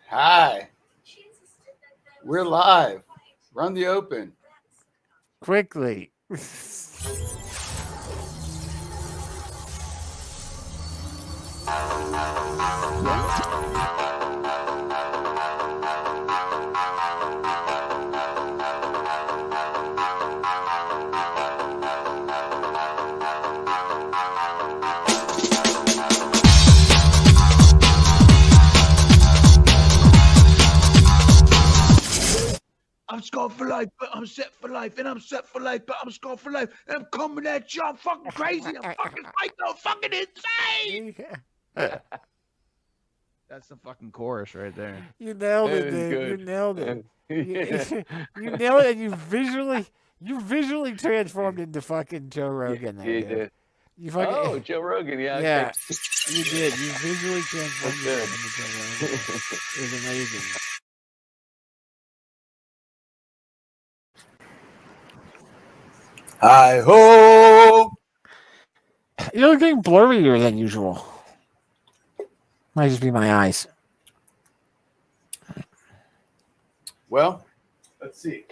Hi, we're live. Run the open. Quickly. I'm scarred for life, but I'm set for life, and I'm set for life, but I'm scarred for life, and I'm coming at you. I'm fucking crazy. I'm fucking psycho, fucking insane. That's the fucking chorus right there. You nailed That it, is dude. You good. nailed it. Yeah. You nailed it, and you visually transformed into fucking Joe Rogan there, You dude. did. You fucking Oh, Joe Rogan. Yeah. yeah, Okay. you did. You visually transformed That's yourself into Joe Rogan. It was amazing. Hi ho. You're getting blurrier than usual. Might just be my eyes. Well, let's see.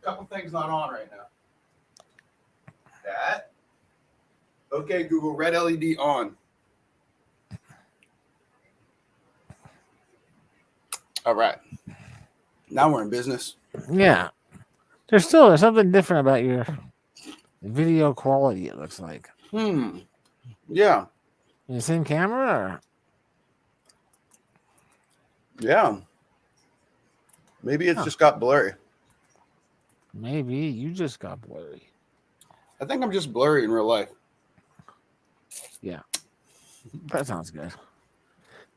A couple things not on right now. That. Okay, Google, red LED on. All right. Now we're in business. Yeah. There's something different about your video quality, it looks like. Yeah. The same camera? Yeah. Maybe it's just got blurry. Maybe you just got blurry. I think I'm just blurry in real life. Yeah. That sounds good.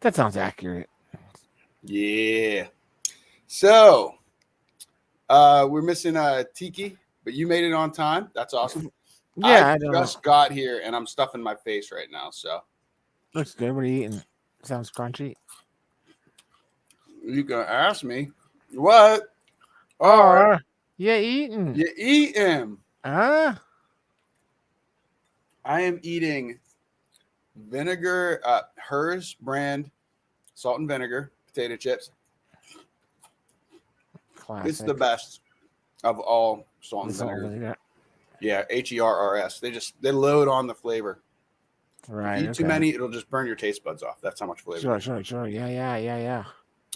That sounds accurate. Yeah. So, we're missing Tiki, but you made it on time. That's awesome. Yeah, I I don't know. just got here and I'm stuffing my face right now. So Looks good. What are you eating? Sounds crunchy. you can ask me what are you eating? you eating? Huh? I am eating vinegar, Hers brand salt and vinegar potato chips. Classic. It's the best of all salt and The salt vinegar. vinegar. Yeah, HERRS. They load on the flavor. Right. Eat too many, it'll just burn your taste buds off. That's how much flavor. Sure. Yeah.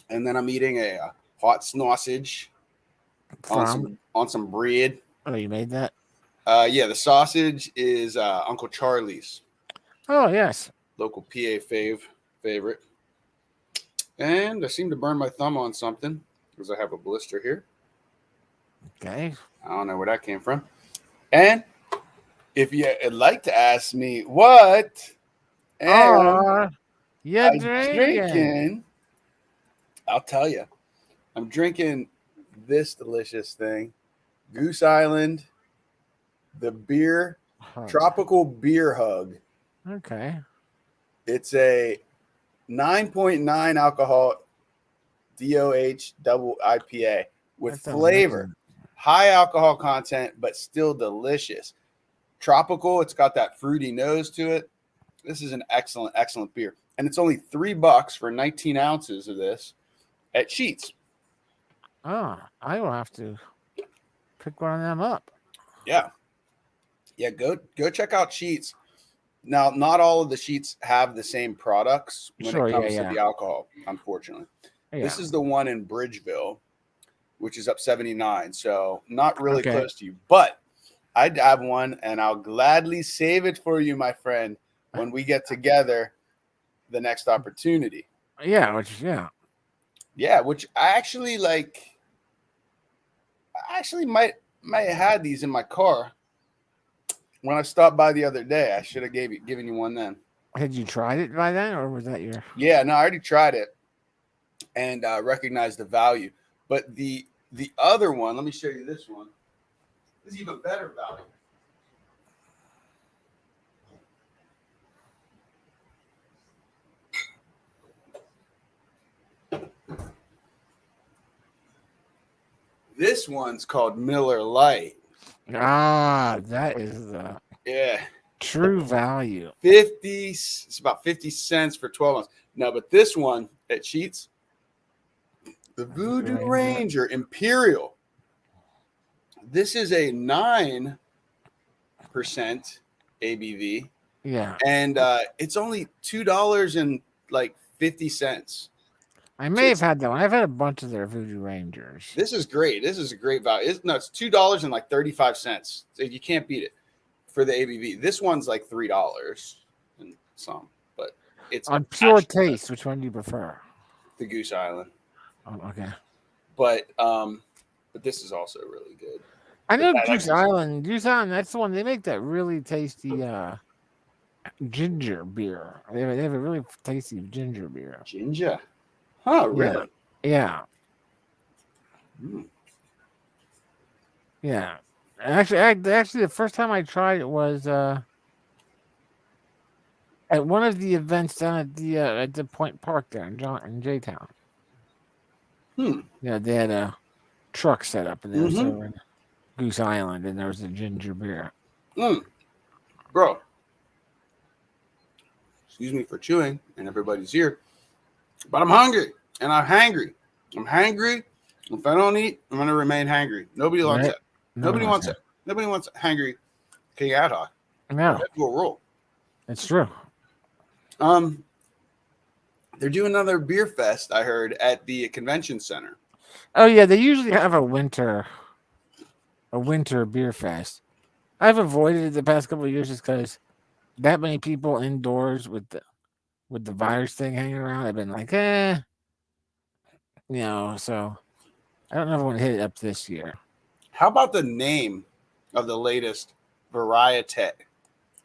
And then I'm eating a hot sausage From? on some bread. Oh, you made that? Yeah, the sausage is Uncle Charlie's Oh, yes. local PA favorite. And I seem to burn my thumb on something because I have a blister here. Okay. I don't know where that came from. And if you'd like to ask me what am You I drinking? drinking, I'll tell you. I'm drinking this delicious thing, Goose Island, the beer, tropical beer hug. Okay. It's a 9.9 alcohol DOH double IPA with That sounds flavor, amazing. high alcohol content, but still delicious. Tropical, it's got that fruity nose to it. This is an excellent beer. And it's only $3 for 19 ounces of this at Sheetz. Oh, I will have to pick one of them up. Yeah. Yeah, go check out Sheetz. Now, not all of the Sheetz have the same products when Sure, it comes yeah. to the alcohol, unfortunately. Yeah. This is the one in Bridgeville, which is up 79. So not really Okay. close to you. But I have one, and I'll gladly save it for you, my friend, when we get together the next opportunity. Yeah, Yeah, which I actually like. I actually might have had these in my car when I stopped by the other day. I should have given you one then. Had you tried it by then, or was that your? Yeah, no, I already tried it and recognized the value. But the other one, let me show you this one, is even better value. This one's called Miller Lite. That is the Yeah. true value. 50, it's about 50 cents for 12 ounces. No, but this one at Sheetz, The Voodoo Ranger Imperial. This is a 9% ABV, Yeah. and it's only $2.50. I may have had that one. I've had a bunch of their Voodoo Rangers. This is great. This is a great value. It's $2.35. So you can't beat it for the ABV. This one's like $3 and some, but it's On pure actually taste, which one do you prefer? the Goose Island. Oh, okay. But this is also really good. I know that Goose actually- Island. Goose Island, that's the one. They make that really tasty ginger beer. They have a really tasty ginger beer. Ginger. Huh, really? Yeah. Mm. Yeah. Actually, the first time I tried it was at one of the events down at the Point Park there in J-Town. Yeah, they had a truck set up and they were serving Goose Island, and there was a ginger beer. Bro. Excuse me for chewing and everybody's here. But I'm hungry and I'm hangry. I'm hangry. If I don't eat, I'm gonna remain hangry. Nobody wants Right. it. Nobody wants it. Nobody wants hangry King Ad Hoc. No, That's a roll. it's true. They're doing another beer fest, I heard, at the convention center. Oh yeah, they usually have a winter beer fest. I've avoided it the past couple of years just because that many people indoors with the virus thing hanging around. I've been like, so I don't know if I want to hit it up this year. How about the name of the latest variety?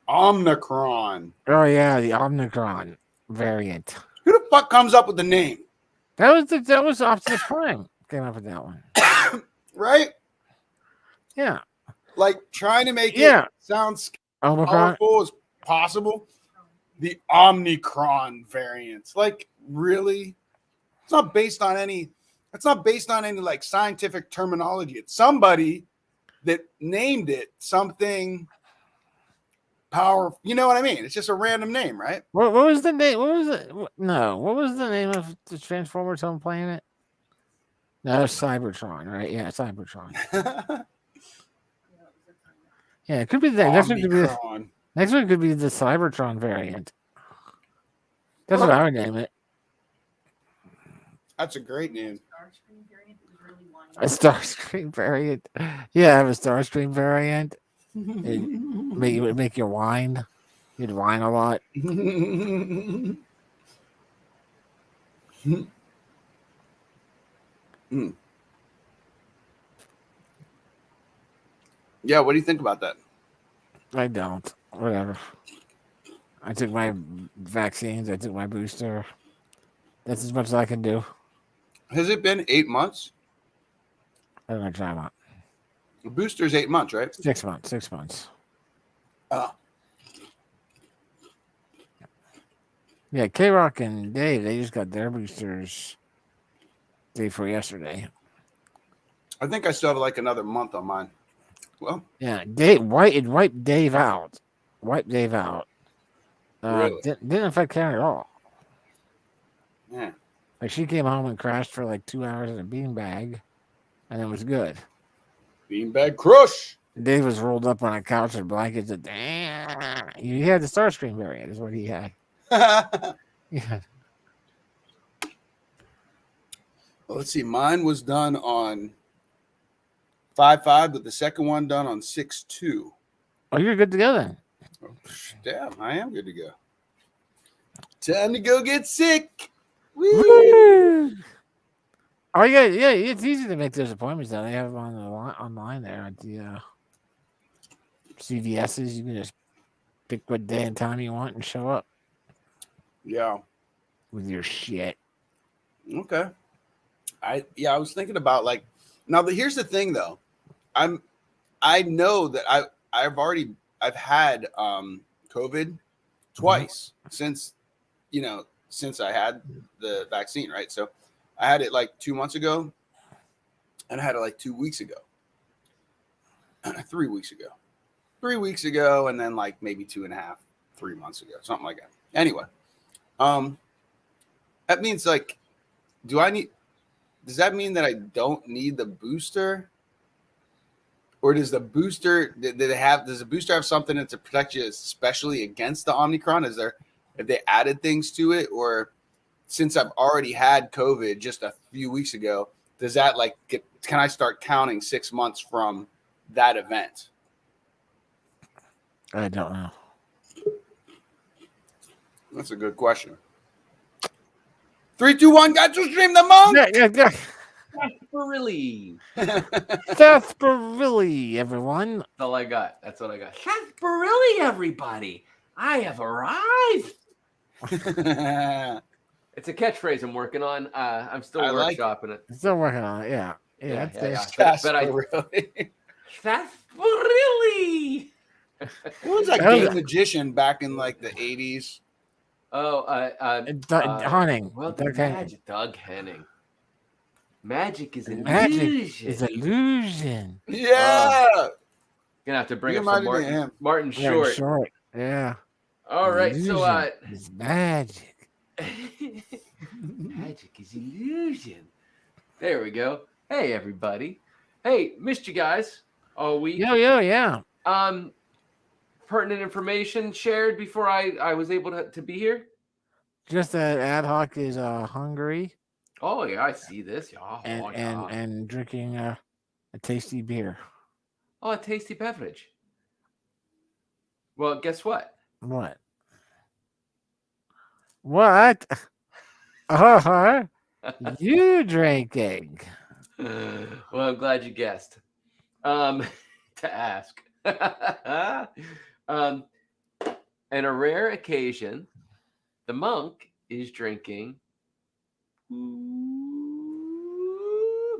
Omicron. Oh yeah, the Omicron variant. Who the fuck comes up with the name? That was Optimus Prime came up with that one. Right? Yeah. Like trying to make Yeah. it sound Omicron. powerful as possible. The Omicron variants. Like, really? It's not based on any like scientific terminology. It's somebody that named it something powerful. You know what I mean? It's just a random name, right? What was the name? What was it? No, what was the name of the Transformers home planet? No, Cybertron, right? Yeah, Cybertron. Yeah, it could be that. Omicron. Next one could be the Cybertron variant. That's what I would name it. That's a great name. A Starscream variant. Yeah, I have a Starscream variant. It would make you whine. You'd whine a lot. Yeah, what do you think about that? I don't. Whatever. I took my vaccines. I took my booster. That's as much as I can do. Has it been 8 months? I don't know. Try out. The booster's 8 months, right? 6 months. 6 months. Oh. Yeah, K Rock and Dave, they just got their boosters day before yesterday. I think I still have like another month on mine. Well, Yeah, Dave it wiped Dave out. Wiped Dave out. Really? Didn't affect Karen at all. yeah. Like she came home and crashed for like 2 hours in a beanbag, and it was good. Beanbag crush. Dave was rolled up on a couch with blankets. And he had the Starscream variant, is what he had. Yeah. Well, let's see. Mine was done on 5/5, but the second one done on 6/2. Oh, you're good to go then. Damn, I am good to go. Time to go get sick. Woo! Woo! Oh, yeah, it's easy to make those appointments now. They have them on the online there at the CVS's. You can just pick what day and time you want and show up Yeah. with your shit. Okay. I was thinking about like now. Here's the thing though. I know that I've had COVID twice since I had the vaccine, right? So I had it like 2 months ago, and I had it like 2 weeks ago, 3 weeks ago, 3 weeks ago, and then like maybe 2.5, 3 months ago, something like that. Anyway, that means like, do I need does that mean that I don't need the booster? Or does the booster does the booster have something to protect you especially against the Omicron? Have they added things to it? Or since I've already had COVID just a few weeks ago, does that can I start counting 6 months from that event? I don't know. That's a good question. 3, 2, 1, got to stream the monk. Yeah. Really? Sarsaparilla, everyone. That's all I got. That's what I got. Sarsaparilla, everybody. I have arrived. It's a catchphrase I'm working on. I'm still I like workshopping it. Still working on it. Yeah. Yeah. But I really. Sarsaparilla. Who was that game magician back in like the 80s? Oh, Hunting. Well, Doug Henning. magic. Doug Henning. Magic is an Magic illusion. is illusion. Yeah. Gonna have to bring You up some reminded me of him. Martin Yeah, Short. short. Yeah. All right, so It's magic. magic is illusion. There we go. Hey, everybody. Hey, missed you guys all week. Yeah. Pertinent information shared before I was able to be here. Just that ad hoc is hungry Oh yeah, I see this. Oh, and drinking a tasty beer. Oh, a tasty beverage. Well, guess what? What? What? You drinking? Well, I'm glad you guessed. To ask. And a rare occasion, the monk is drinking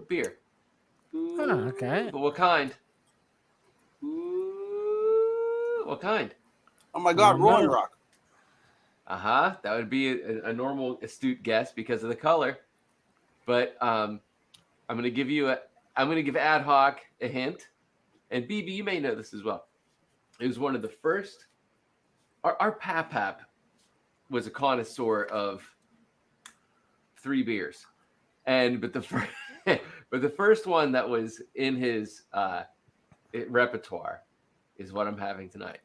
beer. Oh, okay. But what kind? What kind? Oh my God, Rolling Rock. That would be a normal astute guess because of the color. But I'm gonna give ad hoc a hint, and BB, you may know this as well. It was one of the first. Our Pap was a connoisseur of 3 beers, but the first one that was in his repertoire is what I'm having tonight.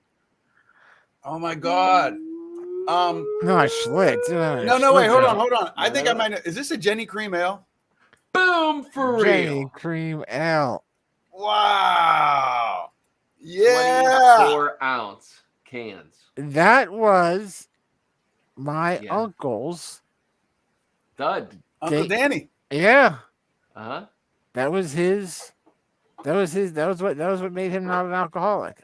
Oh my God. No, Schlitz. No, wait, hold on. I think I might know. Is this a Jenny Cream Ale? Boom, for Jenny real. Cream Ale. Wow. Yeah. 24-ounce cans. That was my Yeah. uncle's. Dud. Uncle Danny. Yeah. Uh-huh. That was what made him not an alcoholic.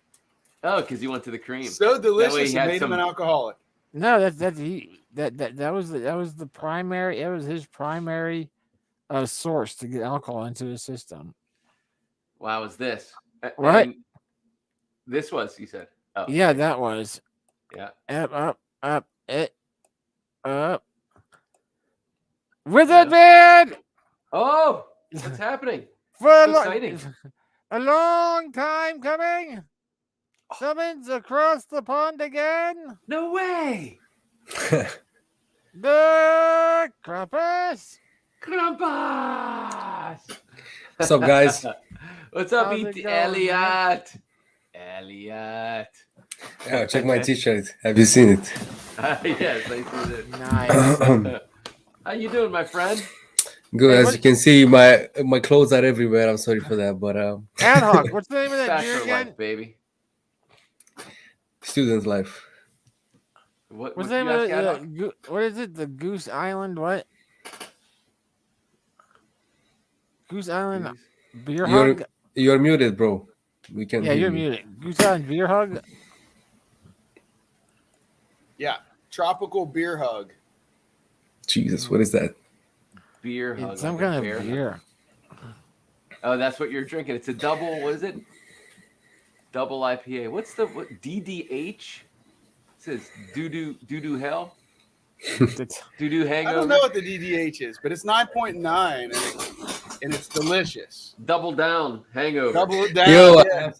Oh, because he went to the cream. So delicious, he it had made him an alcoholic. No, that was the primary. It was his primary source to get alcohol into his system. Wow, was this? What? And this was, you said. Oh, Yeah, that was. yeah. Up. Wizard Man! Oh, what's happening? For a, So exciting. a long time coming. Summons across the pond again. No way. The Krampus. Krampus. What's up, guys? What's up, How's it E.T. going, Elliot? Yeah, check my t-shirt. Have you seen it? Yes, I see that. Nice. How you doing, my friend? Good. Hey, As what- you can see, my clothes are everywhere. I'm sorry for that, but Ad hoc. What's the name of that beer Bachelor again? life, baby. student life. What's What's the name of it? What is it? The Goose Island? What? Goose Island Beer You're Hug? you're muted, bro. We can. Yeah, hear you're you. muted. Goose Island Beer Hug? Yeah. Tropical beer hug. Jesus, what is that? beer hug? It's some like a kind bear of hug. beer. Oh, that's what you're drinking. It's a double. What is it? Double IPA. What's the DDH? It says doo-doo hell. It's- Doo-doo I hangover. don't know what the DDH is, but it's 9.9 and it's delicious. Double down hangover. Double it down. Yo, yeah.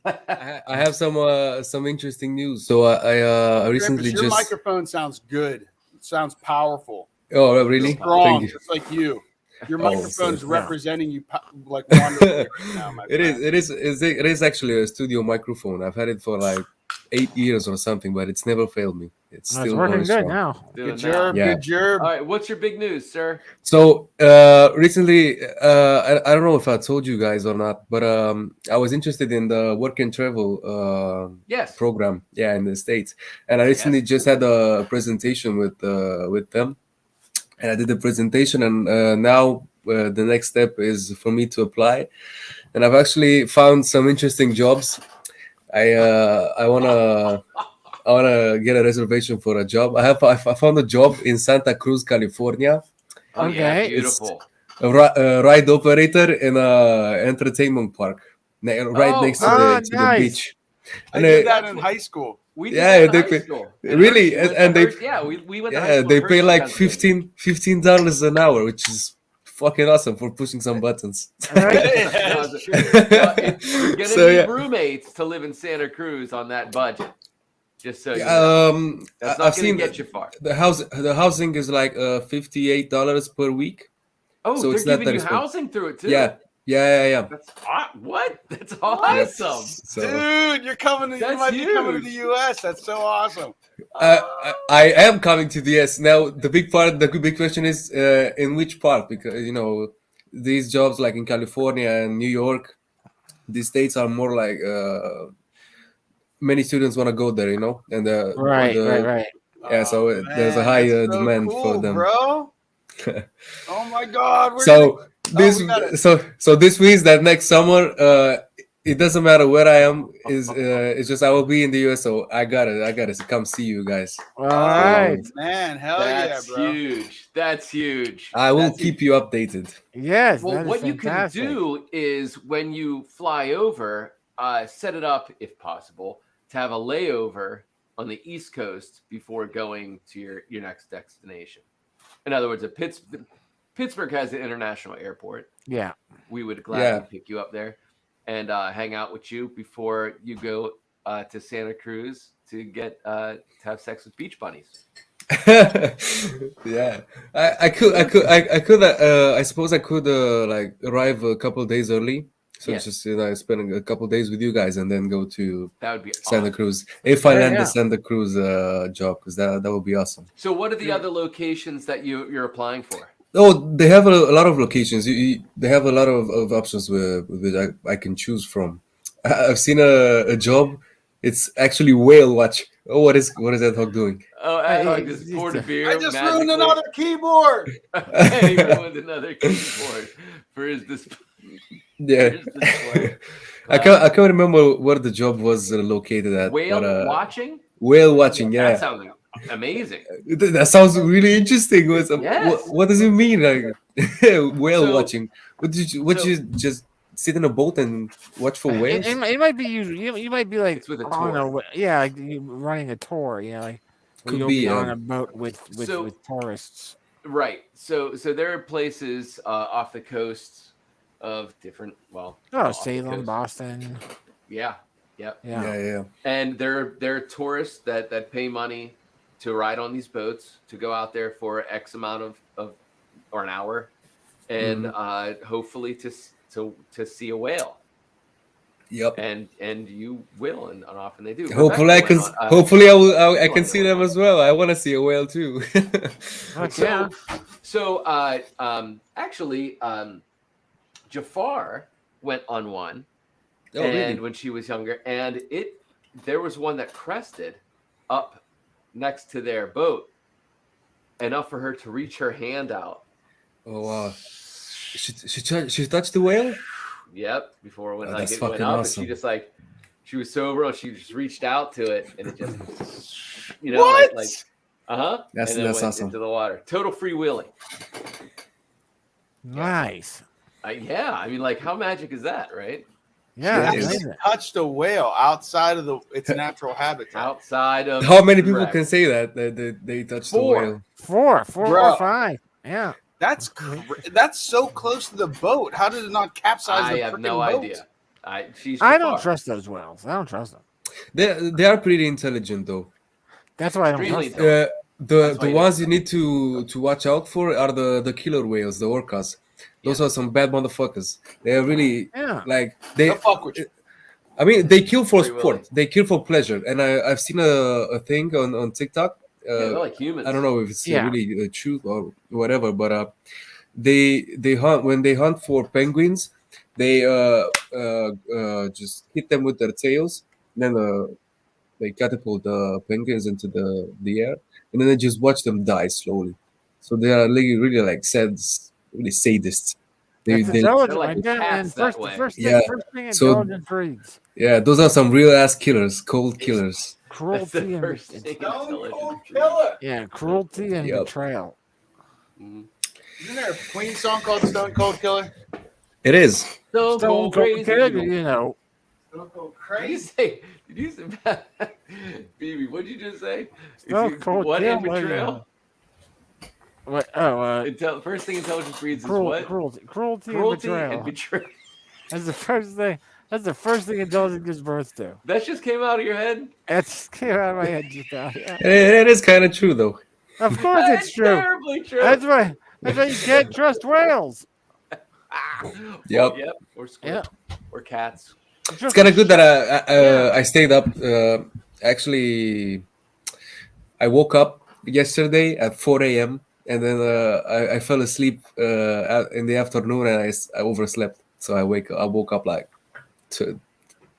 I have some interesting news. So I recently Your just. microphone sounds good. It sounds powerful. Oh, really? Strong, Thank you. just like you. Your Oh, microphone's so- representing you like wonderfully right now, my It friend. is actually a studio microphone. I've had it for like 8 years or something, but it's never failed me. It's It's still working going good strong. now. Doing Good now. job, Yeah. good job. All right, what's your big news, sir? So recently, I don't know if I told you guys or not, but I was interested in the work and travel Yes. program, yeah, in the States, and I recently just had a presentation with them, and I did the presentation, and now the next step is for me to apply, and I've actually found some interesting jobs. I wanna get a reservation for a job. I found a job in Santa Cruz, California, Oh yeah, Okay. beautiful. a ride operator in a entertainment park, right Oh, next to oh, the nice. beach. I And did they- that in high school. We did Yeah, that in they high pay- school. really? Hershey went And to they- Hershey- yeah, we went to high yeah, school. they in pay Hershey, like Pennsylvania. $15 an hour, which is fucking awesome for pushing some buttons. Right? Yeah, No, it's so true. you're gonna So, need yeah. roommates to live in Santa Cruz on that budget. Just so you know. That's I've not gonna seen get you far. the housing is like $58 per week. Oh, so they're it's not giving that you expensive. housing through it too. Yeah. That's what? That's Yep. awesome. So Dude, you're coming. You That's might be coming to the huge. U.S. That's so awesome. I am coming to the US now. The big question is in which part, because these jobs like in California and New York, these states are more like many students want to go there, and Right. Yeah, so there's a high that's so demand cool, for them. bro. Oh my God. we're So this we got it. so this means that next summer, it doesn't matter where I am. It's just I will be in the US, so I gotta come see you guys. All right. Man, hell That's yeah, bro. huge. That's huge. I will That's keep you updated. Yes. Well, that is what you can fantastic. do is when you fly over, set it up if possible to have a layover on the East Coast before going to your next destination. In other words, Pittsburgh has an international airport. Yeah. We would gladly Yeah. pick you up there and hang out with you before you go to Santa Cruz to get to have sex with beach bunnies. Yeah, I suppose I could like arrive a couple of days early, so Yeah. just spend a couple of days with you guys and then go to That would be Santa awesome. Cruz if I Yeah, land yeah. the Santa Cruz job, because that would be awesome. So, what are the other locations that you're applying for? Oh, they have a lot of locations. They have a lot of options which I can choose from. I've seen a job. It's actually whale watch. Oh, what is that dog doing? Oh, Hey, Adog just poured a beer. I just magically. ruined another keyboard. He ruined another keyboard for his display. Yeah. I can't remember where the job was located at. Whale but, watching? whale watching, That yeah. sounds amazing. That sounds really interesting. Yes. What does it mean? Like whale So- watching? What you just sit in a boat and watch for whales? It might be you might be like It's with a on tour. like you running a tour, like where Could you'll be, on yeah. a boat with So- tourists. Right. So there are places off the coast of different, well, Oh, off the Salem, coast. Boston. Yeah. Yep. Yeah. Yeah. And there are tourists that pay money to ride on these boats to go out there for X amount of or an hour, and hopefully to see a whale. Yep. And you will, and often they do. Hopefully I can. Rebecca went on, Hopefully I can see them as well. I want to see a whale too. Yeah. So actually, Jafar went on one, Oh, and really? when she was younger, and there was one that crested up next to their boat, enough for her to reach her hand out. Oh wow. She touched the whale. Yep, before when Oh, like that's it went fucking up, awesome. and she was sober, and she just reached out to it, and it just What? like That's and then went awesome. into the water. Total free wheeling. Nice. Yeah, I mean, like how magic is that, right? Yeah, Yeah, that's it is. amazing. Touched a whale outside of its natural habitat. Outside of How many people Correct. can say that they touched the Four. whale? Four Bro. or five. Yeah. That's so close to the boat. How did it not capsize I the have freaking no boat? idea. She's I don't Jafar. trust those whales. I don't trust them. They are pretty intelligent though. That's why I don't Extremely trust them. The why you ones you need to watch out for are the killer whales, the orcas. Those are some bad motherfuckers. They're really Yeah. like they. They'll fuck with you. I mean, they kill for Free sport. Willy. They kill for pleasure. And I've seen a thing on TikTok. Yeah, they're like humans. I don't know if it's Yeah. really true or whatever, but they hunt when they hunt for penguins. They just hit them with their tails, then they catapult the penguins into the air, and then they just watch them die slowly. So they are really like really sadists. It's They intelligent. They're like right there, cats and that first, way. Yeah. first thing So- intelligence breeds. yeah, those are some real ass killers, cold killers. That's Cruelty the and first thing Stone Cold intelligent. Killer. yeah, cruelty and Yep. betrayal. Mhm. Isn't there a Queen song called Stone Cold Killer? It is. Stone Stone cold Cold crazy. Killer, Did you know. Stone Cold you Crazy. say? Did you say? Phoebe, what did you just say? Stone Cold What in Killer, betrayal? What? First thing intelligence breeds is Cruelty, what? cruelty, cruelty, Cruelty and and betrayal. betrayal. That's the first thing. That's the first thing intelligence gives birth to. That just came out of your head. That's came out of my head just now. Yeah. It is kind of true though. Of course, That's it's true. terribly true. That's why. That's why you can't trust whales. Yep. Yep. Or squid. Or cats. It's kind of good that Yeah. I stayed up. Actually, I woke up yesterday at 4 a.m. and then I fell asleep in the afternoon and I overslept. So I woke up like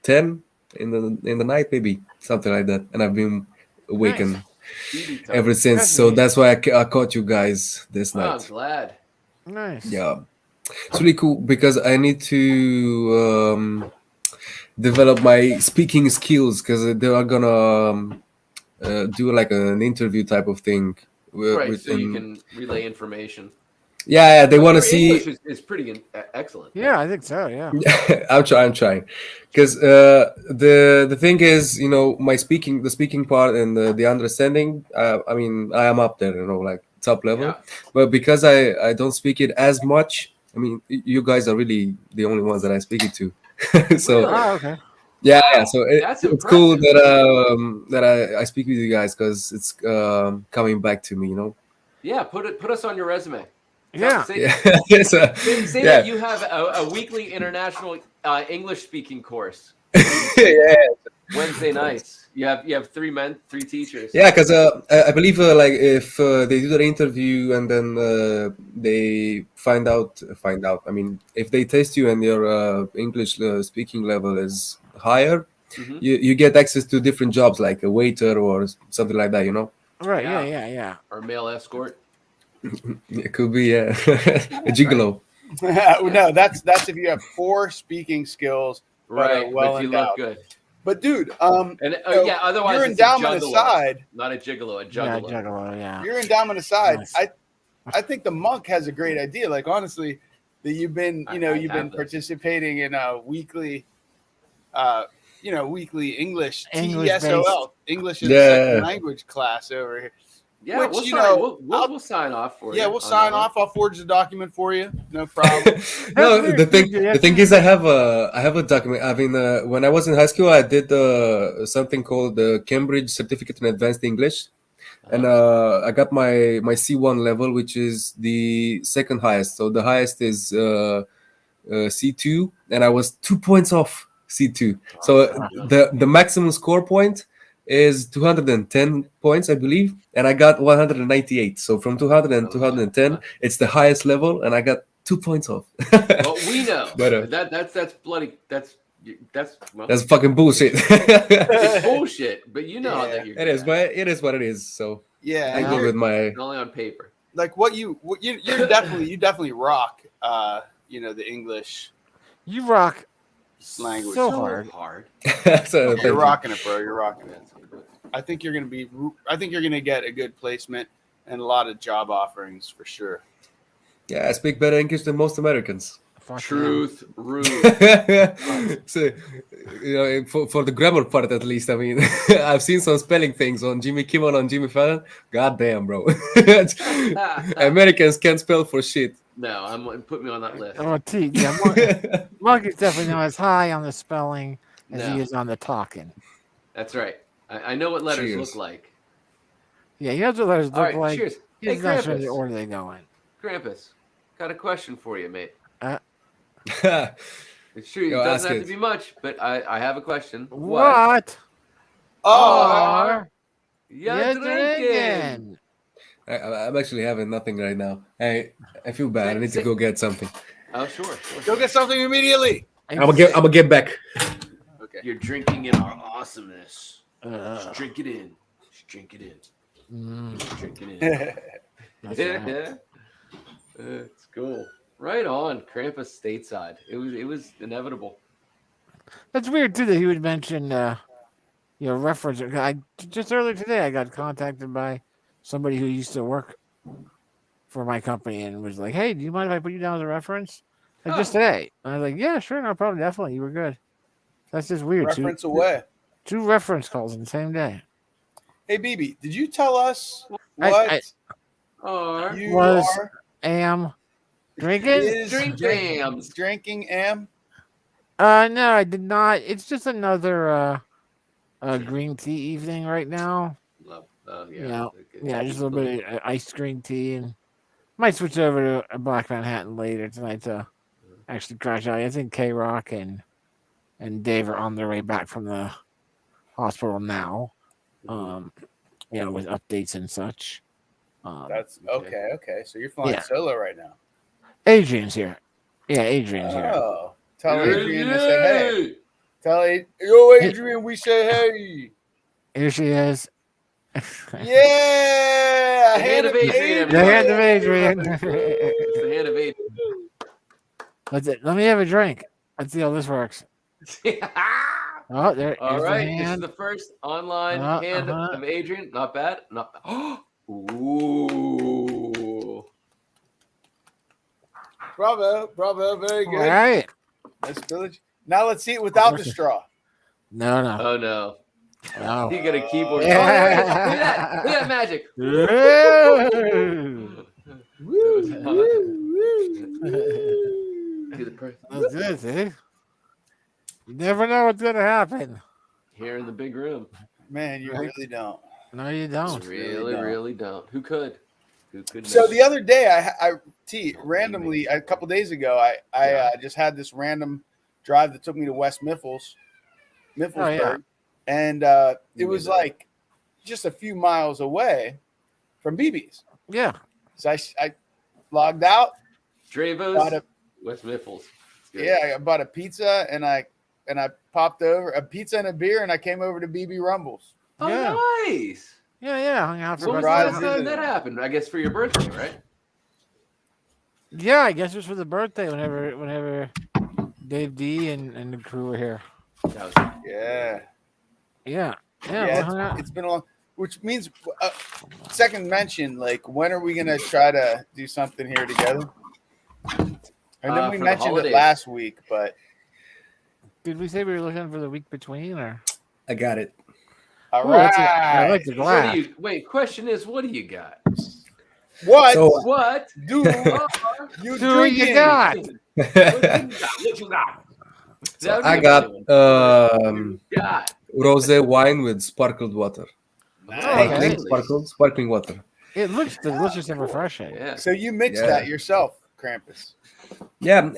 10 in the night, maybe something like that, and I've been awakened Nice. Phoebe time. ever since. That's So neat. that's why I caught you guys this Oh, I'm night. glad. Nice. Yeah, it's really cool because I need to develop my speaking skills because they are gonna do like an interview type of thing. Right, so you can relay information. Yeah, they want to Your see. English is pretty excellent. Yeah, I think so. Yeah. I'm trying, because the thing is, the speaking part and the understanding. I mean, I am up there, like top level. Yeah. But because I don't speak it as much, I mean, you guys are really the only ones that I speak it to. So Really? Oh, okay. yeah. So That's it's cool impressive. that I speak with you guys because it's coming back to me. Yeah, put us on your resume. Yeah. Say, Yeah. Yes, say yeah. that you have a weekly international English speaking course. Yeah. Wednesday nights. You have three teachers. Yeah, because I believe like if they do the interview and then they find out. I mean, if they test you and your English speaking level is higher, Mhm. you get access to different jobs like a waiter or something like that. Right. Yeah. Yeah. Or male escort. It could be a gigolo. No, that's if you have poor speaking skills. Right, well but you endowed. look good. But dude, And so yeah, otherwise your it's a endowment juggalo, aside, not a gigolo, a Yeah. juggalo. Juggalo. Yeah. your endowment aside, Nice. I think the monk has a great idea. Like honestly, that you've been I you've have been this. participating in a weekly weekly English English-based. TESOL, English as Yeah. a second language class over here. Yeah, Which, we'll you sign, know, we'll sign off for you. Yeah, we'll on sign that one. off. I'll forge the document for you. No problem. No, very the thing good, yeah. the thing is, I have a document. I mean, when I was in high school, I did something called the Cambridge Certificate in Advanced English, and I got my C1 level, which is the second highest. So the highest is C2, and I was 2 points off C2. So the maximum score point is 210 points, I believe, and I got 198. So from 200 and 210, it's the highest level, and I got 2 points off. Well, we know But, that's bloody that's well, That's fucking bullshit. it's bullshit. But you know Yeah. that you're It is, but it is what it is. So Yeah, I and go you're- with my. only on paper. like you're definitely rock. The English You rock language. so So hard. hard. So, thank You're you. rocking it, bro. You're rocking it. I think you're gonna get a good placement and a lot of job offerings for sure. Yeah, I speak better English than most Americans. Fuck Truth, rude. So, for the grammar part at least, I mean, I've seen some spelling things on Jimmy Kimmel and Jimmy Fallon. God damn, bro. Americans can't spell for shit. No, put me on that list. Yeah. Oh, T. Yeah. Monk is definitely not as high on the spelling as he No. is on the talking. That's right. I know what letters Cheers. look like. Yeah, he knows what letters All look right, like. cheers. Hey, He's not sure Krampus. the order they go in. Krampus, got a question for you, mate. Yo, It's true. It ask doesn't have it. to be much, but I have a question. What? Oh, You're drinking. I'm actually having nothing right now. I feel bad. I need to go get something. Oh, sure. go get something immediately. I'm gonna get back. Okay. You're drinking in our awesomeness. Just drink it in. Just drink it in. Drink it in. Yeah. It's cool. Right on, Krampus stateside. It was inevitable. That's weird too that he would mention reference. Just earlier today I got contacted by somebody who used to work for my company and was like, "Hey, do you mind if I put you down as a reference?" Like just today. And I was like, "Yeah, sure, no problem, definitely. You were good." That's just weird. Reference away. Two reference calls in the same day. Hey, BB, did you tell us I- what Or you was- are Am drinking? is Drink jams. drinking? Am No, I did not. It's just another green tea evening right now. Love. Yeah. Okay. Yeah, just a little bit of iced green tea, and might switch over to a Black Manhattan later tonight to actually crash out. I think K Rock and Dave are on their way back from the hospital now. With updates and such. that's okay. Okay, so you're flying Yeah. solo right now. Adrian's here. Yeah, Adrian's here. Oh, tell Adrian to say hey. Yo, Adrian, we say hey. Here she is. Yeah, The hand of Adrian. The hand of Adrian. It's the hand of Let me have a drink. Let's see how this works. Adrian. Oh, there. All here's right, the this is hand. the first online hand of Adrian. Not bad. Not bad. Ooh. Bravo, very All good. right. Nice village. Now let's see it without the straw. No. Oh no. No. You got a keyboard. Yeah. Oh, there it is. Look at that. Look at that magic. Woo. Do the person That's good, see? You never know what's gonna happen. here in the big room. Man, you really don't. No, you don't. Really don't. Who could? Who could? So know? the other day, randomly a couple days ago, I just had this random drive that took me to West Mifflesburg, and it was like just a few miles away from BB's. Yeah. So I logged out. Dravo's Bought a, West Miffles. It's good. yeah, I bought a pizza and I popped over a pizza and a beer, and I came over to BB Rumbles. Oh, Yeah. nice. Yeah. Hung out for When was about the Surprise, last isn't time it? that happened? I guess for your birthday, right? Yeah, I guess it was for the birthday whenever Dave D and the crew were here. That was Yeah. Yeah. we Yeah, hung out. it's been a long, which means second mention, like when are we gonna try to do something here together? And then we for the mentioned it holidays. last week, but Did we say we were looking for the week between or? I got it. all Ooh, that's right. I like the What glass. do you wait? Question is, what do you got? What So What do you Do you drinking? got? What you got? That would I be a got funny one. God. rosé wine with sparkled water. Okay. Sparkling water. It looks delicious and refreshing. Yeah. So you mixed Yeah. that yourself, Krampus. Yeah.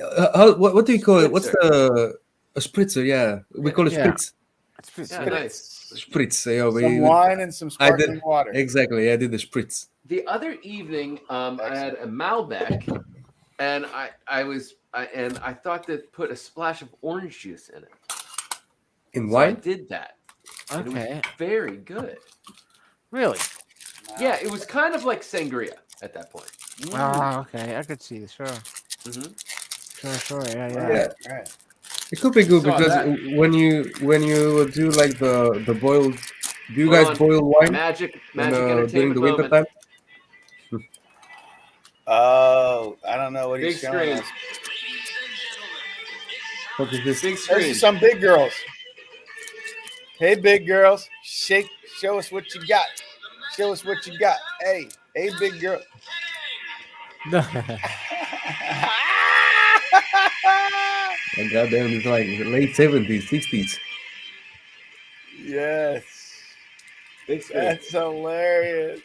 What do you call it? What's a spritzer? Yeah, we call it Yeah. spritz. Yeah, nice. Spritz. Yeah, Some wine and some I did- sparkling water. Exactly. I did the spritz. The other evening, I had a Malbec, and I thought to put a splash of orange juice in it. In So I wine? did that. And it Okay. was very good. Really? Yeah, it was kind of like sangria at that point. Oh, okay. I could see. Sure. Mhm. Sure. Yeah. Yeah. Right. It could be good Saw because that. when you do like the boiled, do you Hold guys on. boil wine Magic during entertainment the winter moment. time? Oh, I don't know what he's Big showing screen. us. What is this? Big There's screen. some big girls. Hey, big girls, show us what you got. Show us what you got. Hey, big girl. Oh, goddamn, it's like late 70s, 60s. Yes, Big screen. that's hilarious.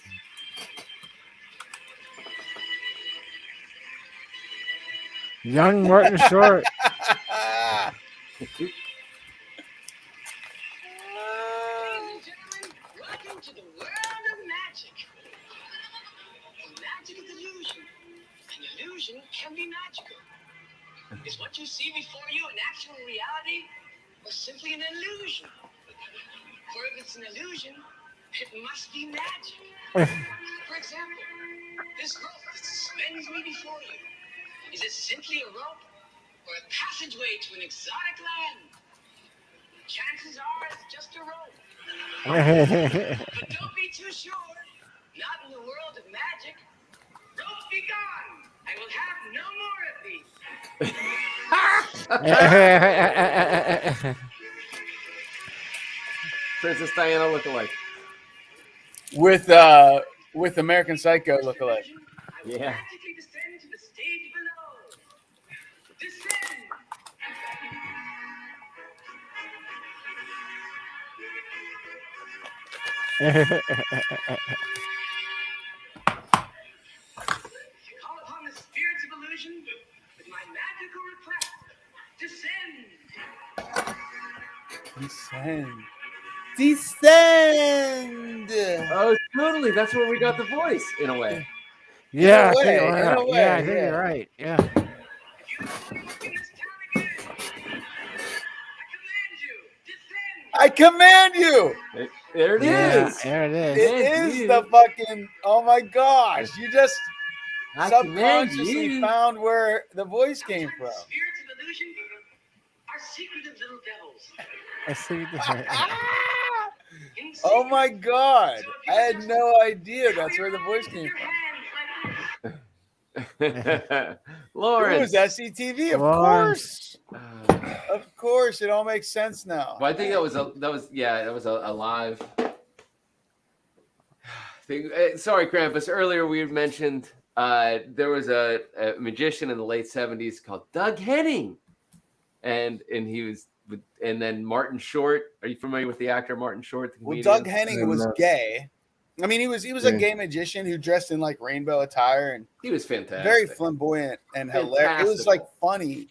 Young Martin Short. Ladies and gentlemen, welcome to the world of magic. Magic is illusion. An illusion can be magical. Is what you see before you an actual reality or simply an illusion? For if it's an illusion, it must be magic. For example, this rope that suspends me before you. Is it simply a rope or a passageway to an exotic land? Chances are it's just a rope. But don't be too sure. Not in the world of magic. Rope be gone. I will have no more of these. Princess Diana lookalike. With American Psycho lookalike. I will Yeah. magically descend to the stage below. Descend. Call upon the spirits of illusion with my magical request. Descend. Descend. Oh, totally. That's where we got the voice in a way. Yeah, In a I think, way, in a yeah, I way, think yeah. you're right. Yeah. If you ever look in this town again, I command you, descend. I command you. There it is. Yeah, there it is. It Command is you. the fucking. Oh my gosh! You just I command subconsciously you. found where the voice came from. The spirits of illusion are secretive little devils. I see the In Oh secret. my god! So if I you had just no idea cover that's where your the voice eyes came with from. your hands like this. It Lawrence. was SCTV, of Lawrence. course. Uh, Of course, it all makes sense now. well, I think that was a live thing. Sorry, Krampus. Earlier we had mentioned there was a magician in the late 70s called Doug Henning, and he was with, and then Martin Short. Are you familiar with the actor Martin Short? The Well, comedian? Doug Henning I'm was not. gay. I mean, he was a Yeah. gay magician who dressed in like rainbow attire and He was fantastic. very flamboyant and hilarious. It was like funny.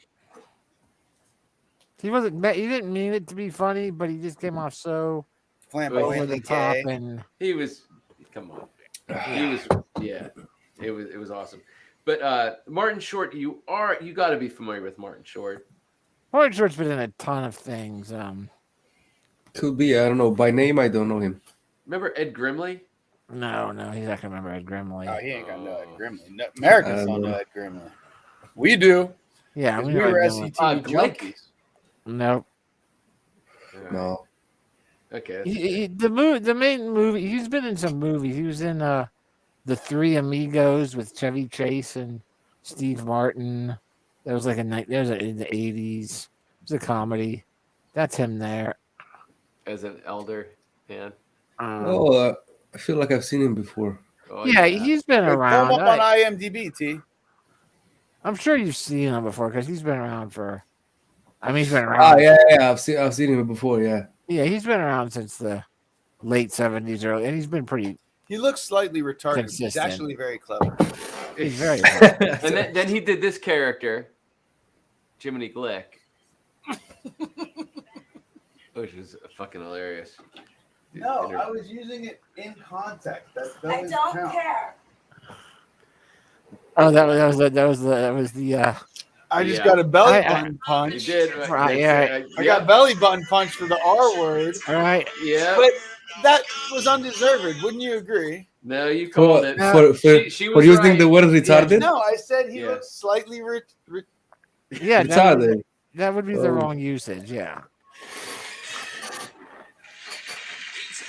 He wasn't. He didn't mean it to be funny, but he just came off so over Flamboyantly the top, gay. and He was. Come on. He was. Yeah. It was awesome. But Martin Short, you got to be familiar with Martin Short. Martin Short's been in a ton of things. Could be. I don't know. By name, I don't know him. Remember Ed Grimley? No, he's not gonna remember Ed Grimley. Oh, he ain't gonna know Ed Grimley. No, Americans I don't know know. Ed Grimley. We do. Yeah, 'Cause we we know were Ed Grimley. SCTV Glick? junkies. Nope. No. Okay. The main movie. He's been in some movies. He was in The Three Amigos with Chevy Chase and Steve Martin. That was like in the 80s. It was a comedy. That's him there. As an elder man. Oh, I feel like I've seen him before. Oh, yeah, he's been Hey, pull him around. up on IMDb, T. I'm sure you've seen him before because he's been around for. I mean, he's been Ah, around. yeah. I've seen him before. Yeah. Yeah, he's been around since the late 70s, early, and he's been pretty. He looks slightly retarded. But he's Consistent. actually very clever. He's very. And then he did this character, Jiminy Glick, which was fucking hilarious. No, I was using it in context. That I doesn't don't count. care. Oh, that was the. I just Yeah. got a belly I- button You punch. did. Right, yeah. I got belly button punch for the R word, All right. Yeah. but that was undeserved. Wouldn't you agree? No, you For, called it. She for was using right. the word retarded. No, I said he Yeah. looks slightly Yeah, that Retarded. would be the Oh. wrong usage. Yeah.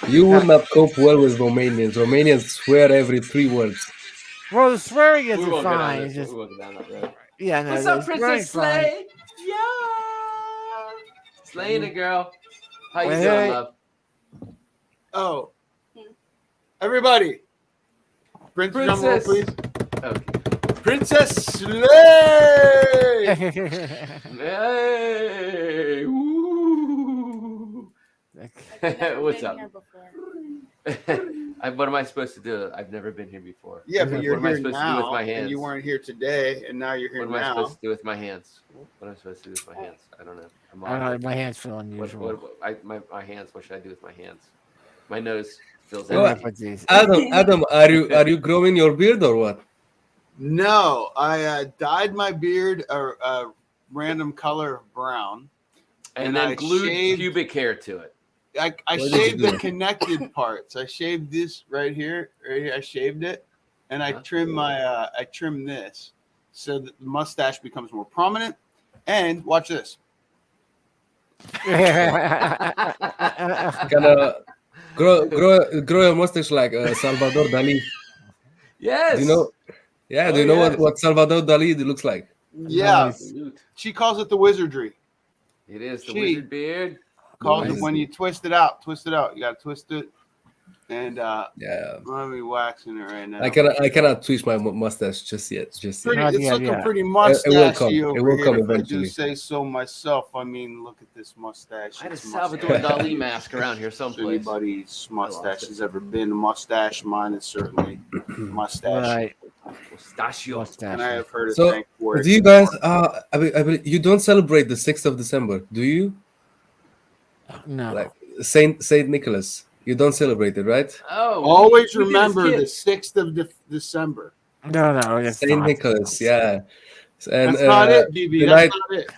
You would not cope well with Romanians. Romanians swear every 3 words. Well, the swearing We isn't won't go down fine. this- It's just we won't go down that road. yeah. No, What's the up, Princess swearing's fine. Slay? Yeah. Slaying it, girl. How you Hey. doing, love? Oh, everybody! Princess, drum roll, Princess. please. Okay. Princess Slay. Hey. Woo. I've never What's been up? here before. What am I supposed to do? I've never been here before. Yeah, What but you're am I here supposed to do now, with my and you hands? weren't here today, and now you're here What am I now. supposed to do with my hands? What am I supposed to do with my hands? I don't know. I'm I don't know. lost. My hands feel unusual. My hands. What should I do with my hands? My nose feels Well, empty. With these. Adam, are you growing your beard or what? No, I dyed my beard a random color of brown. And and then I glued shaved- pubic hair to it. I What did shaved you the do? connected parts. I shaved this right here. I shaved it, and I Huh? trimmed this so that the mustache becomes more prominent. And watch this. Kind of grow your mustache like Salvador Dali. Yes. Do you know? Yeah, do Oh, you know yes. what Salvador Dali looks like? Yeah, Nice. Salute. she calls it the wizardry. It is the She- wizard beard. Calls Nice. it when you twist it out. Twist it out. You gotta twist it. And Yeah, let me waxing it right now. I cannot twist my mustache just yet. Pretty, Not it's yet, looking yeah. pretty It will mustachy come. It over will here. come If I do eventually. say so myself. I mean, look at this mustache. I had a It's Salvador mustache. Dali mask around here If someplace. anybody's mustache it. has ever been a mustache, mine is certainly mustache. Right. Mustachio. And I have heard a So, thing for it. do you guys? I mean, you don't celebrate the 6th of December, do you? No. Like Saint Nicholas. You don't celebrate it, right? Oh, Always we did as remember the kids. 6th of December. No, it's Saint not. Nicholas, yeah. And That's not it, BB. the That's night- not it.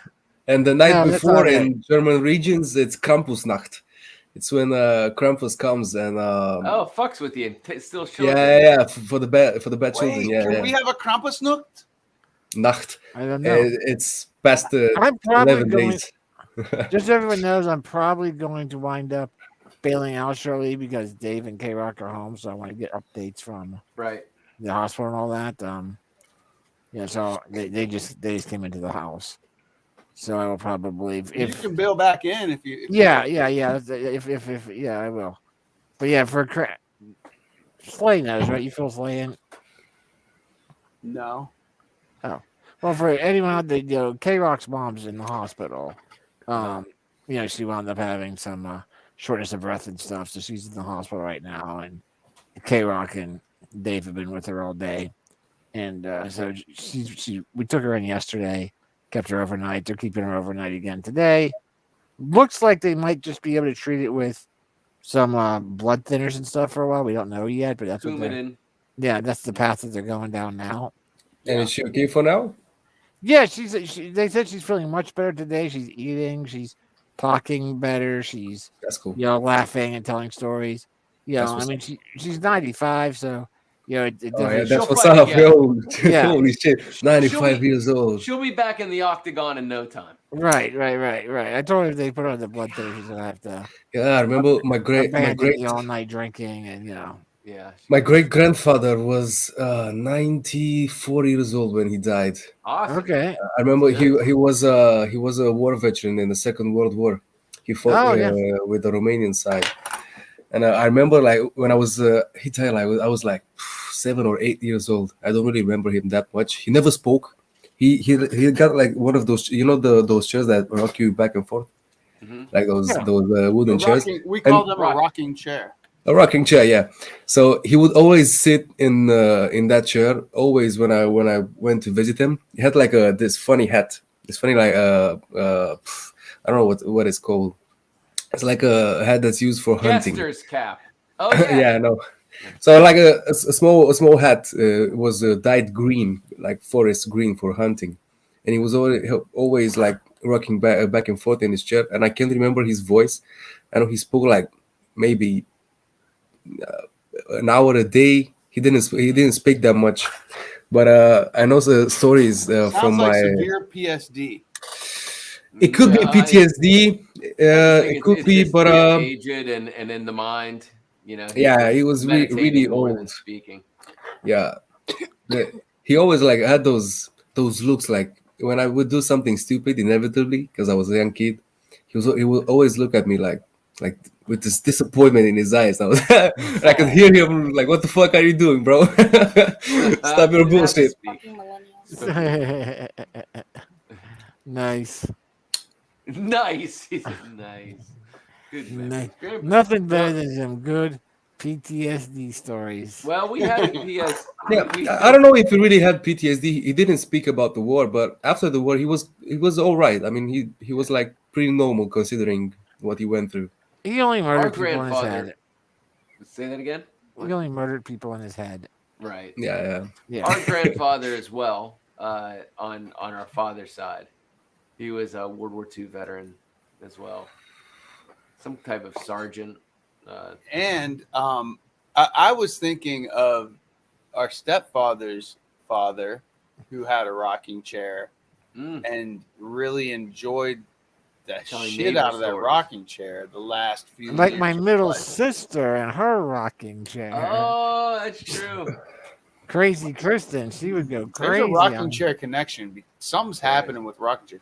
and the night No, that's before not it. in German regions, it's Krampusnacht. It's when Krampus comes and Oh, fucks with you. Still showing. yeah, for the bad children. Wait, Yeah, can yeah. we have a Krampusnacht? Nacht. I don't know. It's past I'm probably 11 going. days. Just so everyone knows, I'm probably going to wind up bailing out shortly because Dave and K Rock are home, so I want to get updates from Right. the hospital and all that. Yeah, so they just came into the house, so I will probably You if can bail back in if you. yeah. If yeah, I will. But yeah, for Slay knows, right? You feel Slay in? No. Well, for anyone out there, K Rock's mom's in the hospital. She wound up having some shortness of breath and stuff, so she's in the hospital right now. And K Rock and Dave have been with her all day, and so we took her in yesterday, kept her overnight. They're keeping her overnight again today. Looks like they might just be able to treat it with some blood thinners and stuff for a while. We don't know yet, but that's what Coumadin. that's the path that they're going down now. And is she okay for now? Yeah, they said she's feeling much better today. She's eating, she's talking better, she's That's cool. laughing and telling stories. That's I what's mean she's 95, so it Oh, yeah, definitely that's She'll what's fight up, again. yo. Yeah. Holy shit. 95 be- years old. She'll be back in the octagon in no time. right. I told her if they put her on the blood thinner, she's gonna have to Yeah, I remember my great abandon the all night drinking and Yeah. my great grandfather was 94 years old when he died. Awesome. Okay. I remember he was a war veteran in the Second World War. He fought Oh, yeah. with the Romanian side, and I remember like when I was he died like I was like 7 or 8 years old. I don't really remember him that much. He never spoke. He got like one of those those chairs that rock you back and forth, Mhm. like those Yeah. wooden chairs. We call them a rocking chair. A rocking chair, yeah. So he would always sit in that chair. Always when I went to visit him, he had like this funny hat. It's funny like I don't know what it's called. It's like a hat that's used for hunting. Jester's cap. Oh yeah. Yeah, I know. So like a small hat was dyed green, like forest green for hunting, and he was always like rocking back and forth in his chair. And I can't remember his voice. I know he spoke like maybe an hour a day. He didn't speak that much, but I know the stories Sounds from like my. severe PSD. It could be Yeah, PTSD. It could be, just but aged and in the mind, yeah, he was really more than old. speaking. Yeah, he always like had those looks like when I would do something stupid inevitably because I was a young kid. He would always look at me like with this disappointment in his eyes. I was I could hear him like, "What the fuck are you doing, bro? Stop your You have to bullshit." speak. Fucking millennials. Nice. Nice. He said nice. Good man. Nice. Good. Nothing better than some good PTSD stories. Well, we had PS. Yeah, we I don't know if he really had PTSD. He didn't speak about the war, but after the war, he was all right. I mean, he was like pretty normal considering what he went through. He only Our murdered people in his grandfather. head. Say that again. He only murdered people in his head. Right. Yeah, Yeah. Our grandfather as well. On our father's side, he was a World War II veteran as well. Some type of sergeant. And I was thinking of our stepfather's father, who had a rocking chair Mm. and really enjoyed the Telling shit neighbor out of that stories. rocking chair the last few Like years my of middle life. sister and her rocking chair. Oh, that's true. Crazy Kristen, she would go There's crazy. a rocking on- chair connection. Something's Right. happening with rocking chair.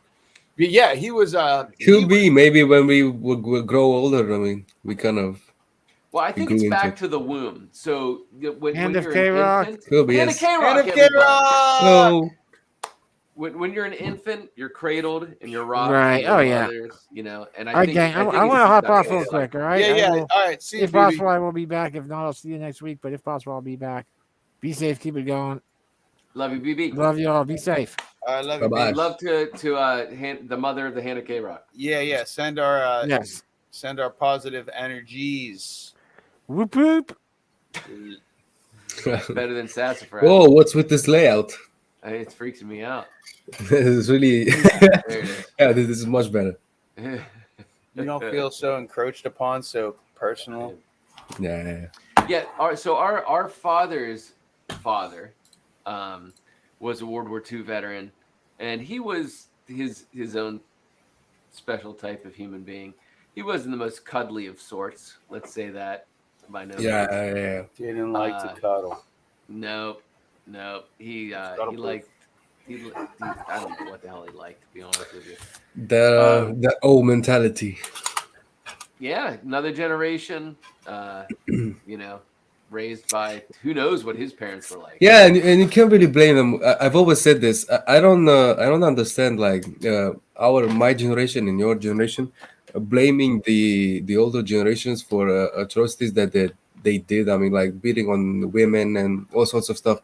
But yeah, he was. could be maybe when we will grow older. I mean, we kind of Well, I think grew it's into back it. to the womb. So when Hand of you're K-Rock. an infant, Could be, Hand of yes. K-Rock, Hand of everybody. K-Rock! No, When you're an infant, you're cradled and you're rocked. Right. by your Oh, yeah. mothers, you know. And All I right, think gang. I think want it's to just hop that off way real of quick. life. All right. Yeah, I yeah. will- All right. See you, if baby. possible, I will be back. If not, I'll see you next week. But if possible, I'll be back. Be safe. Keep it going. Love you, BB. Love you all. Be safe. I love you, Bye-bye. baby. Love to hand the mother of the Hannah K-Rock. Yeah. Send our Yes. send our positive energies. Whoop whoop. Better than Sassafras. Whoa, what's with this layout? It's freaking me out. It's really There it yeah. This is much better. is. You don't feel so encroached upon, so personal. Yeah. Yeah. Our father's father was a World War II veteran, and he was his own special type of human being. He wasn't the most cuddly of sorts. Let's say that by no means. Yeah. Didn't like to cuddle. No. He Cuddle liked. I don't know what the hell he liked, to be honest with you. The old mentality. Yeah, another generation. Raised by who knows what his parents were like. Yeah, and you can't really blame them. I've always said this. I don't understand like my generation and your generation blaming the older generations for atrocities that they did. I mean, like beating on women and all sorts of stuff.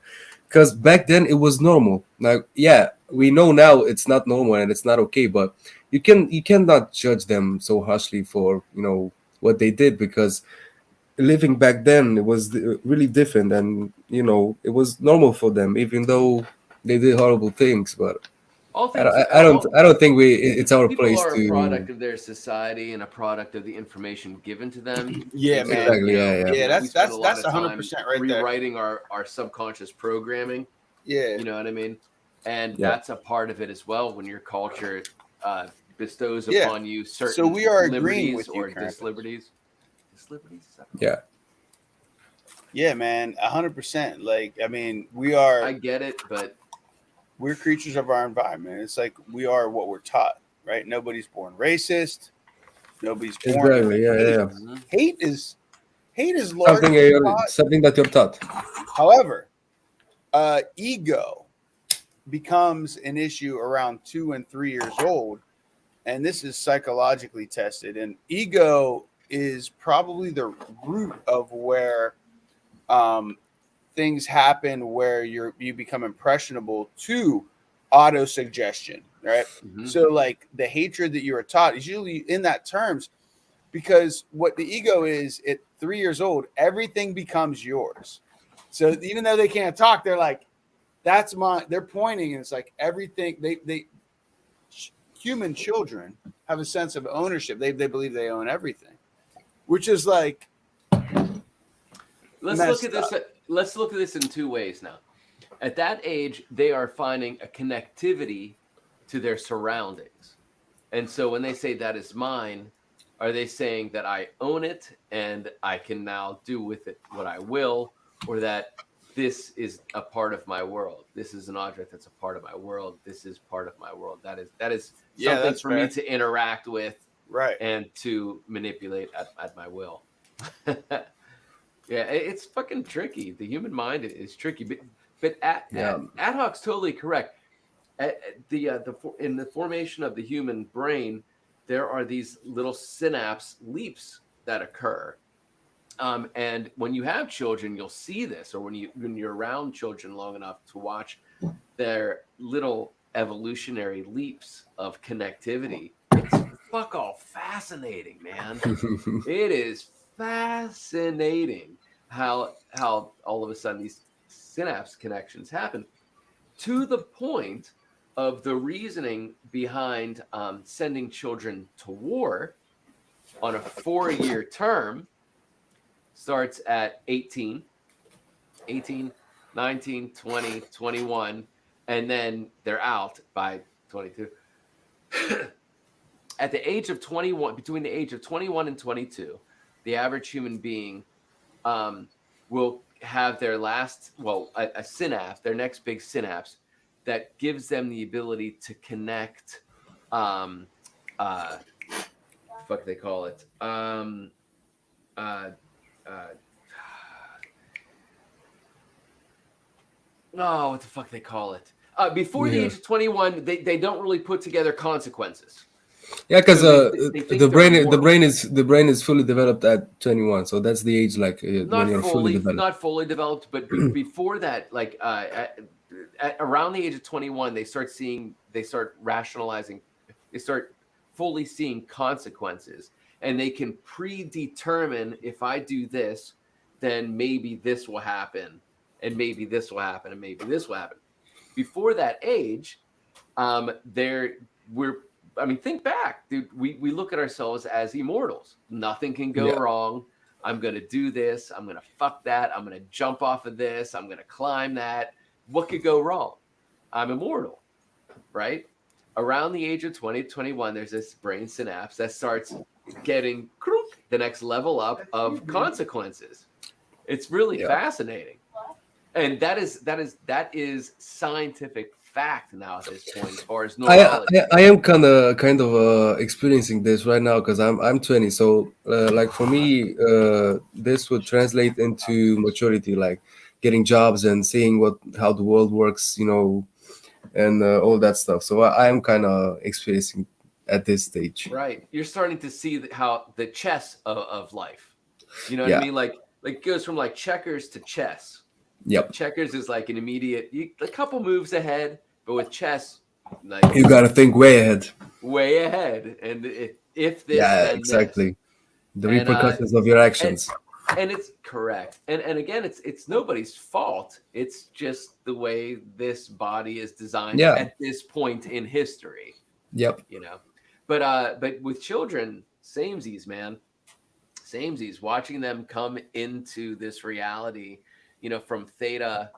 Because back then it was normal. Like, yeah, we know now it's not normal and it's not okay. But you cannot judge them so harshly for what they did, because living back then it was really different, and it was normal for them, even though they did horrible things. But All I things, don't think it's our people place are to a product of their society and a product of the information given to them. Yeah, And so, man. Exactly, yeah. Yeah, we spend a lot that's of time 100% right there. rewriting our subconscious programming. Yeah. You know what I mean? And Yeah. that's a part of it as well when your culture bestows Yeah. upon you certain So we are agreeing liberties with you, or Krampus. disliberties. Disliberties? Yeah. Yeah, man, 100%. Like, I mean, I get it, but we're creatures of our environment. It's like we are what we're taught, right? Nobody's born racist. Nobody's born. Exactly, yeah. Hate is largely taught. Something that you're taught. However, ego becomes an issue around 2 and 3 years old, and this is psychologically tested. And ego is probably the root of where things happen, where you become impressionable to auto suggestion, right? Mhm. So, like the hatred that you were taught is usually in that terms, because what the ego is at 3 years old, everything becomes yours. So even though they can't talk, they're like, "That's mine." They're pointing, and it's like everything. They human children have a sense of ownership. They believe they own everything, which is like, let's messed look at this. Let's look at this in two ways now. At that age, they are finding a connectivity to their surroundings, and so when they say that is mine, are they saying that I own it and I can now do with it what I will, or that this is a part of my world? This is an object that's a part of my world. This is part of my world. That is Yeah, something that's for me fair. to interact with right. and to manipulate at my will. Yeah, it's fucking tricky. The human mind is tricky, but Ad Hoc's totally correct. In the formation of the human brain, there are these little synapse leaps that occur, And when you have children, you'll see this, or when you're around children long enough to watch their little evolutionary leaps of connectivity. It's fuck all fascinating, man. It is fascinating how all of a sudden these synapse connections happen, to the point of the reasoning behind sending children to war on a 4-year term. Starts at 18, 19, 20, 21, and then they're out by 22. At the age of 21, between the age of 21 and 22, the average human being will have their last, a synapse, their next big synapse that gives them the ability to connect, fuck they call it, what the fuck they call it? Before the age of 21, they don't really put together consequences. Yeah, because So they think the they're the brain is fully developed at 21, so that's the age like when you're fully developed. Not fully developed, but before that, like at around the age of 21, they start rationalizing, they start fully seeing consequences, and they can predetermine, if I do this, then maybe this will happen, and maybe this will happen, and maybe this will happen. Before that age, think back, dude. We look at ourselves as immortals. Nothing can go wrong. I'm going to do this. I'm going to fuck that. I'm going to jump off of this. I'm going to climb that. What could go wrong? I'm immortal, right? Around the age of 20, 21, there's this brain synapse that starts getting the next level up of consequences. It's really fascinating. And that is scientific fact now at this point, as far as neurology. I am kind of experiencing this right now because I'm 20. So like for me, this would translate into maturity, like getting jobs and seeing how the world works, and all that stuff. So I am kind of experiencing at this stage. Right, you're starting to see how the chess of life. You know what I mean? Like it goes from like checkers to chess. Yep. Checkers is like an immediate, a couple moves ahead, but with chess, like you got to think way ahead. Way ahead, and if this, then exactly, this. The repercussions of your actions. And it's correct. And again, it's nobody's fault. It's just the way this body is designed at this point in history. Yep. But with children, samesies, man. Samesies, watching them come into this reality, from theta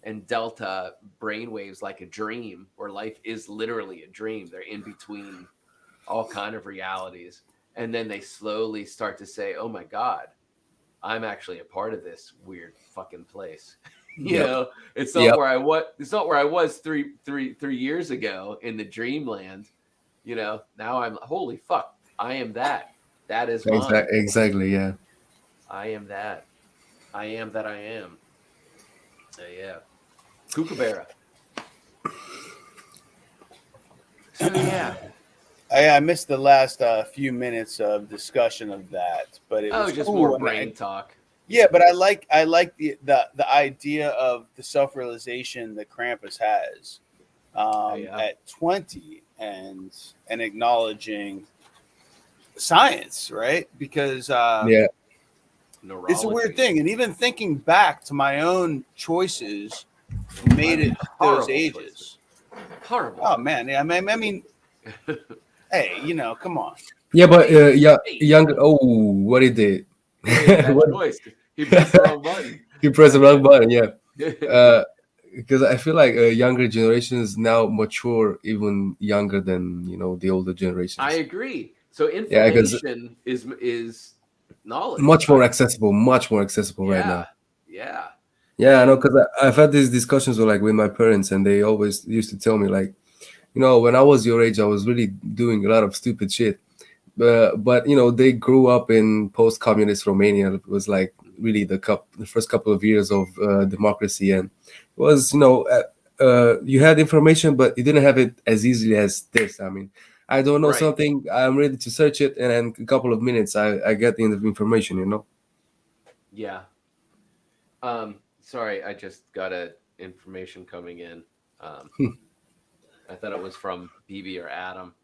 and delta brainwaves, like a dream, where life is literally a dream. They're in between all kind of realities. And then they slowly start to say, oh my God, I'm actually a part of this weird fucking place. It's not where I was. It's not where I was three years ago in the dreamland. Now I'm, holy fuck, I am that. That is mine. Exactly. Yeah. I am that. I am that I am. Yeah. Kookaburra. So yeah. I missed the last few minutes of discussion of that, but it was just cool. more brain talk. Yeah, but I like the idea of the self-realization that Krampus has at 20 and acknowledging science, right? Because it's a weird thing, and even thinking back to my own choices made it those ages. Choices. Horrible. Oh man, I mean, hey, come on. Yeah, but younger. Oh, what he did? He pressed the wrong button. He pressed the wrong button. Yeah. Because I feel like younger generations now mature even younger than the older generations. I agree. So information is knowledge. Much more accessible right now. Yeah, I know, because I've had these discussions with my parents, and they always used to tell me when I was your age, I was really doing a lot of stupid shit. But they grew up in post-communist Romania. It was like really the first couple of years of democracy, and it was you had information, but you didn't have it as easily as this. I mean, I don't know something, I'm ready to search it, and in a couple of minutes I get the information. Yeah. Sorry, I just got a information coming in. I thought it was from BB or Adam.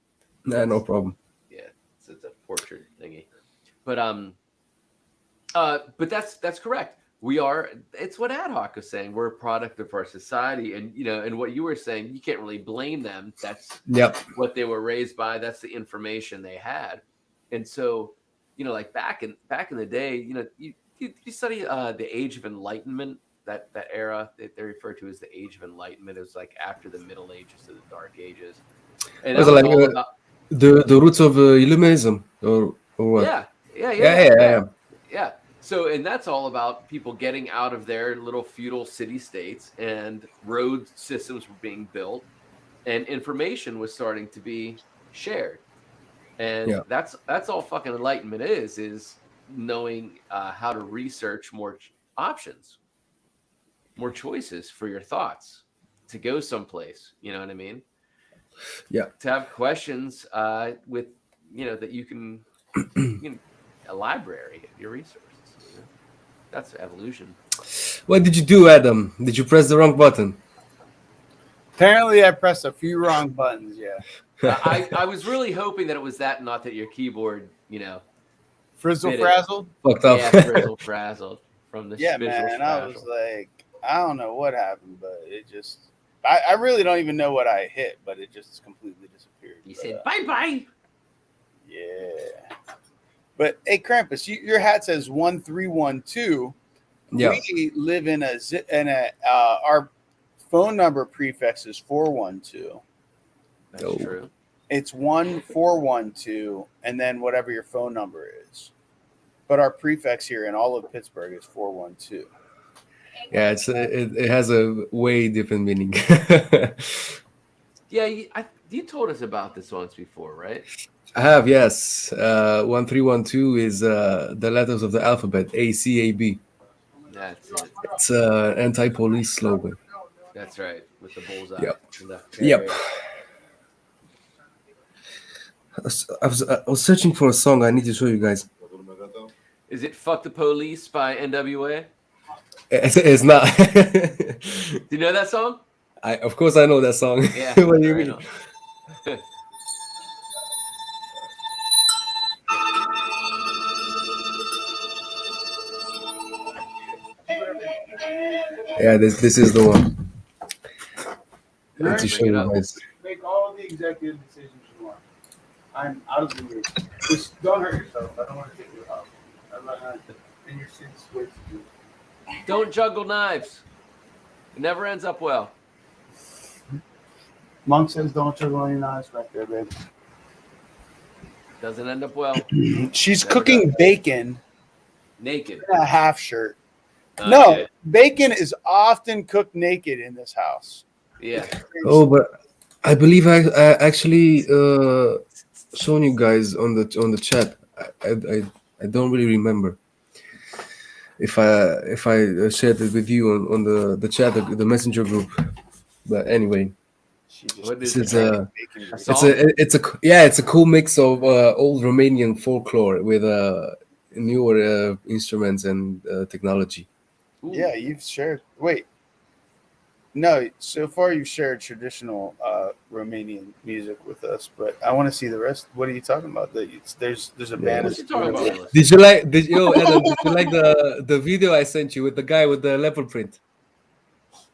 Nah, no problem. Yeah, it's a portrait thingy. But that's correct. We are. It's what Ad Hoc was saying. We're a product of our society, and and what you were saying, you can't really blame them. That's Yep. what they were raised by. That's the information they had, and so like back in the day, you study the Age of Enlightenment. That era that they refer to as the Age of Enlightenment. It was like after the Middle Ages to the Dark Ages, and Was that it was like all about the roots of Illuminism or what? yeah. So, and that's all about people getting out of their little feudal city states, and road systems were being built, and information was starting to be shared. And Yeah. that's all fucking enlightenment is knowing how to research more options, more choices for your thoughts to go someplace. You know what I mean? Yeah. To have questions with that you can a library of your resources. That's evolution. What did you do, Adam? Did you press the wrong button? Apparently, I pressed a few wrong buttons. Yeah. I was really hoping that it was that, not that your keyboard, Frizzle Did it. frazzled. Fucked up. yeah, frizzle frazzled from the Yeah, spizzle man. I was frazzle. like, I don't know what happened, but it just. I really don't even know what I hit, but it just completely disappeared. You But, said bye bye. yeah. But hey, Krampus, your hat says 1312. Yeah. We live in our phone number prefix is 412. That's Oh. true. It's 1412, and then whatever your phone number is. But our prefix here in all of Pittsburgh is 412. Yeah, it has a way different meaning. Yeah, you told us about this once before, right? I have, yes. 1312 is the letters of the alphabet, ACAB. That's it. It's an anti-police slogan. That's right. With the bullseye. Yep. And the Yep. area. I was searching for a song I need to show you guys. Is it "Fuck the Police" by NWA? It's not. Do you know that song? Of course, I know that song. Yeah. What do you right mean? on. Yeah, this is the one. I need to Bring show it you up. guys. Make all the executive decisions you want. I'm out of the mood. Just don't hurt yourself. I don't want to get you up. I'm not in your sins with you. Don't juggle knives. It never ends up well. Monk says don't juggle any knives back there, babe. Doesn't end up well. She's Never cooking bacon Naked. in a half shirt. Okay. No, bacon is often cooked naked in this house. Yeah. Oh, but I believe I actually shown you guys on the chat. I don't really remember if I shared it with you on the chat, the messenger group. But anyway, She just What is this is it? bacon. A it's a cool mix of old Romanian folklore with newer instruments and technology. Ooh. Yeah, you've shared. Wait. No, so far you've shared traditional Romanian music with us, but I want to see the rest. What are you talking about? There's a band. What you talking about, Willis? Did you like? Adam, did you like the video I sent you with the guy with the leopard print?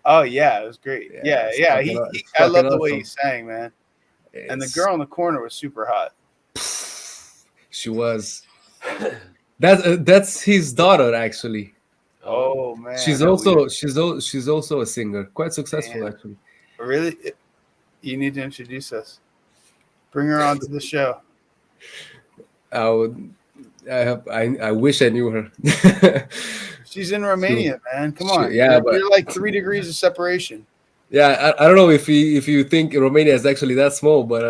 Oh yeah, it was great. Yeah, Yeah. it's fucking I love the way awesome. he sang, man. And the It's- girl in the corner was super hot. She was. That's his daughter actually. Oh man, She's also a singer, quite successful Damn. actually. really. You need to introduce us. Bring her onto the show. I wish I knew her. She's in Romania, man. Come on. Yeah, but- you're like 3 degrees of separation. Yeah, I don't know if you think Romania is actually that small, but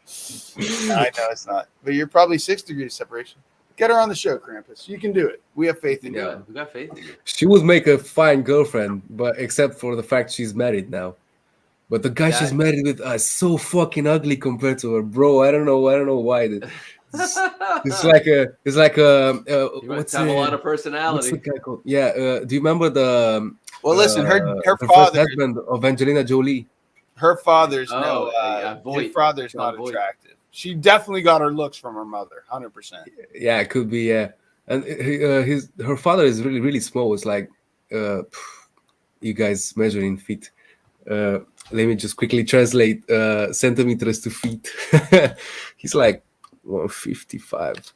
I know it's not, but you're probably 6 degrees separation. Get her on the show, Krampus. You can do it. We have faith in Yeah, you. we got faith in you. she would make a fine girlfriend, but except for the fact she's married now. But the guy she's That- married with is so fucking ugly compared to her, bro. I don't know why. It's like a You must what's have a lot of what's the personality. guy called? Yeah, do you remember the Well, listen, her the first father, husband of Angelina Jolie? her father's Oh, yeah, his Voight. father's John not Voight. attractive. She definitely got her looks from her mother, 100%. Yeah, it could be. Yeah, and her father is really small. It's like you guys measure in feet. Let me just quickly translate centimeters to feet. He's like 155.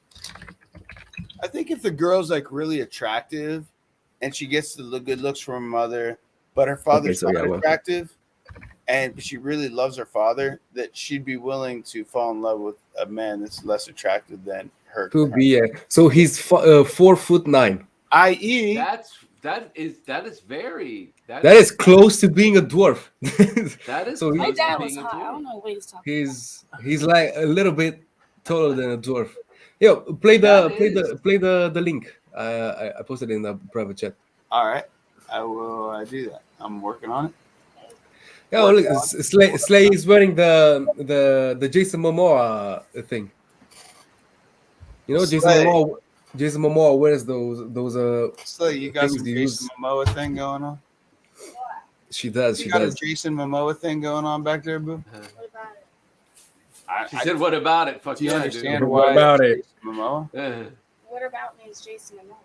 I think if the girl's like really attractive and she gets the good looks from her mother, but her father's so not yeah, well. attractive, and she really loves her father, that she'd be willing to fall in love with a man that's less attractive than her. Could be. Yeah. So he's 4'9". I.e., That is very That is close to being a dwarf. that is So My close to dad was being a hot. I dwarf. don't know what he's talking about. he's like a little bit taller than a dwarf. Yo, play the link. I posted it in the private chat. all right, I will do that. I'm working on it. Yeah, look, Slay is wearing the Jason Momoa thing. You know, Slay. Jason Momoa wears those So you got things some you Jason use. Momoa thing going on? She does. You She got does. a Jason Momoa thing going on back there, boo? What about it? She said, "What about it?" Fuck Do you yeah, understand dude. why What about it's it? Jason Momoa? What about me is Jason Momoa?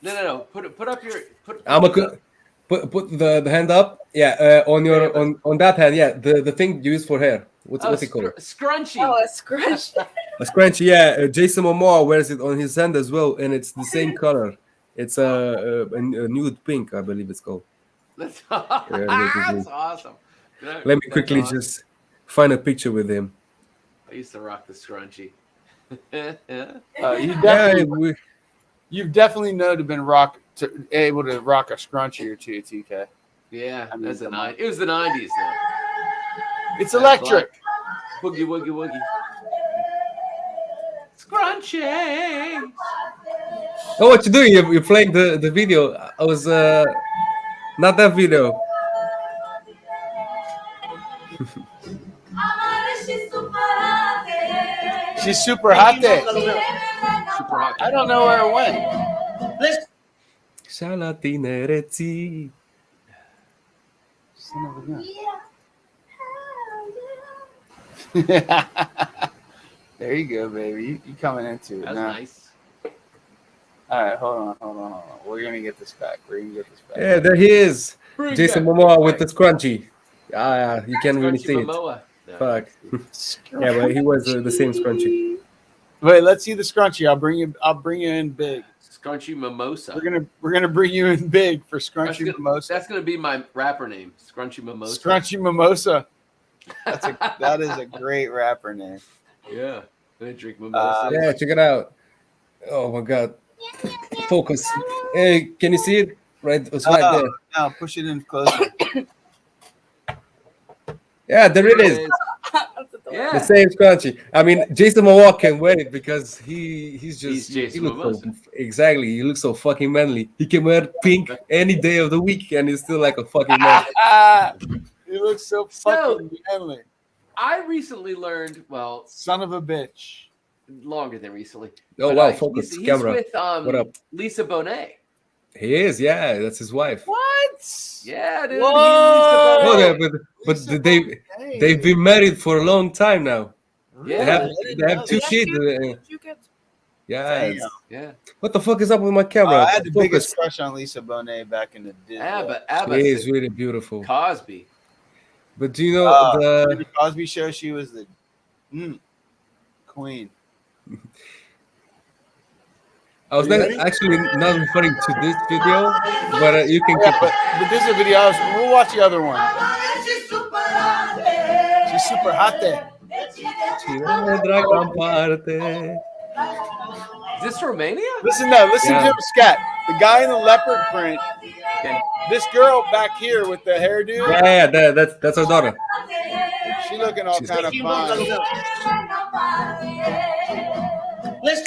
No. Put up your put. I'm a put the hand up. Yeah, on your Yeah, but- on that hand. Yeah, the thing you use for hair. What's it called? Scrunchy. Oh, a scrunch. A scrunchie. Yeah, Jason Momoa wears it on his hand as well, and it's the same color. It's a nude pink, I believe it's called. That's, that's awesome. Let me That's quickly awesome. just find a picture with him. I used to rock the scrunchy. You've definitely known to been able to rock a scrunchie or two, TK. Yeah, I mean, that's the come on. '90s. It was the '90s though. It's electric. Boogie woogie woogie. Scrunchy. Oh, what you doing? You're playing the video. I was not that video. She's super hot there. Super hot. I don't know where it went. Shalatineret. Son of a gun. There you go, baby. You coming into it That's now. nice. All right, hold on. We're gonna get this back. Yeah, there he is. Bring Jason that Momoa with back. the scrunchie. You can't really Scrunchy see it. Momoa. No. Fuck. Yeah, but he was the same scrunchie. Wait, let's see the scrunchie. I'll bring you in big. Scrunchy Mimosa. We're gonna bring you in big for scrunchy mimosa. That's gonna be my rapper name, Scrunchy Mimosa. Scrunchy mimosa. That is a great rapper name. Yeah. I'm gonna drink mimosa. Yeah, check it out. Oh my god. Focus. Hey, can you see it? Right, it's right there. No, push it in closer. Yeah, there it is. The Yeah. same scrunchie. I mean, Jason Momoa can wear it because he's He's Jason he looks so, Momoa. exactly. He looks so fucking manly. He can wear pink any day of the week and he's still like a fucking man. You look so So- fucking manly. I recently learned, well, Son of a bitch. longer than recently. Oh but, wow, focus he's camera. with What up? Lisa Bonet. He is, yeah, that's his wife. What? Yeah, dude. Whoa! Oh Lisa yeah, Bonet. but Lisa they Bonet. they've been married for a long time now. Yeah. They have two kids. You get Yeah. Damn. Yeah. What the fuck is up with my camera? I had the Focus. biggest crush on Lisa Bonet back in the day. Abba She is really beautiful. Cosby. But do you know The the Cosby Show, she was the queen. I was not actually not referring to this video, but you can Yeah, keep but this is a video. We'll watch the other one. She's super hot there. Is this Romania? Listen Yeah. to him scat. The guy in the leopard print. Okay. This girl back here with the hairdo. Yeah, that's our daughter. She looking all She's kind of fine.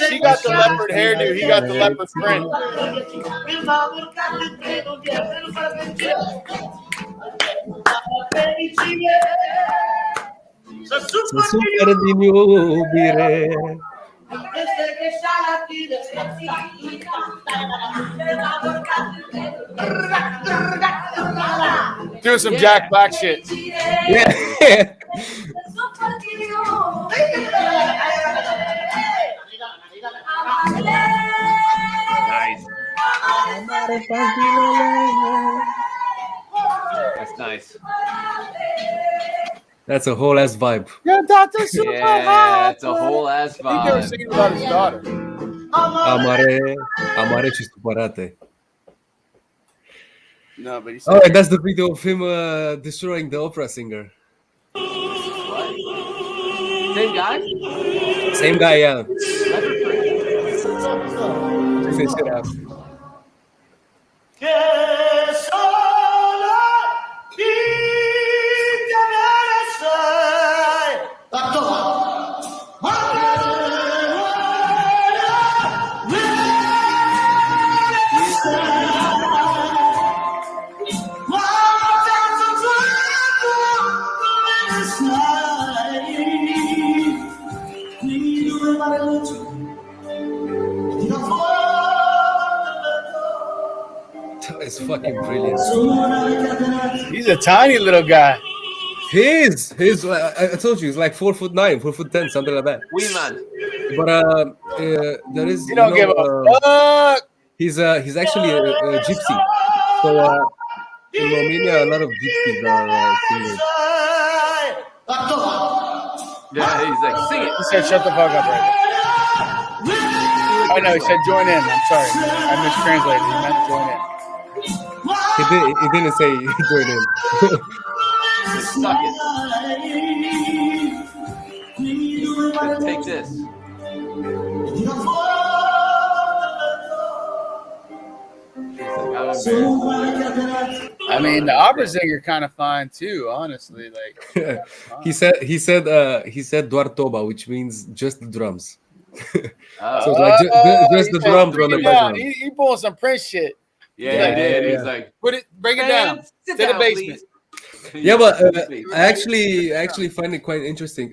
She got the leopard hairdo. He got the leopard print. Super di mio ubire. Do some Jack Black shit. Yeah. Nice. That's nice. That's a whole ass vibe. Yeah, Dr. Super Yeah, it's a whole ass I think they were vibe. singing about his daughter. Amare ci stuparate. No, but he said, Oh, and that's the video of him destroying the opera singer. Same guy? Same guy, yeah. That's pretty. Say shit out. It's fucking brilliant. he's a tiny little guy. He's I told you, he's like 4'9", 4'10", something like that. Wee man. But there is You don't give a fuck. he's actually a gypsy. So in Romania, a lot of gypsies are singers. Yeah, he's like, sing it. He said, shut the fuck up right now. Oh, no, he said, join in. I'm sorry. I mistranslated. He meant join in. He didn't say join in. Suck it. Take this. He's like, I'm embarrassed. I mean, the opera singer kind of fine too, honestly. Like, he said doar toba, which means just the drums. Oh. So it's like just the he said, drums bring on the it down. background. He pulling some Prince shit. Yeah, Yeah, he did. yeah, He's yeah. like, Put it, bring it man, down sit to the down, basement. please. Yeah, but Please. I actually find it quite interesting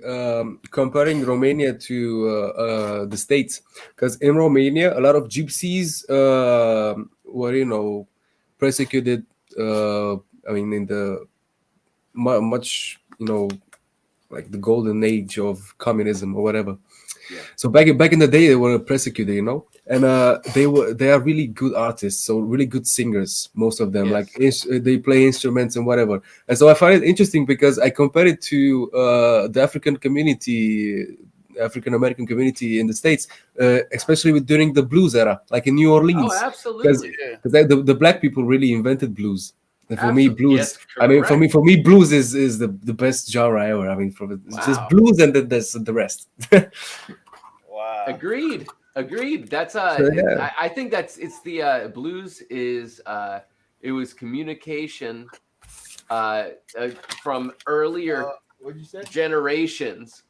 comparing Romania to the States, because in Romania a lot of gypsies were persecuted. I mean, in the much like the golden age of communism or whatever. Yeah. So back in the day they were persecuted, and they are really good artists, so really good singers, most of them. Yes. Like they play instruments and whatever. And so I find it interesting because I compare it to the African American community in the States, especially during the blues era, like in New Orleans. Oh, absolutely. Because the black people really invented blues. And for me, Absolutely. blues. Yes, I mean, correct. for me, blues is the best genre ever. I mean, it's just Wow. blues, and then there's the rest. Wow. Agreed. That's So, yeah. I think it's the blues is it was communication from earlier What'd you say? generations,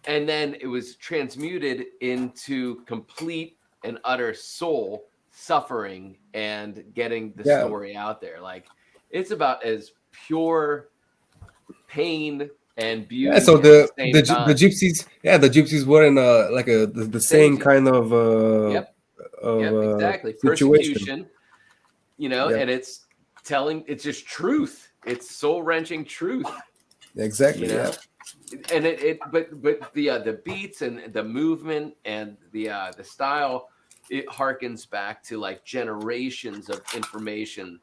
and then it was transmuted into complete and utter soul suffering and getting the Yeah. story out there. Like, it's about as pure pain and beauty. Yeah, so at the same the time. gypsies, the gypsies were in the same Same- kind of Yep. of Yep, exactly. situation. Persecution, Yeah. and it's just truth. It's soul wrenching truth, Exactly. you know. Yeah. And but the beats and the movement and the style, it harkens back to like generations of information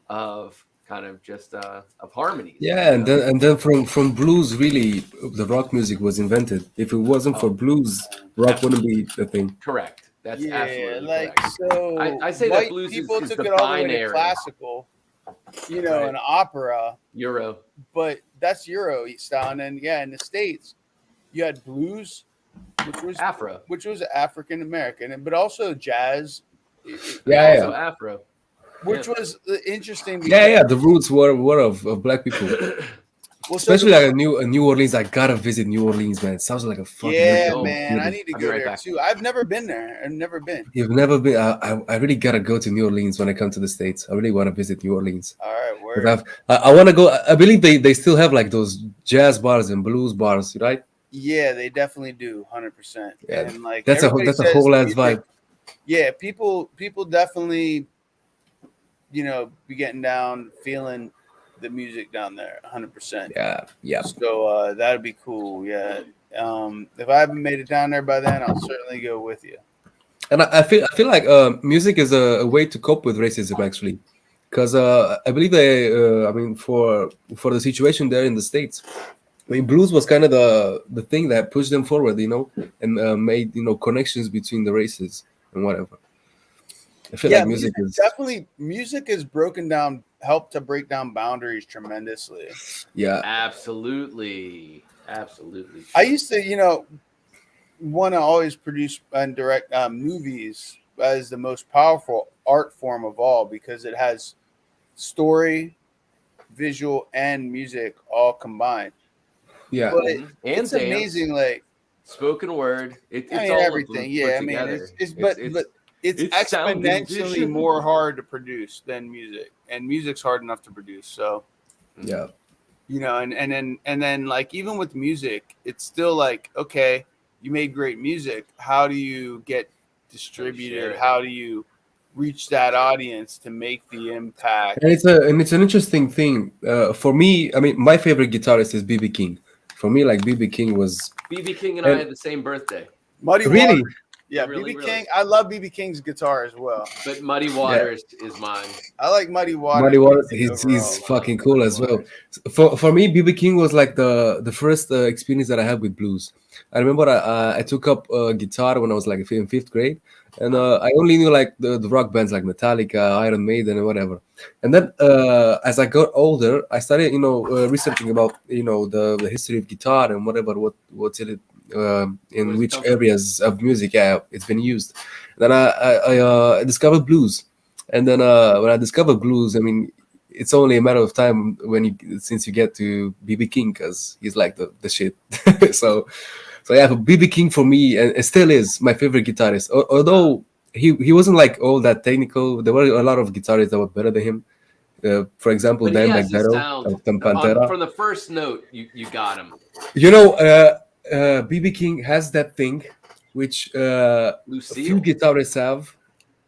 of kind of just of harmonies. Yeah, you know? and then from blues, really, the rock music was invented. If it wasn't for blues, rock wouldn't be a thing. Correct. That's absolutely like correct. so. I say that white blues is people the took it all the way to binary. classical, Right. and opera, Euro. but that's Euro style. And then in the States, you had blues, Afro. which was African American, but also jazz, Yeah, Also Afro. which Yeah. was interesting. yeah. The roots were of black people, Well, so especially like New Orleans. I gotta visit New Orleans, man. It sounds like a fucking yeah, Oh, man, I need to I'll be go right there back. too. I've never been there. I've never been. You've never been. I really gotta go to New Orleans when I come to the States. I really want to visit New Orleans. All right, 'Cause word. I want to go. I believe they still have like those jazz bars and blues bars, right? Yeah, they definitely do, 100%. Yeah, And like that's a everybody that's a says, whole ass music- vibe. Yeah, people definitely, be getting down, feeling the music down there, 100%. Yeah. So that'd be cool. Yeah. If I haven't made it down there by then, I'll certainly go with you. And I feel like music is a way to cope with racism actually, because I believe I mean for the situation there in the States, I mean blues was kind of the thing that pushed them forward, and made connections between the races and whatever. I feel Yeah, like music is music has helped to break down boundaries tremendously. yeah Absolutely. Absolutely. I used to, want to always produce and direct movies as the most powerful art form of all because it has story, visual, and music all combined. yeah. But Mhm. And it's dance, amazing, like spoken word. It's I mean, all everything. of them Yeah, put I mean, together. it's it's sound and exponentially vision. more hard to produce than music, and music's hard enough to produce. So Yeah. and then like even with music, it's still like okay, you made great music. How do you get distributed? it. How do you reach that audience to make the impact? And it's an interesting thing for me. I mean, my favorite guitarist is BB King. For me, like BB King was BB King and I And- had the same birthday, Muddy really. Waters. Yeah, Really, BB really. King. I love BB King's guitar as well. but Muddy Waters is mine. I like Muddy Waters. Muddy Waters, music he's overall. fucking cool as well. For me, BB King was like the first experience that I had with blues. I remember I took up guitar when I was like in fifth grade, and I only knew like the rock bands like Metallica, Iron Maiden, and whatever. And then as I got older, I started researching about the history of guitar and what's it in Where's it which come from? areas of music it's been used. Then I discovered blues. And then when I discovered blues, I mean, it's only a matter of time since you get to BB King because he's like the shit. so yeah, BB King for me and it still is my favorite guitarist. Although he wasn't like all that technical, there were a lot of guitarists that were better than him. For example, But he Dan has his McDermott sound. of Pantera. From the first note, you got him. BB King has that thing which a few Lucille. guitarists have.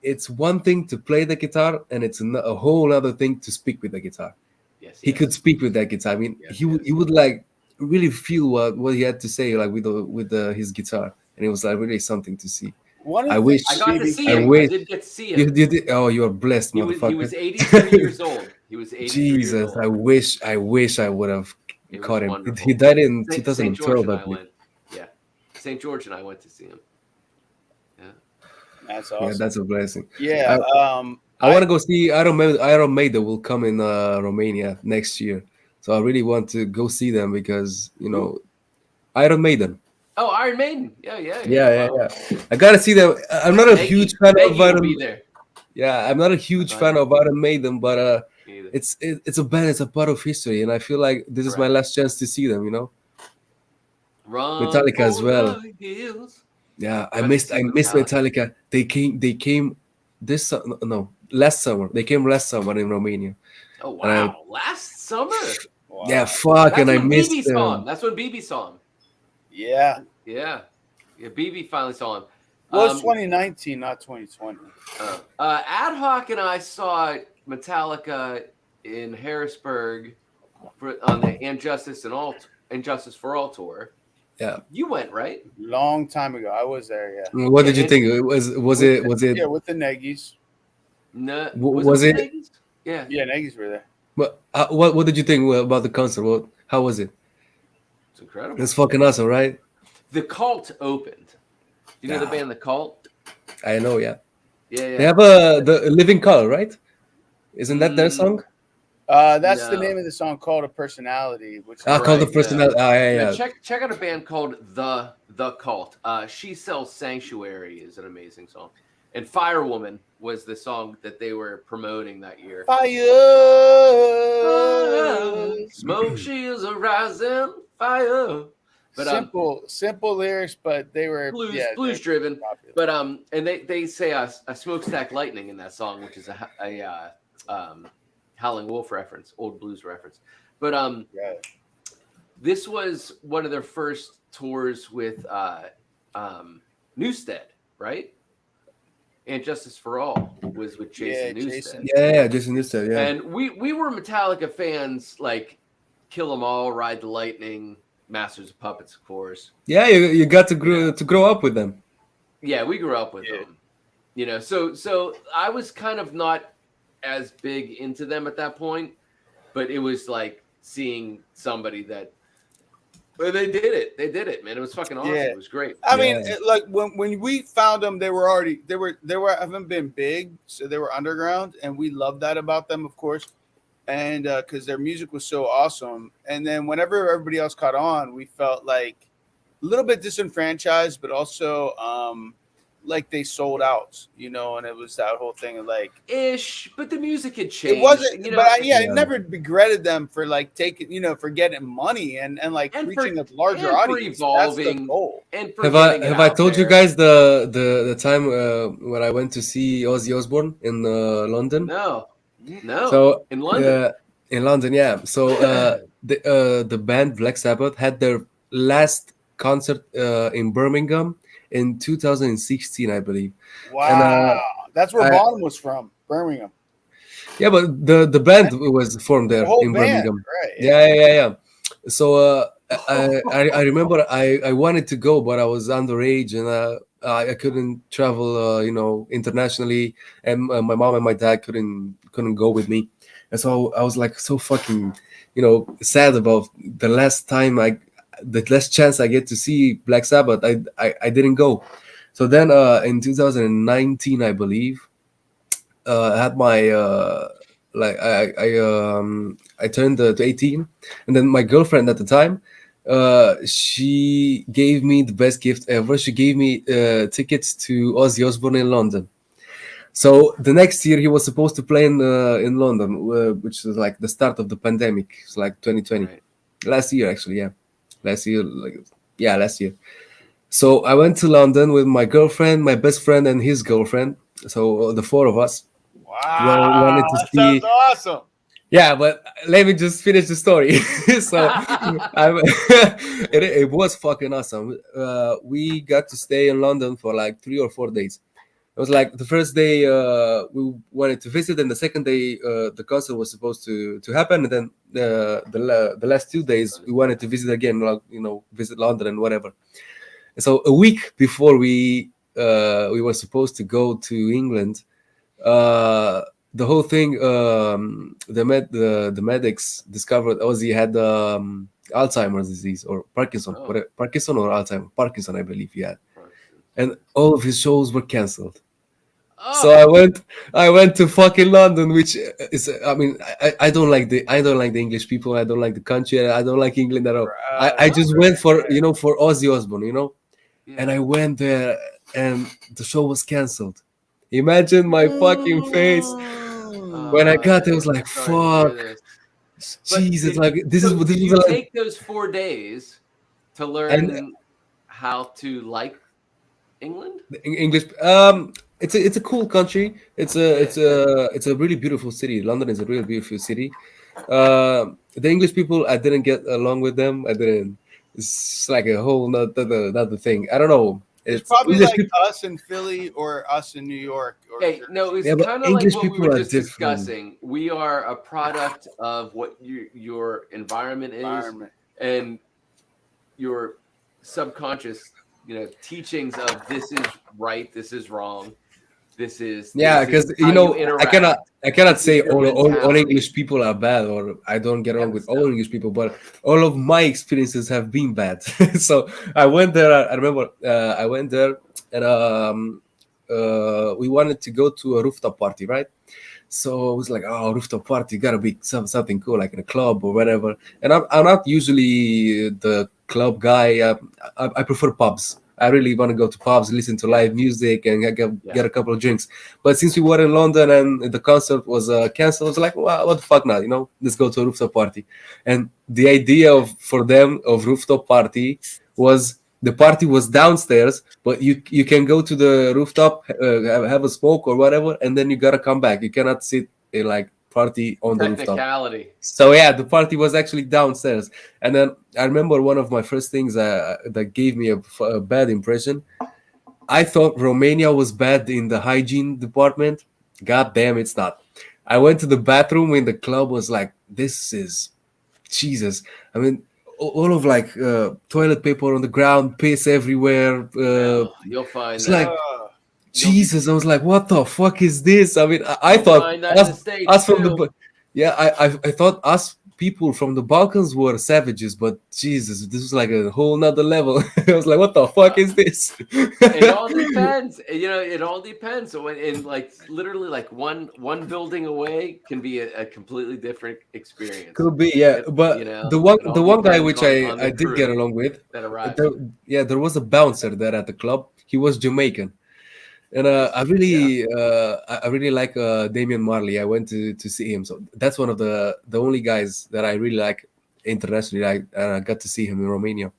It's one thing to play the guitar, and it's a whole other thing to speak with the guitar. Yes, He could speak with that guitar. I mean, Yes, he would like really feel what he had to say, like with his guitar, and it was like really something to see. One of I the wish I got to see I him. I wish did get to see him. you did. Oh, you are blessed, He motherfucker. was 83 years old. He was 83 years Jesus, old. I wish I would have It was caught him. wonderful. He died in St. George 2012, and I I believe. went. Yeah, St. George and I went to see him. that's Yeah, awesome. that's a blessing. Yeah, I want to go see Iron Maiden will come in Romania next year, so I really want to go see them because Iron Maiden. Oh, Iron Maiden. Yeah. Yeah. I gotta see them. I'm not a huge fan Maggie of will Iron. be there. Yeah, I'm not a huge fan of Iron Maiden, but Me either. it's a band. It's a part of history, and I feel like this is my Correct. last chance to see them. Run Metallica as for well. the hills. Yeah, I Got to missed see Metallica. They came last summer. They came last summer in Romania. Oh And I- wow! Last summer. wow. Yeah, fuck, That's and I when missed BB saw him. them. That's when BB saw him. Yeah. Yeah. BB finally saw him. Well, it's Um, 2019, not 2020. Ad Hoc and I saw Metallica in Harrisburg on the Injustice for All tour. Yeah. You went, right? Long time ago. I was there, yeah. What did you think? Was it Yeah, with the Neggies. No. Was it- Vegas? Yeah. Yeah, Neggies were there. what did you think about the concert? How was it? It's incredible. It's fucking awesome, right? The Cult opened. You know the Yeah. band The Cult? I know, yeah. Yeah. They have the Living Color, right? Isn't that their Mm, song? That's the No. name of the song called A Personality, which is Called the Right, Personality. Yeah, Yeah. check out a band called The Cult. She Sells Sanctuary is an amazing song. And Firewoman was the song that they were promoting that year. Fire. Smoke shields are rising, fire. But Simple lyrics, but they were blues yeah, blues they're driven. popular. But and they say a smokestack lightning in that song, which is a Howling Wolf reference, old blues reference. But Yeah. this was one of their first tours with Newstead, right? And Justice for All was with Jason Newstead. Yeah, Jason Newsted, yeah. And we were Metallica fans, like Kill 'Em All, Ride the Lightning, Masters of Puppets, of course. Yeah, you got to grow up with them. Yeah, we grew up with them. You know, so I was kind of not as big into them at that point, but it was like seeing somebody that. But they did it, man. It was fucking awesome. Yeah. It was great. I mean, like when we found them, they were haven't been big, so they were underground, and we loved that about them, of course, and because their music was so awesome. And then whenever everybody else caught on, we felt like a little bit disenfranchised, but also like they sold out, you know. And it was that whole thing of like ish, but the music had changed. it wasn't, you know, but I never regretted them for like taking, you know, for getting money and like And reaching for- a larger and for audience. That's the evolving. goal. and for Have getting it I out told you there. guys the time when I went to see Ozzy Osbourne in London? No. So in London. in London, yeah. So the band Black Sabbath had their last concert in Birmingham in 2016, I believe. Wow, that's where I- Bonham was from, Birmingham. Yeah, but the band was formed there The whole in band, Birmingham. right? Yeah. So I remember I wanted to go, but I was underage and I couldn't travel, you know, internationally, and my mom and my dad couldn't go with me, and so I was like so fucking, you know, sad about the last chance I get to see Black Sabbath. I didn't go. So then in 2019, I believe, I had my I turned to 18, and then my girlfriend at the time, she gave me the best gift ever. She gave me tickets to Ozzy Osbourne in London. So the next year he was supposed to play in London, which was like the start of the pandemic. It's like 2020, Right. last year actually, last year. So I went to London with my girlfriend, my best friend, and his girlfriend. So the four of us. Wow, wanted to that see- sounds awesome. Yeah, but let me just finish the story. So it was fucking awesome. We got to stay in London for like 3 or 4 days. It was like the first day we wanted to visit, and the second day the concert was supposed to happen, and then the last 2 days we wanted to visit again, like, you know, visit London and whatever. And so a week before we were supposed to go to England, the whole thing, the medics discovered Ozzy had Alzheimer's disease or Parkinson, Oh. whatever, Parkinson or Alzheimer's, Parkinson, I believe he had, and all of his shows were cancelled. Oh, So I went to fucking London, which is, I mean, I don't like the English people, I don't like the country, I don't like England at all. I just went for, you know, for Ozzy Osbourne, you know, yeah. and I went there and the show was cancelled. Imagine my fucking face. When I got there, I was like, I'm sorry to hear fuck. this. But Jesus, did- like this so is did you like, take those 4 days to learn how to like England? English. It's a cool country. It's a really beautiful city. London is a really beautiful city. The English people, I didn't get along with them. I didn't. It's like a whole another thing. I don't know. It's probably English like people- us in Philly or us in New York. Or Hey, no, it's Yeah, but kind of like English what we people were are just different. discussing. We are a product of what your environment is environment. and your subconscious, you know, teachings of this is right, this is wrong, this is Yeah, this is because how you know interact. I cannot This is say your all mentality. English people are bad, or I don't get along with Yes, all no. English people, but all of my experiences have been bad. So I went there. I remember I went there, and we wanted to go to a rooftop party, right? So I was like, oh, rooftop party, gotta be something cool, like in a club or whatever. And I'm not usually the club guy. I prefer pubs. I really want to go to pubs, listen to live music, and get a couple of drinks. But since we were in London and the concert was canceled, I was like, well, what the fuck now? You know, let's go to a rooftop party. And the idea for them of rooftop party was the party was downstairs, but you can go to the rooftop, have a smoke or whatever, and then you gotta come back. You cannot sit like party on the rooftop. Technicality. So yeah, the party was actually downstairs, and then I remember one of my first things that gave me a bad impression. I thought Romania was bad in the hygiene department. God damn, it's not. I went to the bathroom in the club, was like, this is Jesus. I mean, all of like toilet paper on the ground, piss everywhere. Well, you'll find it's that. like Jesus. I was like, what the fuck is this? I mean, I You'll thought find that in the States, us from too. the yeah, I thought us people from the Balkans were savages, but Jesus, this was like a whole nother level. I was like, what the fuck is this? It all depends. It all depends. So in like literally like one building away can be a completely different experience. Could be, yeah. But the one guy which I did get along with, that arrived. There was a bouncer there at the club. He was Jamaican. And I really like Damian Marley. I went to see him, so that's one of the only guys that I really like internationally. I got to see him in Romania,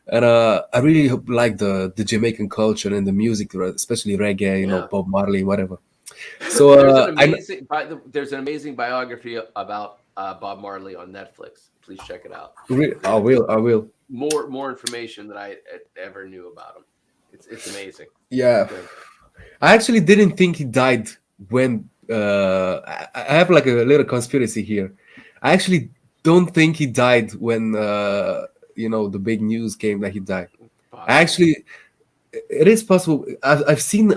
and I really like the Jamaican culture and the music, especially reggae, Bob Marley, whatever. So there's an amazing biography about Bob Marley on Netflix. Please check it out. I will. More information than I ever knew about him. It's amazing. Yeah, I actually didn't think he died when. I have like a little conspiracy here. I actually don't think he died when the big news came that he died. Actually, it is possible. I've seen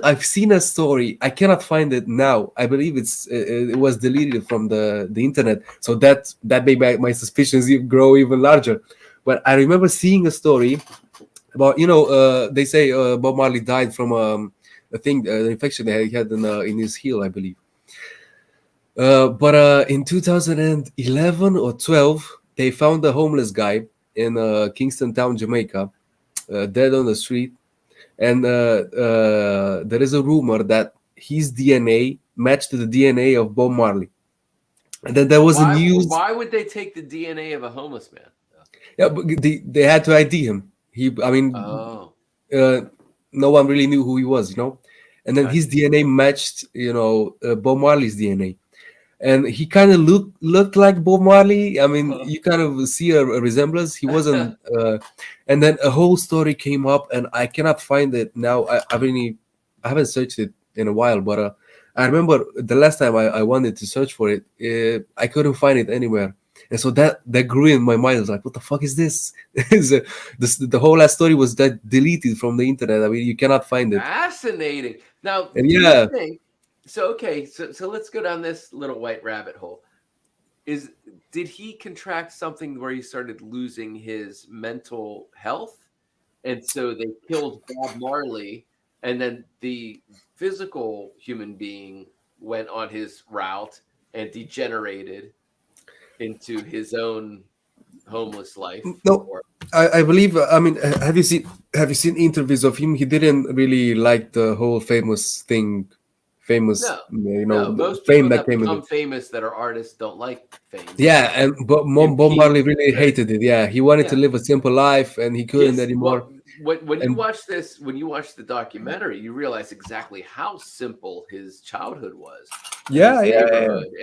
a story. I cannot find it now. I believe it was deleted from the internet. So that made my suspicions grow even larger. But I remember seeing a story about they say Bob Marley died from the infection that he had in his heel, I believe. But in 2011 or 12, they found a homeless guy in Kingston Town, Jamaica, dead on the street, and there is a rumor that his DNA matched the DNA of Bob Marley. And then there was a news. Why would they take the DNA of a homeless man? Yeah, but they had to ID him. No one really knew who he was, and then his DNA matched, Bob Marley's DNA, and he kind of looked like Bob Marley. I mean, you kind of see a resemblance. He wasn't, and then a whole story came up, and I cannot find it now. I haven't searched it in a while, but I remember the last time I wanted to search for it, I couldn't find it anywhere. And so that grew in my mind. I was like, what the fuck is this? The whole last story was deleted from the internet. I mean, you cannot find it. Fascinating. Now, so let's go down this little white rabbit hole. Did he contract something where he started losing his mental health? And so they killed Bob Marley, and then the physical human being went on his route and degenerated into his own homeless life. No, I believe. I mean, have you seen interviews of him? He didn't really like the whole famous thing. Most fame people that came become famous that are artists don't like fame. Yeah, Bob Marley really hated it. Yeah, he wanted to live a simple life, and he couldn't anymore. When you watch the documentary, you realize exactly how simple his childhood was. Yeah.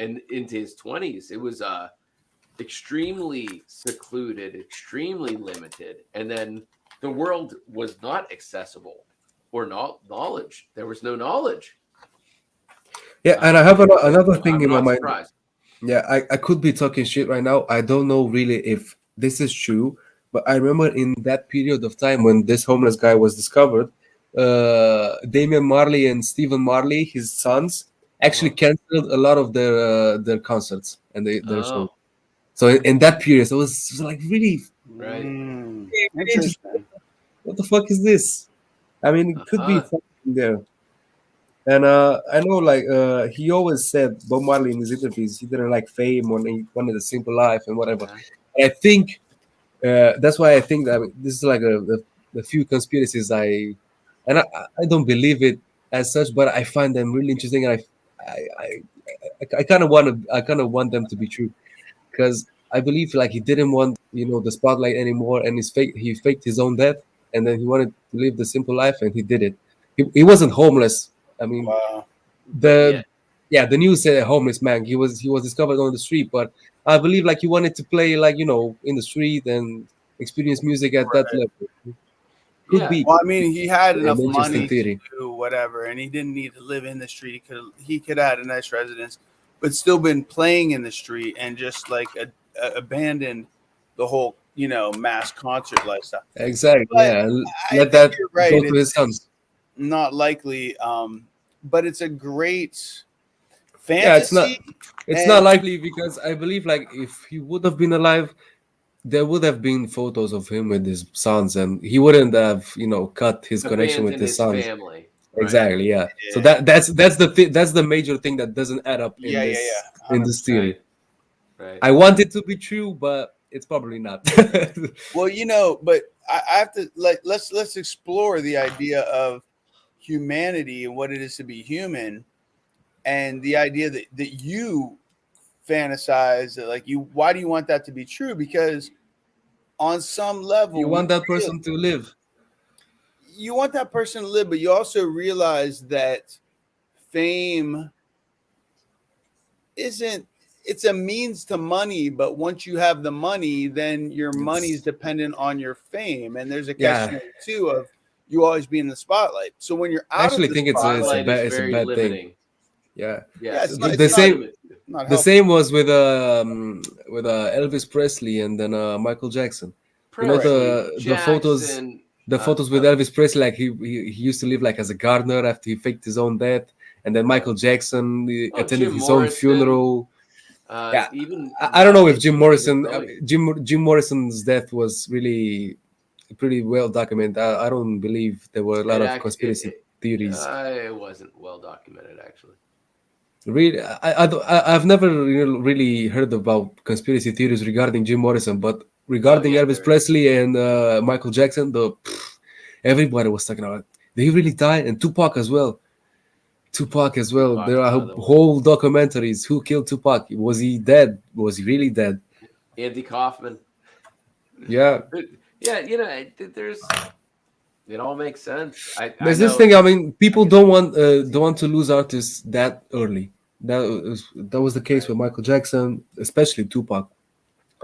And into his 20s, it was extremely secluded, extremely limited, and then the world was not accessible or not knowledge. There was no knowledge. Yeah, and I have another thing in my mind. Surprised. Yeah, I could be talking shit right now. I don't know really if this is true, but I remember in that period of time when this homeless guy was discovered, Damian Marley and Stephen Marley, his sons, actually canceled a lot of their concerts and their shows. So in that period, it was like really right. Interesting. What the fuck is this? I mean, it could be something there. And I know, like, he always said, Bob Marley in his interviews, he didn't like fame or he wanted a simple life and whatever. And I think that's why I think that this is like a few conspiracies I don't believe it as such, but I find them really interesting, and I kind of want them to be true, because I believe like he didn't want the spotlight anymore, and he faked his own death, and then he wanted to live the simple life, and he did it. He wasn't homeless. I mean, yeah, the news said a homeless man. He was discovered on the street, but I believe like he wanted to play like in the street and experience music at that level. Could Yeah. be Well, I mean, he had enough an interesting money to theory. do whatever, and he didn't need to live in the street. He could have had a nice residence, but still been playing in the street and just like abandoned the whole mass concert lifestyle. Exactly. But Yeah, and I let think that you're right. go to his It's sons. not likely, but it's a great Yeah, it's not. fantasy. It's And not likely because I believe like if he would have been alive, there would have been photos of him with his sons, and he wouldn't have cut his connection with Abandoned his his sons. family. Right? Exactly. Yeah. So Yeah. that's the major thing that doesn't add up in Yeah, this yeah. in this theory. Right. I want it to be true, but it's probably not. Well, but I have to let's explore the idea of humanity and what it is to be human, and the idea that you fantasize that why do you want that to be true? Because on some level You want that person to live. you want that person to live, but you also realize that fame it's a means to money, but once you have the money, then your money is dependent on your fame, and there's a Yeah. catch too of you always be in the spotlight. So when you're I out actually of the think it's a spotlight, bad- It's it's a very bad thing. limiting. Yeah. Yeah. it's The- not- the it's same- not The healthy. same was with Elvis Presley and then Michael Jackson. You know the photos. Jackson, The photos with Elvis Presley, like he used to live like as a gardener after he faked his own death, and then Michael Jackson attended Jim his own Morrison. funeral. Yeah, Even I don't know if Jim Morrison, Really? Jim Morrison's death was really pretty well documented. I don't believe there were a lot of conspiracy theories. It wasn't well documented, actually. Really, I've never really heard about conspiracy theories regarding Jim Morrison, but regarding yeah, Elvis there Presley and Michael Jackson, everybody was talking about. Did he really die? And Tupac as well. Tupac, There are another one. whole documentaries. Who killed Tupac? Was he dead? Was he really dead? Andy Kaufman. Yeah. Yeah, there's. It all makes sense. There's this thing. I mean, people don't want to lose artists that early. That was the case with Michael Jackson, especially Tupac.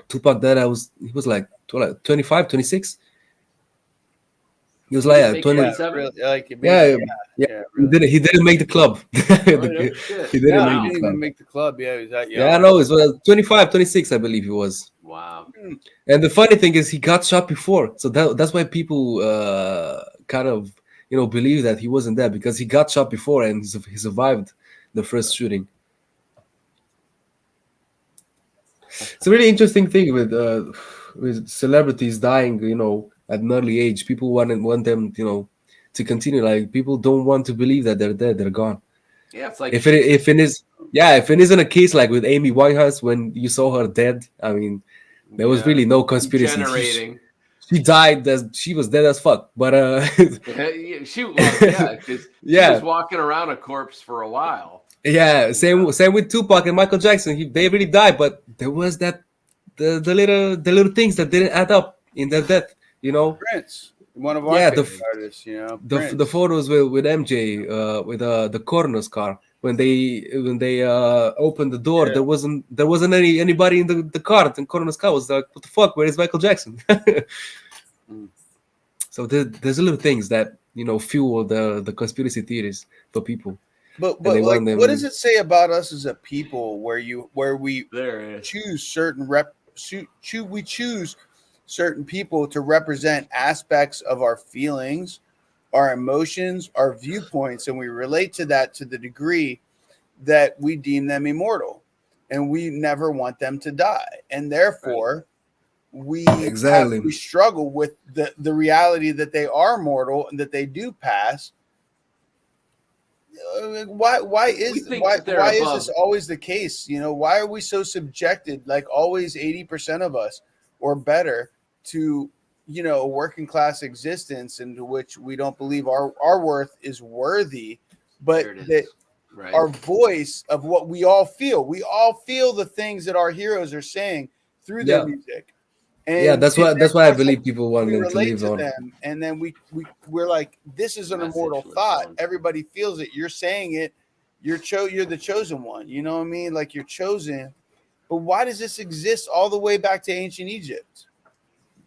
Tupac died. He was like 25, 26. He was like 20. Yeah. He didn't make the club. He didn't even make the club. Yeah, he was that young. Yeah, I know. It was 25, 26, I believe he was. Wow. And the funny thing is, he got shot before, so that's why people kind of believe that he wasn't there, because he got shot before and he survived the first shooting. It's a really interesting thing with celebrities dying, at an early age. People want them, to continue. Like, people don't want to believe that they're dead, they're gone. Yeah, it's like if it isn't a case like with Amy Winehouse when you saw her dead. I mean, there was really no conspiracy. Degenerating. She died she was dead as fuck. But because she was walking around a corpse for a while. Yeah, same with Tupac and Michael Jackson. They really died, but there was the little things that didn't add up in their death. Prince, one of our favorite artists. The photos with MJ with the coroner's car when they opened the door, there wasn't anybody in the car. The coroner's car was like, what the fuck? Where is Michael Jackson? So there's little things that fuel the conspiracy theories for people. But what does it say about us as a people where we choose certain we choose certain people to represent aspects of our feelings, our emotions, our viewpoints, and we relate to that to the degree that we deem them immortal, and we never want them to die, and therefore we struggle with the reality that they are mortal and that they do pass. Why is this always the case? Why are we so subjected, like always 80% of us or better, to a working class existence into which we don't believe our worth is worthy, but that our voice of what we all feel the things that our heroes are saying through their music. And that's why I believe people want them to live on them, and then we're like, this is an immortal thought. Everybody feels it. You're saying it. You're the chosen one. You know what I mean? Like you're chosen. But why does this exist all the way back to ancient Egypt?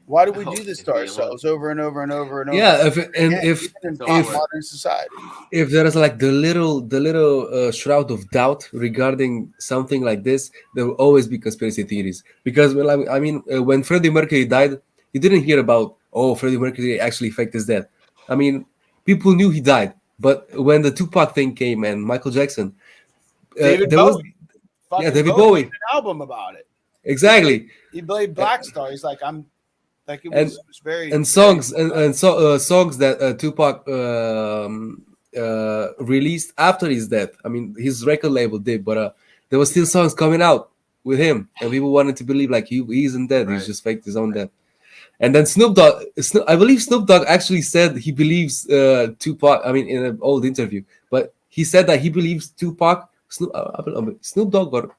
Why do we Oh, do this if to we ourselves over and over and over and over? Yeah, Again, if even in So if modern society. if there is like the little shroud of doubt regarding something like this, there will always be conspiracy theories. Because when Freddie Mercury died, you didn't hear about Freddie Mercury actually faked his death. I mean, people knew he died, but when the Tupac thing came and Michael Jackson, David there was Bowie. Fucking David Bowie made Bowie, an album about it. exactly. He played Black Star. He's like, it And was very and very- songs songs that Tupac released after his death. I mean, his record label did, but there were still songs coming out with him, and people wanted to believe like he isn't dead. He's Right. just faked his own death. And then Snoop Dogg, I believe Snoop Dogg actually said he believes Tupac. I mean, in an old interview, but he said that he believes Tupac. Snoop Dogg, or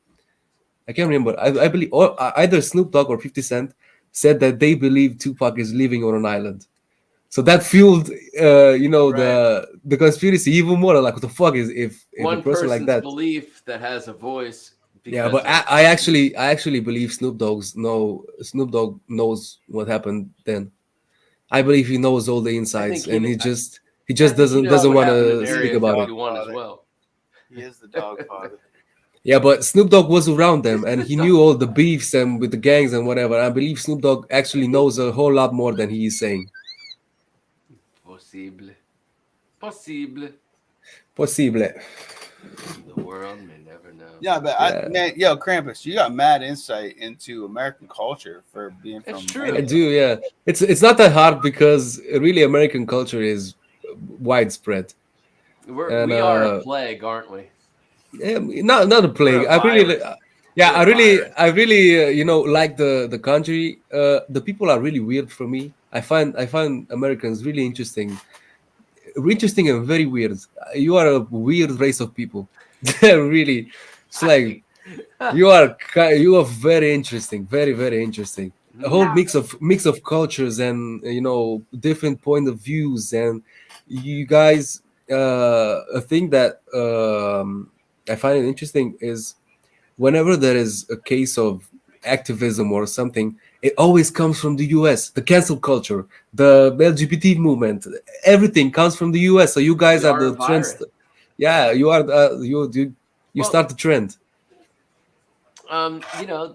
I can't remember. I believe either Snoop Dogg or 50 Cent said that they believe Tupac is living on an island. So that fueled, the conspiracy even more. Like, what the fuck is if One a person like that? belief that has a voice. Yeah, because but of- I actually believe Snoop Dogg knows what happened then. I believe he knows all the insights, he and kn- he just I think you know doesn't what want happened in to Area speak about it. 51 as well. He is the dog father. Yeah, but Snoop Dogg was around them, and he knew all the beefs and with the gangs and whatever. I believe Snoop Dogg actually knows a whole lot more than he is saying. Possible. Possible. The world may never know. Yeah, but Krampus, you got mad insight into American culture for being from. It's true. I do, yeah. It's not that hard because really American culture is widespread. And, We are a plague, aren't we? Yeah, not a plague. We're a virus. I really like the country. The people are really weird for me. I find Americans really interesting and very weird. You are a weird race of people. Really, it's like you are very interesting, very very interesting. A whole mix of cultures and different point of views, and you guys. A thing that I find it interesting is whenever there is a case of activism or something, it always comes from the US. The cancel culture, the LGBT movement, everything comes from the US. So you guys We are are a the trends. virus. Yeah, you are. You Well- start the trend.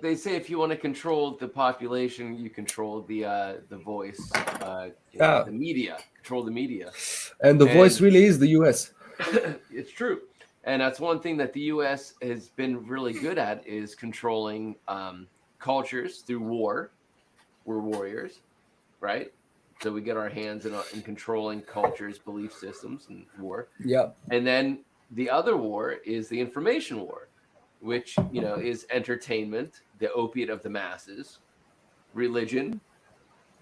They say if you want to control the population, you control the voice, Yeah. the media, control the media. And the voice And- really is the US. It's true, and that's one thing that the U.S. has been really good at is controlling cultures through war. We're warriors, right? So we get our hands in controlling cultures, belief systems, and war. Yeah. And then the other war is the information war, which is entertainment, the opiate of the masses, religion.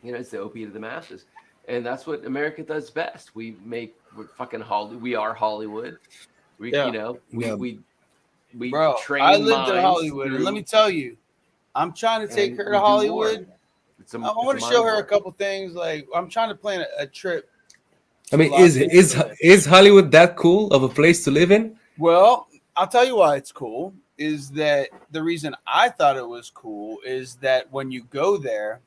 It's the opiate of the masses, and that's what America does best. We're fucking Hollywood. We are Hollywood. We Yeah. we Bro, train I lived in minds Hollywood, and through- let me tell you, I'm trying to take and her we to do Hollywood. war. I want to show her a couple things. Like I'm trying to plan a trip. I mean, Los Angeles. is Hollywood that cool of a place to live in? Well, I'll tell you why it's cool. Is that the reason I thought it was cool? Is that when you go there,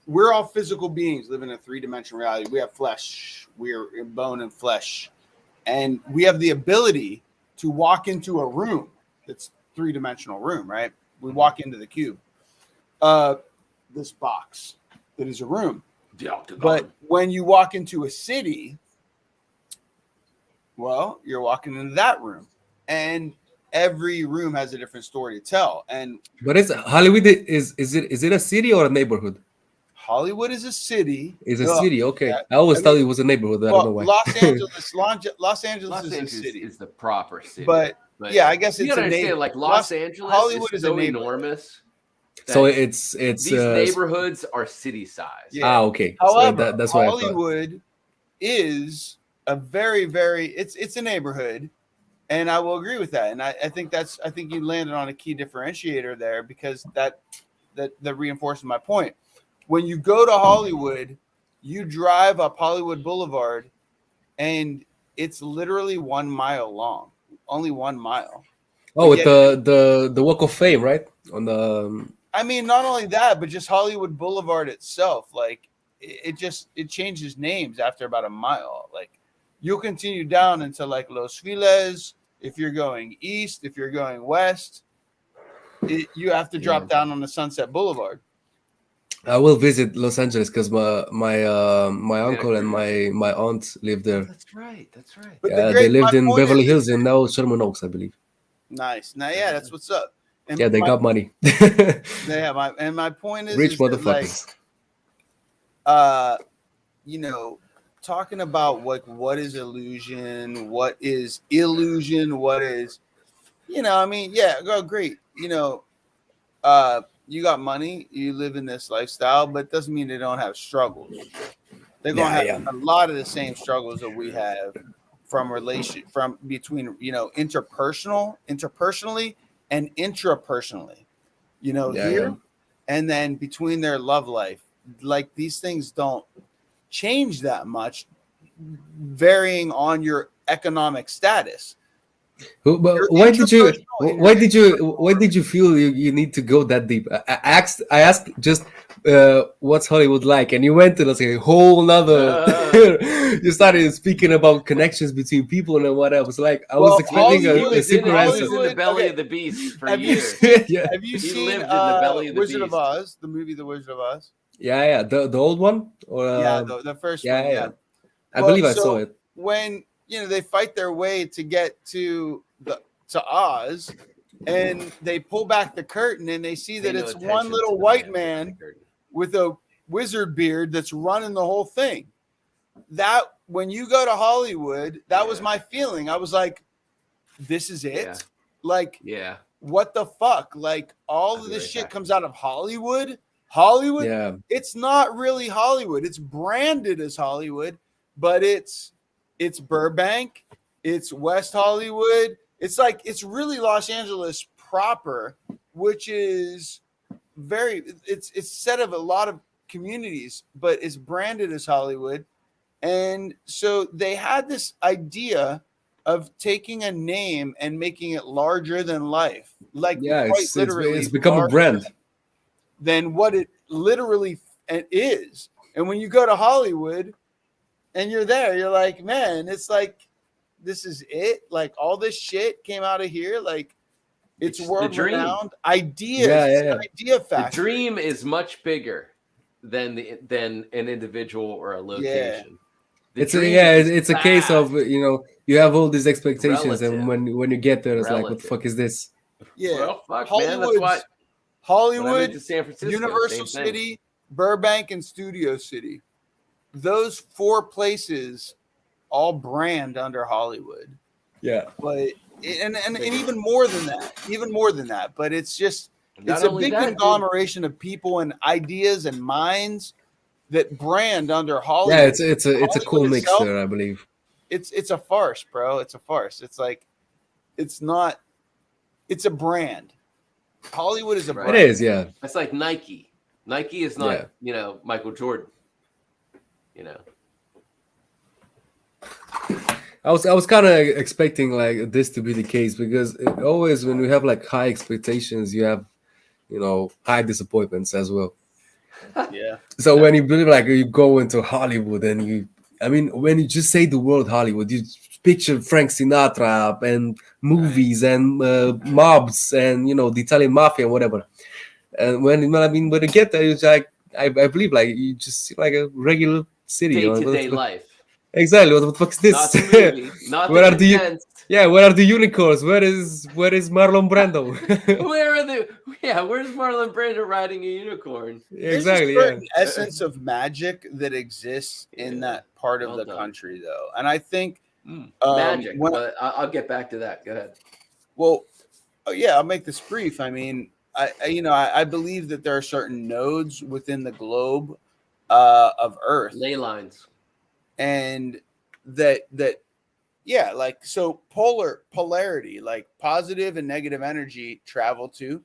we're all physical beings living in a 3-dimensional reality. We have flesh. We're in bone and flesh, and we have the ability to walk into a room that's 3-dimensional room. Right? We walk into the cube. This box that is a room. The octagon. But when you walk into a city, well, you're walking into that room, and every room has a different story to tell. And But is Hollywood is it a city or a neighborhood? Hollywood is a city. It's a Well, city. Okay, yeah. I always I thought mean, it was a neighborhood. I don't Well, know why. Los Angeles Los is a Angeles city. is the proper city. But yeah, I guess you it's gotta a understand, neighborhood. like Los Angeles, Hollywood is is a so neighborhood. enormous. So that it's these neighborhoods are city size. Yeah. okay. However, so that's why I thought. Hollywood is a very, very it's a neighborhood, and I will agree with that. And I think you landed on a key differentiator there because that reinforces my point. When you go to Hollywood, you drive up Hollywood Boulevard, and it's literally 1 mile long, only 1 mile. Oh, with Yeah. the Walk of Fame, right? On the I mean, not only that, but just Hollywood Boulevard itself. Like it changes names after about a mile. Like you'll continue down into like Los Feliz. If you're going east, if you're going west, you have to drop down on the Sunset Boulevard. I will visit Los Angeles because my uncle and my aunt live there. That's right. That's right. But Yeah, the they great, lived my in point Beverly is- Hills and now Sherman Oaks, I believe. Nice. Now, yeah, that's what's up. And Yeah, they my, got money. Yeah, my point is Rich is that, like, motherfuckers. you know, talking about what is illusion, what is illusion, what is, I mean, yeah, go great. You got money, you live in this lifestyle, but it doesn't mean they don't have struggles. They're gonna have a lot of the same struggles that we have from between interpersonally and intrapersonally. Here and then between their love life. Like these things don't change that much, varying on your economic status. But You're why did you intrapersonal why did you feel you need to go that deep? I asked just what's Hollywood like, and you went to like a whole nother. You started speaking about connections between people and what else. Like I was expecting Hollywood a is simple He was answer. in the belly Okay. of the beast for Have you years. Yeah, Have you He seen lived in the belly of the Wizard of beast. Oz, the movie The Wizard of Oz? yeah. The old one, or Yeah, the first one. Yeah. I Well, believe I so saw it. when they fight their way to get to Oz, and they pull back the curtain and they see that Pay no it's attention one to little the white behind man the curtain. with a wizard beard that's running the whole thing. That when you go to Hollywood, that was my feeling. I was like, this is it. Yeah. Like, Yeah. what the fuck? Like, all I'd of be this right shit back. comes out of Hollywood. Hollywood, Yeah, it's not really Hollywood. It's branded as Hollywood, but it's Burbank, it's West Hollywood. It's like it's really Los Angeles proper, which is it's set of a lot of communities, but it's branded as Hollywood. And so they had this idea of taking a name and making it larger than life. Like yeah. quite It's literally become a larger brand. than what it literally is. And when you go to Hollywood and you're there, you're like, man, it's like, this is it. Like all this shit came out of here. Like it's It's the world dream. renowned ideas. Yeah, It's yeah, an idea The factory. dream is much bigger than an individual or a location. The It's dream is it's a case of vast. you have all these expectations, and Relative. when you get there, it's like, what the Relative. fuck is this? Yeah. Well, fuck, man. That's Hollywood's- why when I moved Hollywood, to San Francisco, Universal same thing. City, Burbank, and Studio City. Those 4 places all brand under Hollywood. Yeah, But and even more than that. But it's just Not it's a only big that, dude, conglomeration of people and ideas and minds that brand under Hollywood. yeah. It's a cool Hollywood mix itself- there, I believe. It's a farce, bro. It's a farce. It's like it's not. It's a brand. Hollywood is a Right. brand. It is, yeah. It's like Nike. Nike is not, Michael Jordan. I was kind of expecting like this to be the case because always when we have like high expectations, you have high disappointments as well. Yeah. So when you believe like you go into Hollywood and when you just say the word Hollywood, you picture Frank Sinatra and movies and mobs and the Italian mafia and whatever. And when you get there, it's like I believe like you just see like a regular city. Day-to-day life. Exactly. What the fuck is this? Not the movie. Not Where the are the- intense. Yeah, where are the unicorns? Where is Marlon Brando? Where's Marlon Brando riding a unicorn? Exactly. There's a Yeah. certain essence of magic that exists in that part of Well the done. country, though, and I think Magic. when- But I'll get back to that. Go ahead. well, yeah, I'll make this brief. I mean, I believe that there are certain nodes within the globe of Earth, Ley lines. and that yeah, like so polarity, like positive and negative energy travel to,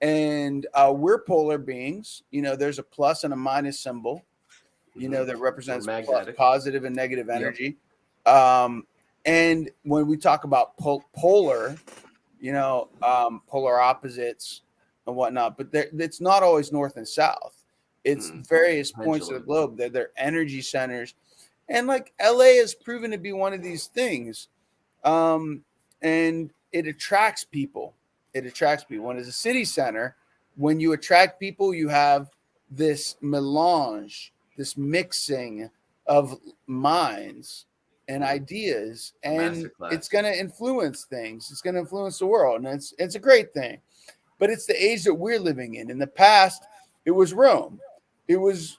and we're polar beings. There's a plus and a minus symbol, that represents magnetic. positive and negative energy. And when we talk about polar, polar opposites and whatnot, but it's not always north and south. It's various points of the globe. They're energy centers. And like LA has proven to be one of these things. And it attracts people. It attracts people. And as a city center, when you attract people, you have this melange, this mixing of minds and ideas, and it's going to influence things. It's going to influence the world, and it's a great thing. But it's the age that we're living in. In the past, it was Rome. It was,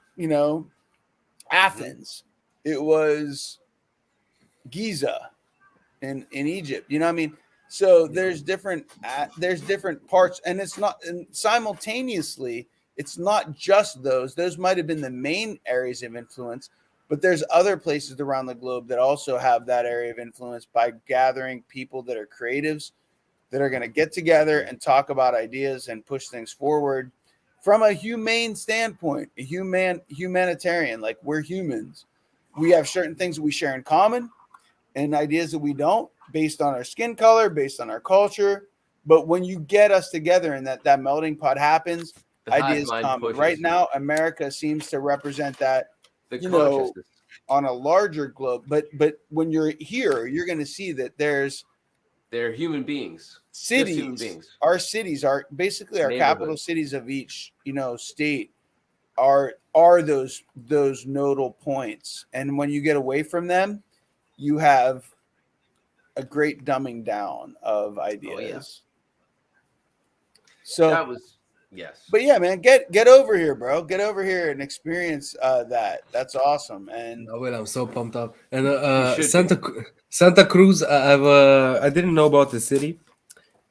Athens. It was Giza in Egypt. You know what I mean? So there's different parts, and it's not, and simultaneously, it's not just those. Those might have been the main areas of influence, but there's other places around the globe that also have that area of influence by gathering people that are creatives, that are going to get together and talk about ideas and push things forward from a humane standpoint, a humanitarian. Like, we're humans. We have certain things that we share in common and ideas that we don't, based on our skin color, based on our culture. But when you get us together and that melting pot happens, ideas come. Right now, America seems to represent that, on a larger globe. But when you're here, you're going to see that they're human beings. Cities, human beings. Our cities are basically our capital cities of each, state are those nodal points. And when you get away from them, you have a great dumbing down of ideas. Oh, yeah. So that was, yes. But yeah, man, get over here, bro. Get over here and experience that. That's awesome. And I'm so pumped up. And Santa Cruz, I didn't know about the city,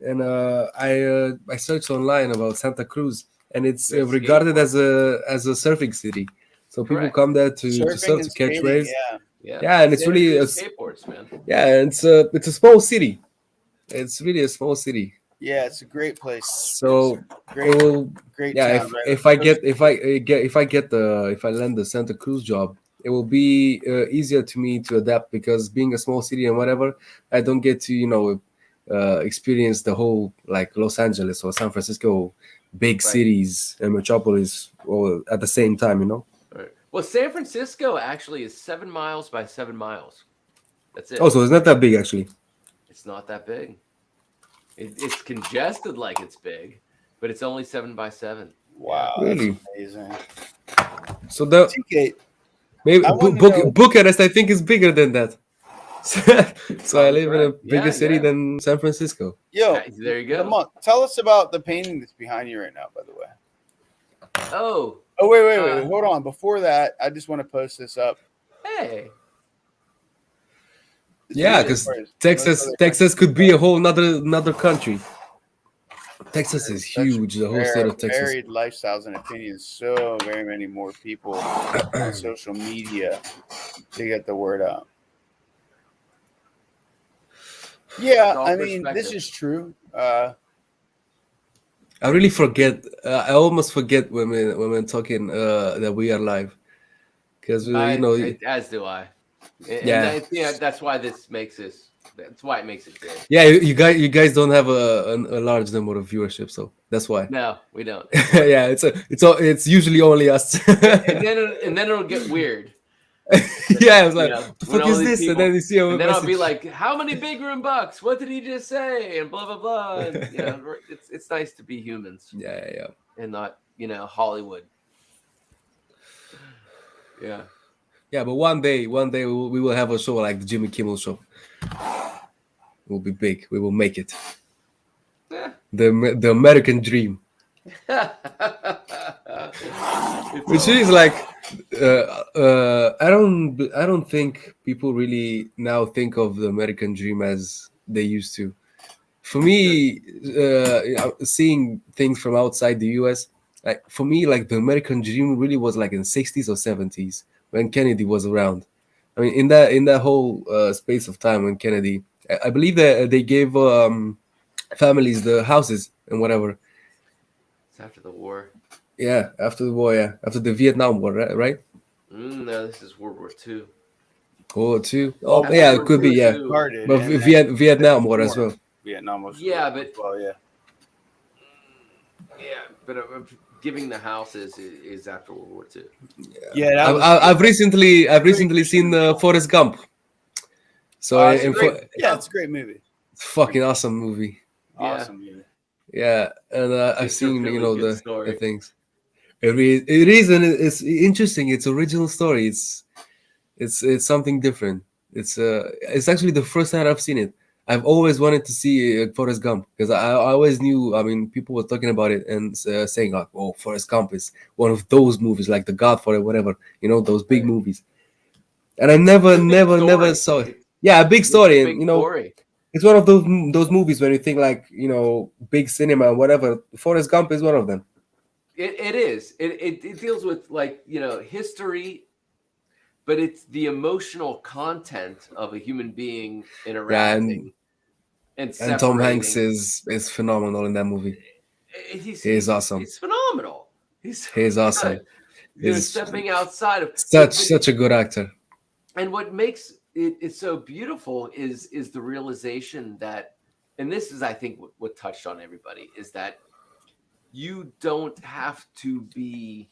and I searched online about Santa Cruz, and it's regarded as a surfing city. So people come there to surf, to catch waves. Yeah, and it's really skateboards, man. Yeah, and it's a small city. It's really a small city. Yeah, it's a great place. So great town, if I land the Santa Cruz job, it will be easier to me to adapt, because being a small city and whatever, I don't get to experience the whole, like, Los Angeles or San Francisco big cities and metropolis all at the same time. Right. Well, San Francisco actually is 7 miles by 7 miles. That's it. Oh, so it's not that big actually. It's not that big. It's congested like it's big, but it's only 7 by 7. Wow, really amazing. So the maybe Bucharest, I think, is bigger than that. So I live in a bigger city than San Francisco. Yo, there you go. Lamont, tell us about the painting that's behind you right now, by the way. Oh, wait. Hold on. Before that, I just want to post this up. Hey. Yeah, because Texas could be a whole another country. Texas is huge. The whole state of Texas. Varied lifestyles and opinions. So very many more people on social media to get the word out. Yeah, I mean, this is true. I really forget. I almost forget when we're talking that we are live, because as do I. And that's why this makes this. That's why it makes it great. Yeah, you guys don't have a large number of viewership, so that's why. No, we don't. Yeah, it's usually only us. and then it'll get weird. Yeah, I was like, what the fuck is this? People, and then you see and then I'll be like, how many big room bucks? What did he just say? And blah blah blah. And, it's nice to be humans. Yeah. And not Hollywood. Yeah. Yeah, but one day we will have a show like the Jimmy Kimmel Show. We'll be big. We will make it. Yeah. The American dream. Which is like, I don't think people really now think of the American dream as they used to. For me, seeing things from outside the US, like for me, like the American dream really was like in the 60s or 70s when Kennedy was around. I mean, in that whole space of time when Kennedy, I believe that they gave families the houses and whatever. It's after the war. Yeah, after the war. Yeah, after the Vietnam War, right? No, this is World War II. World War II. Oh After yeah, it World could be, War yeah. II. Started, But and then Vietnam War as more. well. Vietnam was Yeah, but- well, yeah. Yeah, but Giving the House is after World War II. Yeah, that was, I've recently Great seen movie. Forrest Gump. So it's a in great, it's a great movie. fucking awesome movie. Yeah. Awesome movie. Yeah, and I've It's a seen really good the story. things. It is, and it's interesting. It's original story. It's something different. It's actually the first time I've seen it. I've always wanted to see Forrest Gump because I always knew. I mean, people were talking about it and saying like, "Oh, Forrest Gump is one of those movies like The Godfather, whatever." Those big movies. And I never It's a big never story. saw it. Yeah, a big It's story, a and big story. it's one of those movies when you think like big cinema and whatever. Forrest Gump is one of them. It is. It deals with history, but it's the emotional content of a human being interacting and And Tom Hanks separating. is phenomenal in that movie. He's awesome. He's phenomenal. He's He's awesome. He's stepping outside of such a good actor. And what makes it so beautiful is the realization that, and this is, I think, what touched on everybody, is that you don't have to be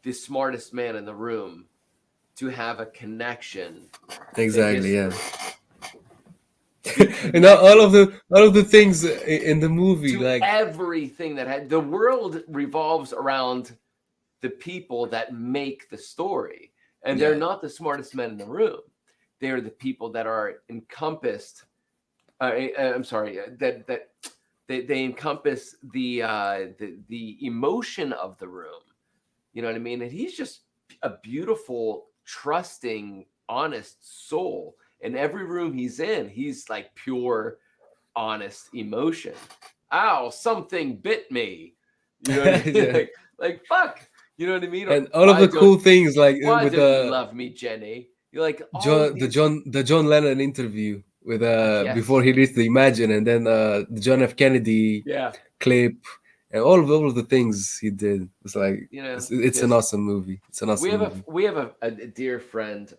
the smartest man in the room to have a connection. Exactly, yeah. history. And all of the things in the movie, To like everything that had the world revolves around the people that make the story, and they're Yeah. not the smartest men in the room. They're the people that are encompassed. I'm sorry, that they encompass the emotion of the room. You know what I mean? And he's just a beautiful, trusting, honest soul. In every room he's in, he's like pure, honest emotion. Ow, something bit me. You know what I mean? Yeah. like fuck. You know what I mean? and all of Why the cool things like Why with don't you love me, Jenny? You're like all of these- the John Lennon interview with Yes. before he reached the Imagine, and then the John F. Kennedy Yeah, clip, and all of the things he did. It's like it's an just- awesome movie. It's an awesome movie. we have a dear friend,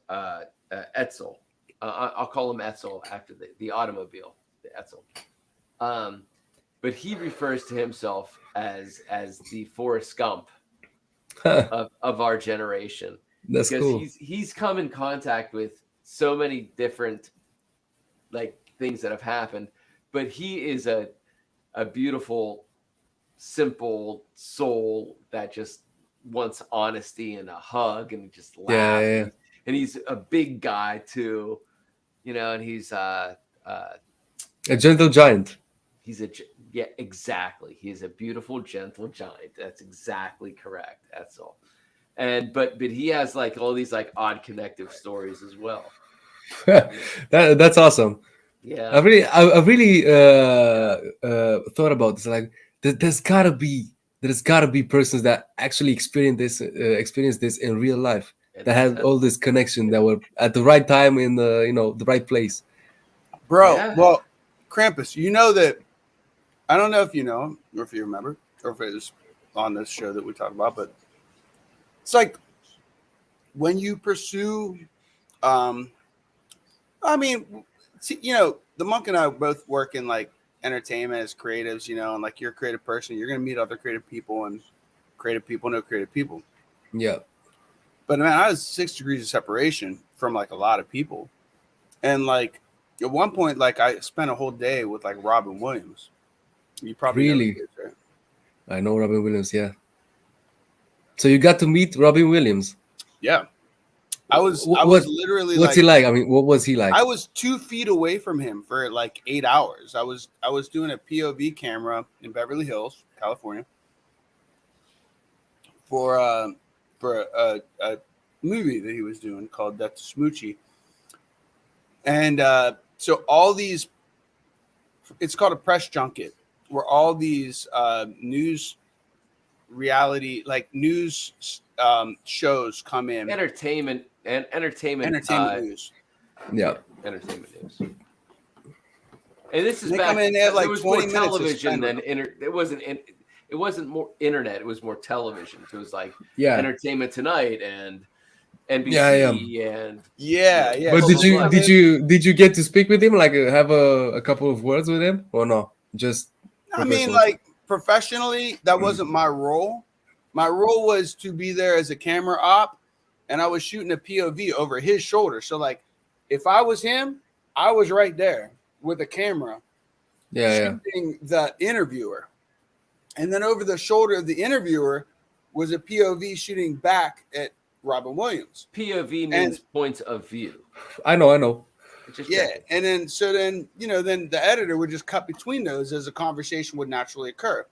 Etzel. I'll call him Etzel after the automobile, the Etzel. But he refers to himself as the Forrest Gump of our generation. That's Because cool. he's come in contact with so many different things that have happened, but he is a beautiful, simple soul that just wants honesty and a hug and just laughs. Yeah. And he's a big guy too, and he's A gentle giant. yeah, exactly. He's a beautiful, gentle giant. That's exactly correct. That's all. And but he has all these odd connective stories as well. That's awesome. Yeah. I really thought about this. Like, there's gotta be persons that actually experience this in real life, And that had all this connection, that were at the right time in the right place. Bro, Yeah. well, Krampus, you know that, I don't know if you know him or if you remember or if it was on this show that we talked about, but it's like when you pursue, I mean, see, the Monk and I both work in entertainment as creatives, and you're a creative person, you're going to meet other creative people, and creative people know creative people. Yeah. But man, I was 6 degrees of separation from a lot of people. And at one point, I spent a whole day with Robin Williams. You probably know who Really? he is, right? I know Robin Williams. Yeah. So you got to meet Robin Williams. Yeah. I was What- literally What's he like? I mean, what was he like? I was 2 feet away from him for 8 hours. I was doing a POV camera in Beverly Hills, California, for a movie that he was doing called Death to Smoochie. And so all these, it's called a press junket, where all these news reality news shows come in. entertainment Entertainment news. Yeah. entertainment news. And this is They back. come in, they have, there was 20 more minutes to television spend than with it wasn't more internet. It was more television. So it was Yeah. Entertainment Tonight and NBC and Yeah. But blah, did blah, you blah. did you get to speak with him, like have a couple of words with him, or no? Just I mean, professionally? like professionally, that wasn't my role. My role was to be there as a camera op, and I was shooting a POV over his shoulder. So, like, if I was him, I was right there with a camera yeah. shooting the interviewer. And then over the shoulder of the interviewer was a POV shooting back at Robin Williams. POV means points of view. I know. Just Yeah. checking. And then, so then, then the editor would just cut between those as a conversation would naturally occur.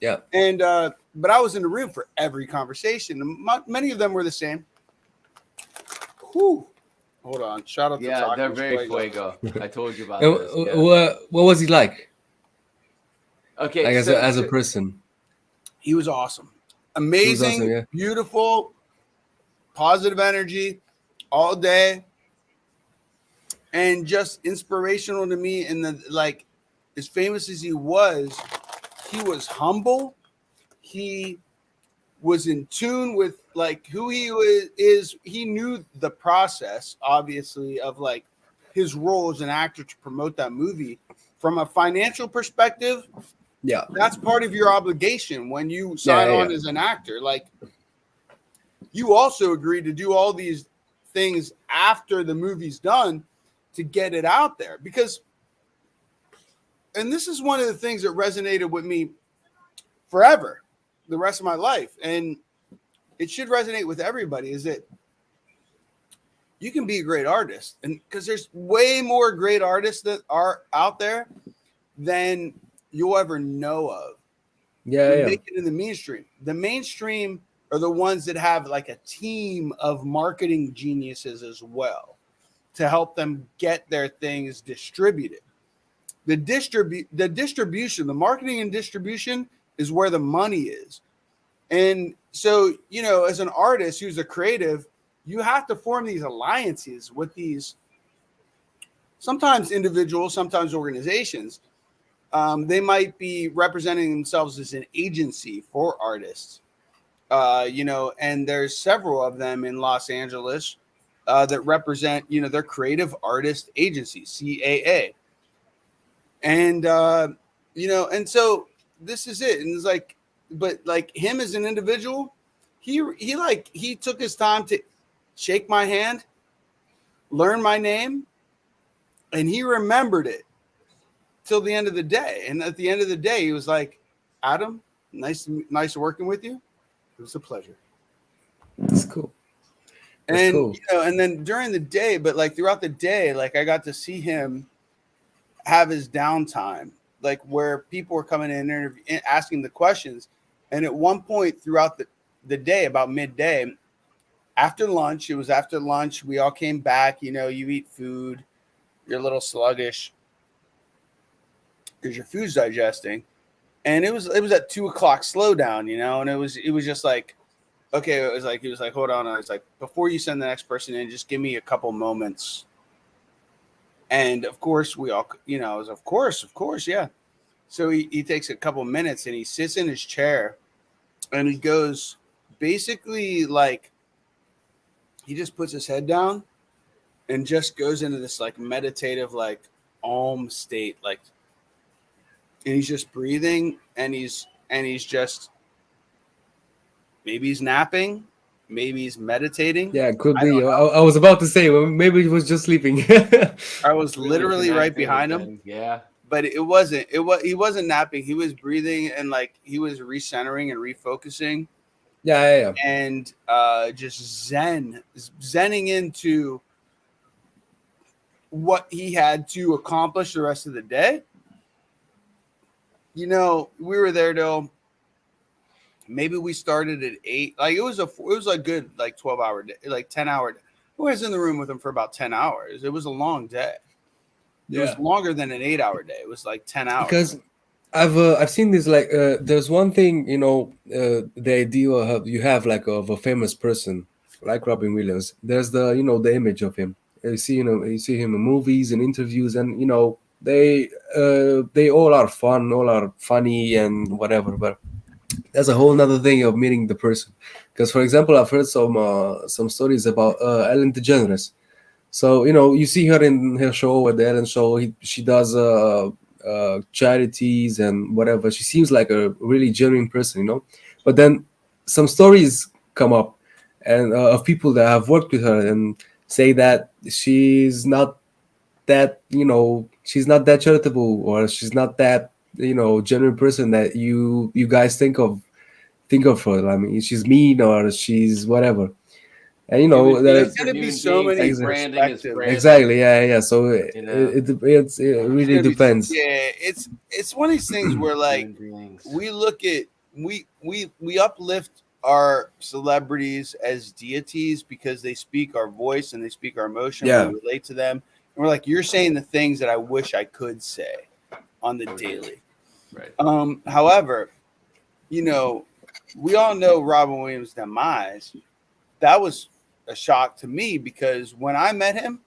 Yeah. And, but I was in the room for every conversation. Many of them were the same. Whew. Hold on. Shout out to Yeah, they're Tacos very Fuego. fuego. I told you about And this. Yeah. what was he like? Okay, Like so, as a person? He was awesome. Amazing, awesome, yeah. beautiful, positive energy all day. And just inspirational to me. And like, as famous as he was humble. He was in tune with like who he is. He knew the process, obviously, of like his role as an actor to promote that movie. From a financial perspective, Yeah. that's part of your obligation when you sign on as an actor. Like, you also agree to do all these things after the movie's done to get it out there. Because, and this is one of the things that resonated with me forever, the rest of my life, and it should resonate with everybody, is that you can be a great artist, and because there's way more great artists that are out there than you'll ever know of. Yeah. Make it in the mainstream. The mainstream are the ones that have like a team of marketing geniuses as well to help them get their things distributed. The distribution, the marketing and distribution is where the money is. And so, as an artist who's a creative, you have to form these alliances with these sometimes individuals, sometimes organizations. They might be representing themselves as an agency for artists, and there's several of them in Los Angeles that represent, their creative artist agency, CAA. And, and so this is it. And it's like, but like him as an individual, he took his time to shake my hand, learn my name, and he remembered it till the end of the day. And at the end of the day, he was like, Adam, nice working with you. It was a pleasure. That's cool. And cool. And then during the day, but like throughout the day, like I got to see him have his downtime, like where people were coming in and asking the questions. And at one point throughout the day, about midday, after lunch, we all came back. You eat food, you're a little sluggish because your food's digesting. And it was at 2:00 slowdown, and it was just like, okay, he was like, hold on. I was like, before you send the next person in, just give me a couple moments. And of course, we all, I was, of course, yeah. So he takes a couple minutes and he sits in his chair and he goes, basically, like, he just puts his head down and just goes into this like meditative, like Om state, like, and he's just breathing and he's just, maybe he's napping, maybe he's meditating. Yeah, it could be. I was about to say, well, maybe he was just sleeping. I was literally right behind him. Then, yeah. But he wasn't napping. He was breathing and like he was recentering and refocusing. Yeah. And just zenning into what he had to accomplish the rest of the day. We were there till maybe we started at 8. Like it was a good like 12-hour day, like 10-hour day. I was in the room with him for about 10 hours. It was a long day. It was longer than an 8-hour day. It was like 10 hours. Because I've seen this, like there's one thing, the idea of you have like of a famous person like Robin Williams. There's the the image of him. You see him in movies and interviews, and they all are fun, all are funny and whatever. But that's a whole nother thing of meeting the person. Because, for example, I've heard some stories about Ellen DeGeneres. So you see her in her show at the Ellen Show. She does charities and whatever. She seems like a really genuine person. But then some stories come up, and of people that have worked with her and say that she's not that charitable, or she's not that genuine person that you guys think of her. I mean, she's mean or she's whatever. And Human that There's beings are going to be human so beings, many and branding is perspectives. branding. exactly, yeah. So it really Gonna be- depends. Yeah, it's one of these things where like Human beings. we look at we uplift our celebrities as deities because they speak our voice and they speak our emotion. Yeah. We relate to them, and we're like, you're saying the things that I wish I could say on the daily. Right. However, we all know Robin Williams' demise. That was a shock to me because when I met him,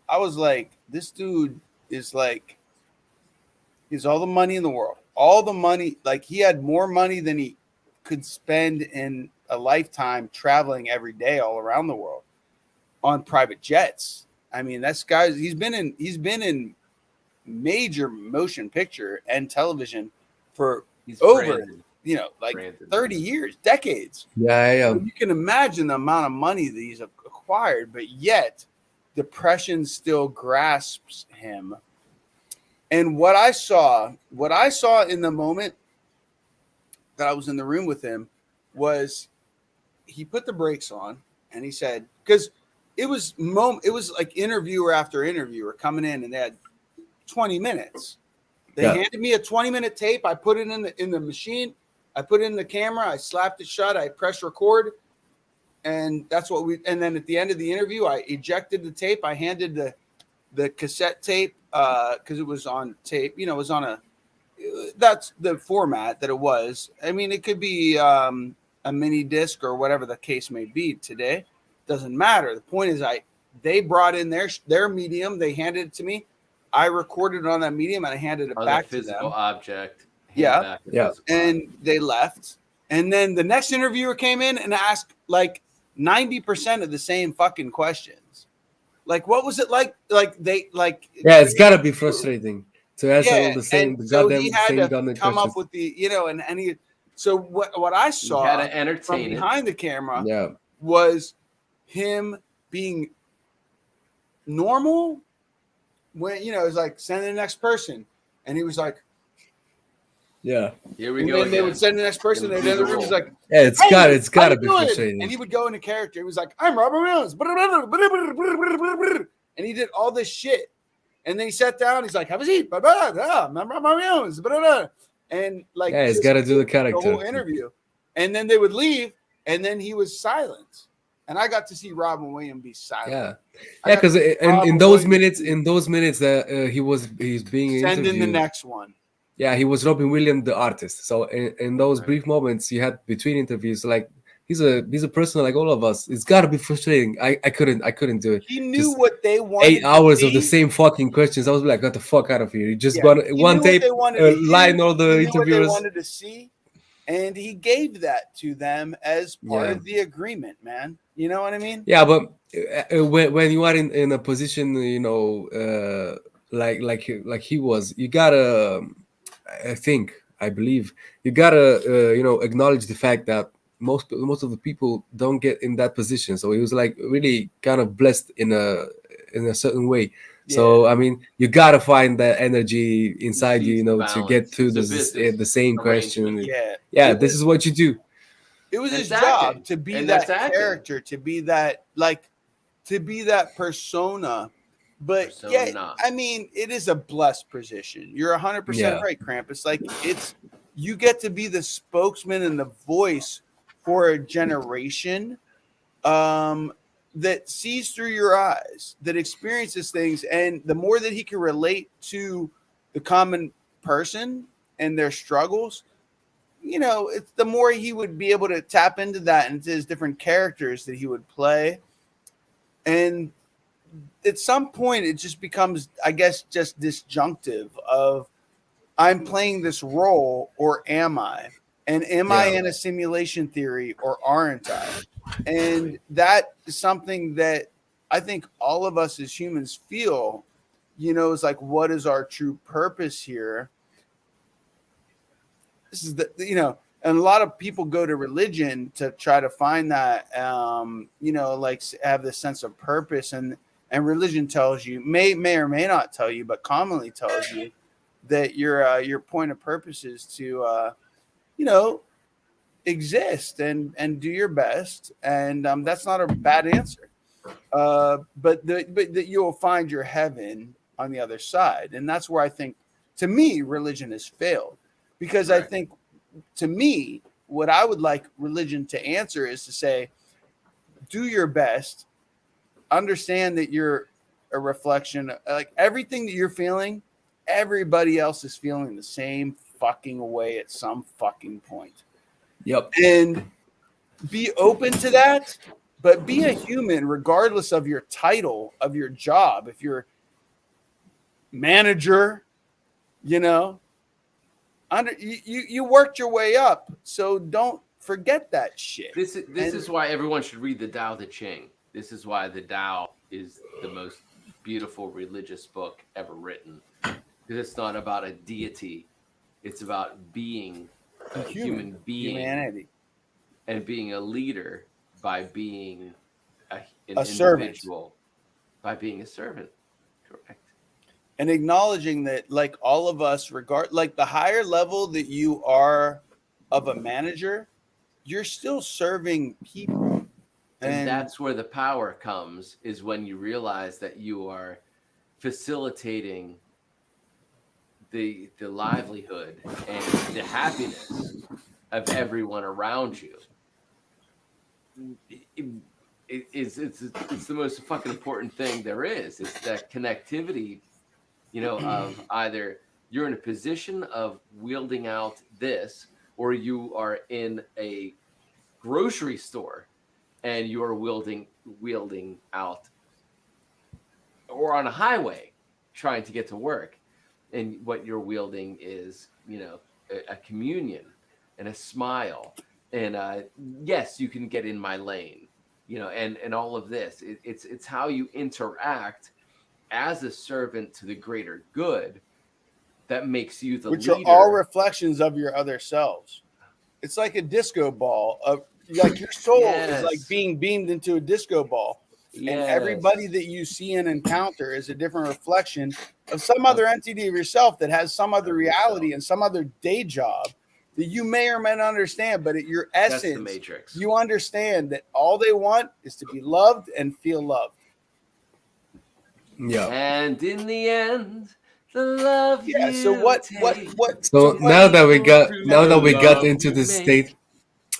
I was like, this dude is like, he has all the money in the world, all the money. Like he had more money than he could spend in a lifetime traveling every day all around the world on private jets. I mean, that's guys. He's been in major motion picture and television for He's over, branded. like Branded. 30 years, decades. Yeah. You can imagine the amount of money that he's acquired, but yet depression still grasps him. And what I saw in the moment that I was in the room with him was he put the brakes on and he said, because it was like interviewer after interviewer coming in and they had 20 minutes. They handed me a 20-minute tape. I put it in the machine. I put it in the camera. I slapped it shut. I pressed record. And that's what and then at the end of the interview, I ejected the tape. I handed the cassette tape because it was on tape. It was on that's the format that it was. I mean, it could be a mini disc or whatever the case may be today. Doesn't matter. The point is they brought in their medium. They handed it to me. I recorded it on that medium and I handed it On back that to them. physical object. Yeah. Back the Yeah. physical And object. they left. And then the next interviewer came in and asked like 90% of the same fucking questions. Like, what was it like? Like Yeah, it's gotta be frustrating to answer all the same, and the so goddamn he had same to goddamn come up questions. with the, and he. So what I You saw had to from entertain it. behind the camera Yeah, was him being normal when it was like send the next person, and he was like, yeah, Here we and go. then they again. would send the next person, It and would then be the the room was role. like, yeah. It's "Hey, gotta how you be doing?" frustrating. And he would go into character. He was like, I'm Robert Williams. And he did all this shit. And then he sat down. He's like, have a seat. I'm Robert Williams. And like, Yeah, he's just gotta do the the character. whole interview. And then they would leave. And then he was silent. And I got to see Robin Williams be silent. Yeah, I yeah. got to Because see in Robin those Williams minutes that he's being send in the interviewed. next one. Yeah, he was Robin Williams, the artist. So in those Right. brief moments you had between interviews, like he's a person like all of us. It's gotta be frustrating. I couldn't do it. He knew Just what they wanted 8 hours to of the see. same fucking questions. I was like, get the fuck out of here. You just Yeah, got he one knew what tape, they wanted to hear. line all the He knew what they interviewers. wanted to see, and he gave that to them as part Yeah. of the agreement, man. You know what I mean? Yeah, but when you are in a position, like he was, you gotta, I believe, you gotta, acknowledge the fact that most of the people don't get in that position. So he was like really kind of blessed in a certain way. So I mean, you gotta find that energy inside you, seeks to balance. get through It's a business the same question. arrangement. Yeah, Yeah, It this was- is what you do. It was And his it's job acting. to be And that that's acting. character, to be that persona. But yeah, Persona. I mean, it is a blessed position. You're 100% Yeah. right, Krampus. Like you get to be the spokesman and the voice for a generation that sees through your eyes, that experiences things, and the more that he can relate to the common person and their struggles, it's the more he would be able to tap into that and into his different characters that he would play. And at some point it just becomes, I guess, just disjunctive of I'm playing this role or am I? And am I Yeah. in a simulation theory or aren't I? And that is something that I think all of us as humans feel, is like, what is our true purpose here? This is and a lot of people go to religion to try to find that, like have this sense of purpose, and religion tells you, may or may not tell you, but commonly tells you that your point of purpose is to, exist and do your best, and that's not a bad answer. But that you'll find your heaven on the other side, and that's where I think, to me, religion has failed, because I think, to me, what I would like religion to answer is to say, do your best, understand that you're a reflection, like everything that you're feeling, everybody else is feeling the same fucking way at some fucking point. Yep. And be open to that, but be a human regardless of your title, of your job. If you're manager, you worked your way up, so don't forget that shit. This is why everyone should read the Tao Te Ching. This is why the Tao is the most beautiful religious book ever written, because it's not about a deity, it's about being a human being, humanity, and being a leader by being an servant. individual, by being a servant. Correct. And acknowledging that, like, all of us, like the higher level that you are of a manager, you're still serving people. And that's where the power comes, is when you realize that you are facilitating the livelihood and the happiness of everyone around you. It's the most fucking important thing there is. It's that connectivity, of either you're in a position of wielding out this, or you are in a grocery store and you're wielding out, or on a highway trying to get to work, and what you're wielding is, a communion and a smile, and yes, you can get in my lane, and all of this. It's how you interact as a servant to the greater good that makes you the which leader. are all reflections of your other selves. It's like a disco ball of, like, your soul is like being beamed into a disco ball. Yes. And everybody that you see and encounter is a different reflection of some other entity of yourself that has some other reality and some other day job that you may or may not understand. But at your essence, That's the Matrix. You understand that all they want is to be loved and feel loved. Yeah. And in the end, the love. Yeah. So what? So now that we got into this state,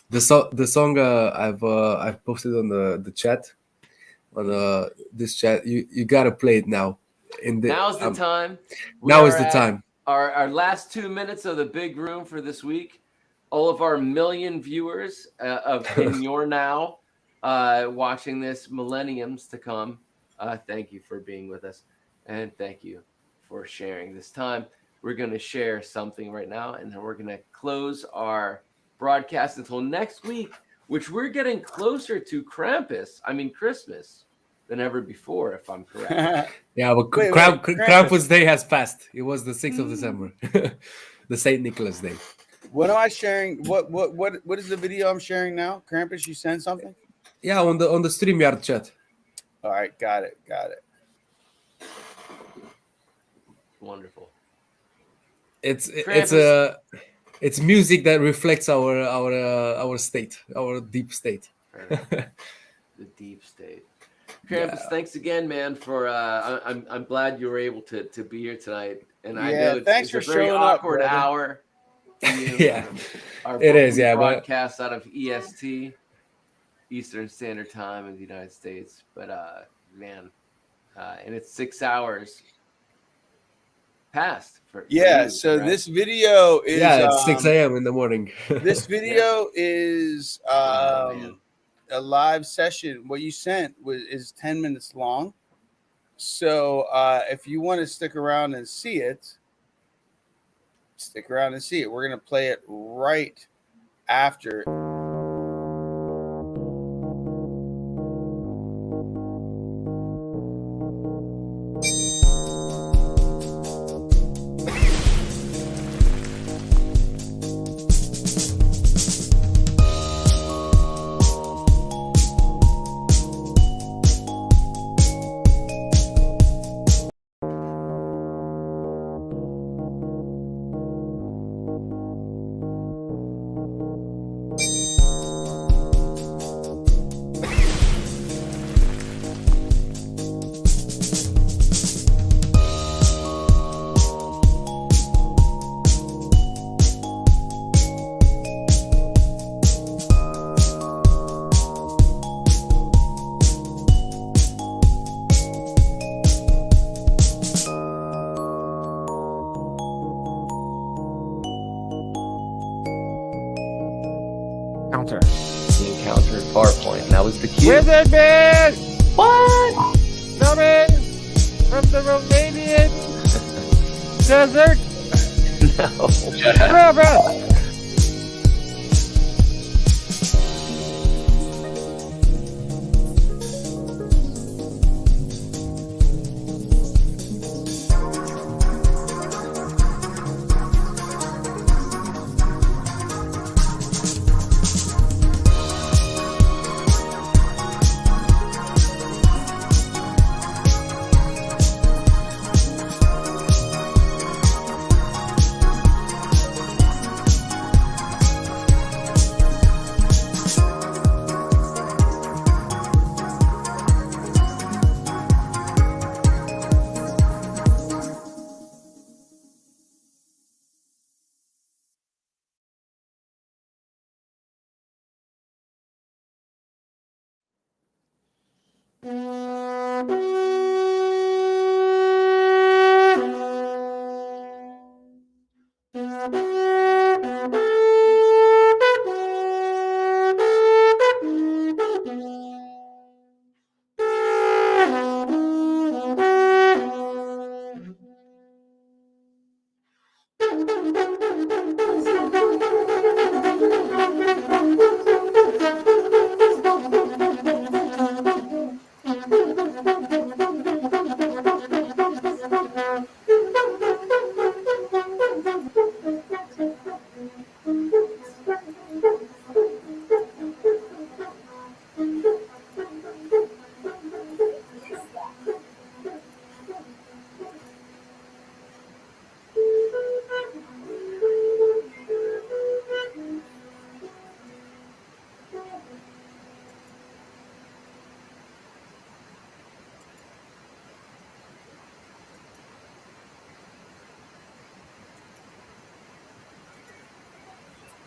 the song I've posted on the chat, on this chat, you gotta play it now. Now's the time. Now is the time. Our last 2 minutes of the big room for this week. All of our million viewers in your now watching this, millenniums to come. Thank you for being with us, and thank you for sharing this time. We're going to share something right now, and then we're going to close our broadcast until next week, which we're getting closer to Christmas than ever before, if I'm correct. Yeah, but Krampus Day has passed. It was the 6th of December, the St. Nicholas Day. What am I sharing? What is the video I'm sharing now? Krampus, you sent something? Yeah, on the StreamYard chat. All right, got it. Wonderful. It's music that reflects our state, our deep state. The deep state. Krampus, thanks again, man. For I'm glad you were able to be here tonight, and I know it's a very awkward hour. Yeah, it is. Yeah, broadcast out of EST, Eastern Standard Time in the United States, but and it's 6 hours past. So right? This video is it's 6 a.m. in the morning. This video is a live session. What you sent is 10 minutes long. So if you want to stick around and see it, stick around and see it. We're gonna play it right after. Counter. He encountered Farpoint, and that was the cue. Wizard Man! What? Coming from the Romanian desert. No. Brother!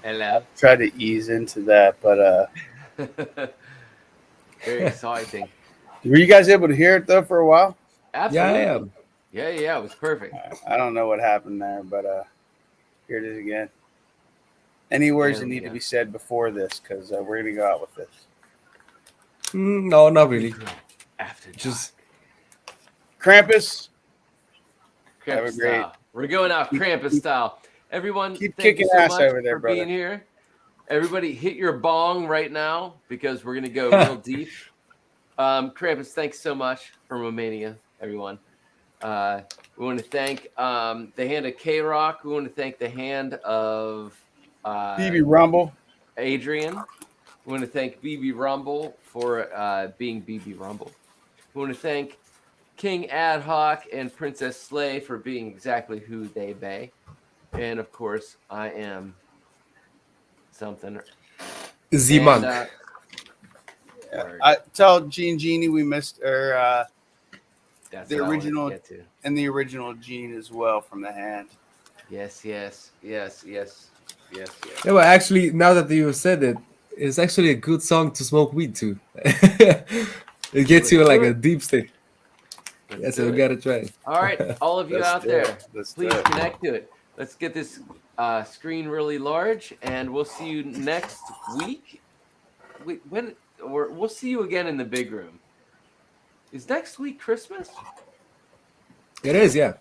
Hello. Tried to ease into that, but Very exciting. were you guys able to hear it though for a while? Absolutely. Yeah, I am. Yeah, it was perfect. I don't know what happened there, but here it is again. Any words There that we need to go. be said before this? Because we're gonna go out with this. No, not really. After dark. Just Krampus, have a Krampus great- style. We're going out Krampus style. Everyone, keep thank you kicking so ass much over there, for brother. being here. Everybody, hit your bong right now because we're gonna go real deep. Krampus, thanks so much for Romania, everyone. We want to thank the hand of K Rock. We want to thank the hand of BB Rumble. Adrian. We want to thank BB Rumble for being BB Rumble. We want to thank King Ad Hoc and Princess Slay for being exactly who they be. And of course, I am something. Z And, Monk. word. I tell Gene Genie we missed her That's the what I wanted original- to get to. and the original Gene as well from the hand. Yes. Yeah, well, actually, now that you said it, it's actually a good song to smoke weed to. It gets you in like a deep state. Let's Yeah, do so we it. gotta try it. All right, all of you Let's out do there, it. Let's do please it. connect to it. Let's get this screen really large, and we'll see you next week. We'll see you again in the big room. Is next week Christmas? It is, yeah.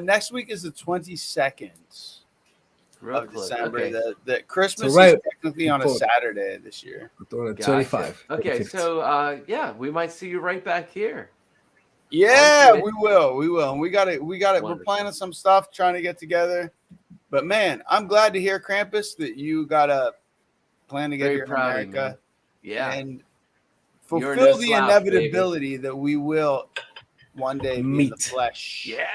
Next week is the 22nd. Real of close. December. Okay. That Christmas So right is technically on a before. Saturday this year. Gotcha. 25. Okay, 25th. so yeah, we might see you right back here. Yeah, Okay. we will. We will. And we got it. We're Wonderful. planning some stuff, trying to get together. But man, I'm glad to hear, Krampus, that you got a plan to get Very here in proud of you, America man. Yeah. and You're fulfill no the slouch, inevitability that we will one day be in the Meet. flesh. Yeah.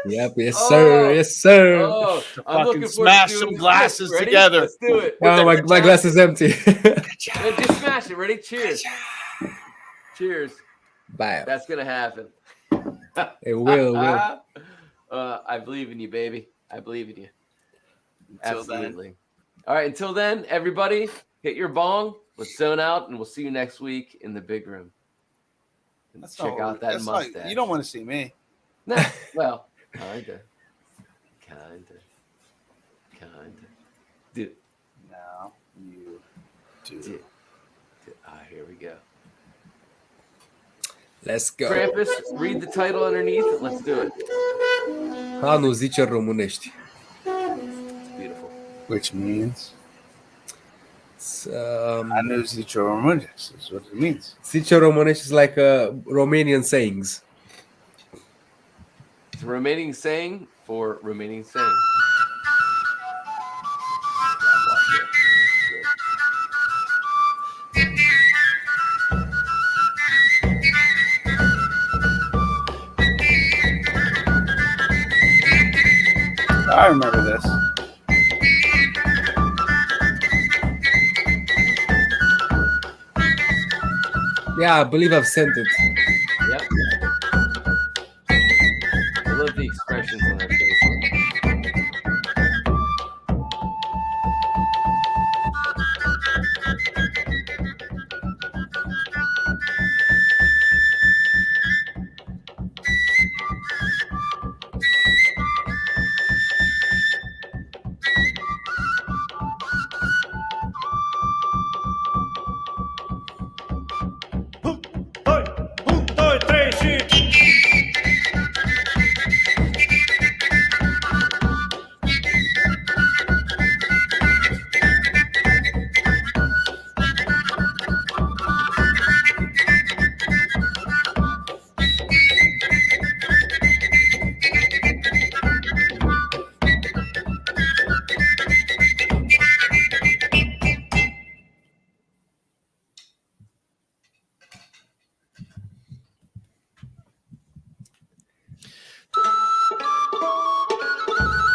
Yep. Yes, Oh. sir. Yes, sir. Oh, I'm looking forward smash to some doing this. glasses Ready? together. Let's do it. Oh, my glass is empty. And just smash it. Ready? Cheers. Cheers. Bam. That's gonna happen. It will. I believe in you, baby. I believe in you. Until then. Absolutely. All right. Until then, everybody, hit your bong. Let's zone out, and we'll see you next week in the big room. And That's check not- out that that's not- mustache. you don't want to see me. Nah, well, kinda. Dude, No, you do. dude. Here we go. Let's go. Krampus, read the title underneath. Let's do it. Anul zice românești. Beautiful. Which means It's, I know Zicho Romanus is what it means. zice românești is like Romanian sayings. It's a remaining saying for remaining saying. I remember this. Yeah, I believe I've sent it. Yep. I love the expressions on their face.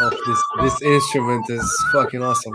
Oh, this instrument is fucking awesome.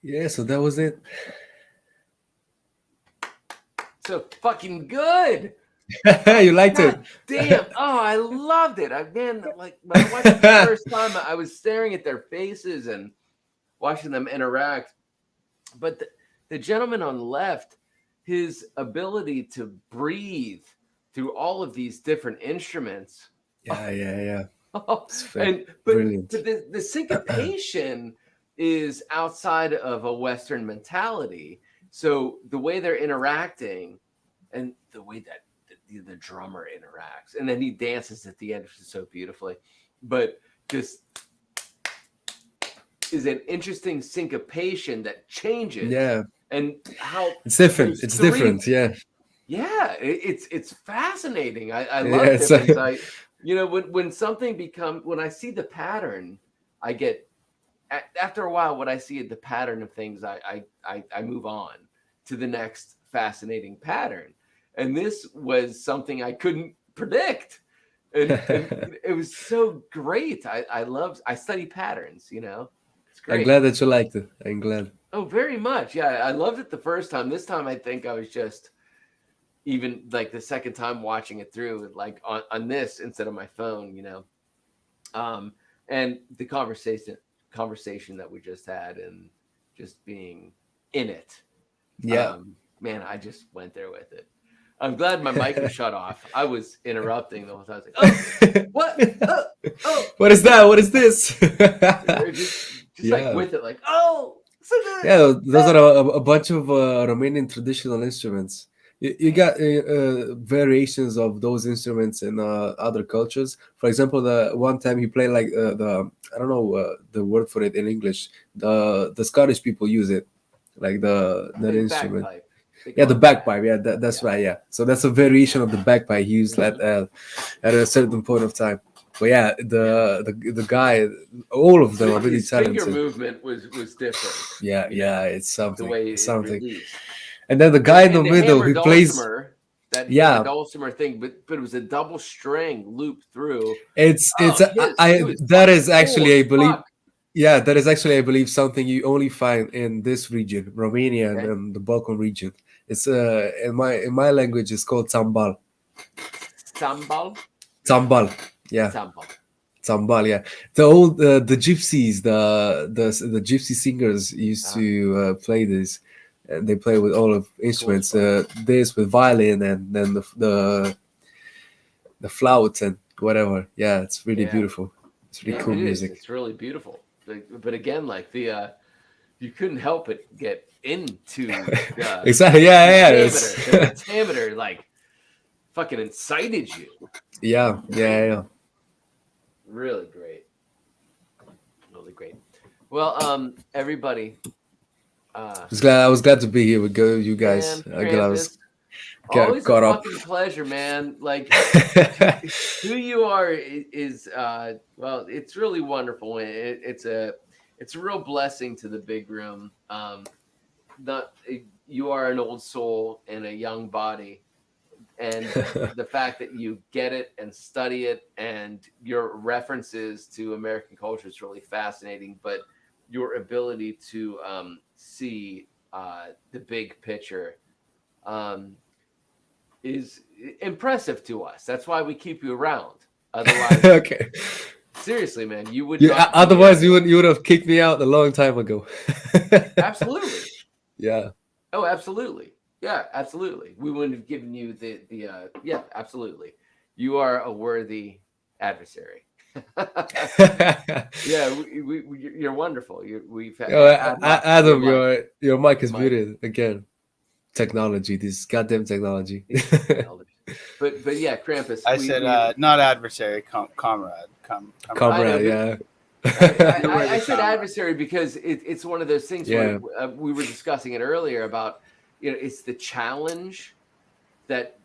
Yeah, so that was it. So fucking good. You liked it. God damn. Oh, I loved it. Again, like when I watched it the first time, I was staring at their faces and watching them interact. But the gentleman on the left, his ability to breathe through all of these different instruments. Yeah. It's But brilliant. the syncopation is outside of a Western mentality. So the way they're interacting and the way that the drummer interacts, and then he dances at the end so beautifully, but just is an interesting syncopation that changes. Yeah, and how it's different. those It's three- different. Yeah. Yeah, it's fascinating. I Yeah, love it's difference. When something when I see the pattern, I get after a while when I see the pattern of things, I move on to the next fascinating pattern. And this was something I couldn't predict. And it was so great. I study patterns, It's great. I'm glad that you liked it. I'm glad. Oh, very much. Yeah, I loved it the first time. This time I think I was just even like the second time watching it through, like on this instead of my phone, and the conversation that we just had and just being in it. Yeah. Man, I just went there with it. I'm glad my mic was shut off. I was interrupting the whole time. I was like, oh, what? Oh. What is that? What is this? just Yeah. like with it, like, oh, so good. Yeah, those are a bunch of Romanian traditional instruments. You got variations of those instruments in other cultures. For example, the one time he played like the I don't know the word for it in English. The Scottish people use it, like that Big instrument. bagpipe. They Yeah, call the it bagpipe. Yeah, that's right. Yeah, so that's a variation of the bagpipe he used at a certain point of time. But yeah, the guy, all of them are really His finger talented. movement was different. Yeah, you know, it's something. The way It's it something. released. And then the guy in the And middle hammer who plays, dulcimer, that yeah, dulcimer thing, but it was a double string looped through. it's He was that is fucking actually cool I as believe, fuck. yeah, that is actually I believe something you only find in this region, Romania Okay. and the Balkan region. It's in my language it's called țambal. Sambal. Țambal, yeah. Sambal. Țambal, yeah. The old the gypsies, the gypsy singers used to play this, and they play with all of instruments. This with violin and then the flute and whatever. Yeah, it's really beautiful. It's really cool it music. Is. It's really beautiful. But again, like you couldn't help but get into the Exactly. Yeah. It's The pentameter, like fucking incited you. yeah. Really great. Well, everybody. I was glad to be here with you guys. Man, I'm glad I was always caught a up. fucking pleasure, man. Like who you are is well, it's really wonderful. It's a real blessing to the big room. You are an old soul in a young body, and the fact that you get it and study it, and your references to American culture is really fascinating. But your ability to is impressive to us. That's why we keep you around. Otherwise, Okay. seriously, man, you would You, not be, otherwise, you would have kicked me out a long time ago. absolutely. Yeah. Oh, absolutely. Yeah, absolutely. We wouldn't have given you the yeah, absolutely. You are a worthy adversary. Yeah, you're wonderful. We've had Ad Hoc, Adam, you're your mic is my- muted again. Technology, this goddamn technology. but yeah, Krampus. I said not adversary, comrade. Comrade, I yeah. I said adversary because it's one of those things where we were discussing it earlier about, it's the challenge that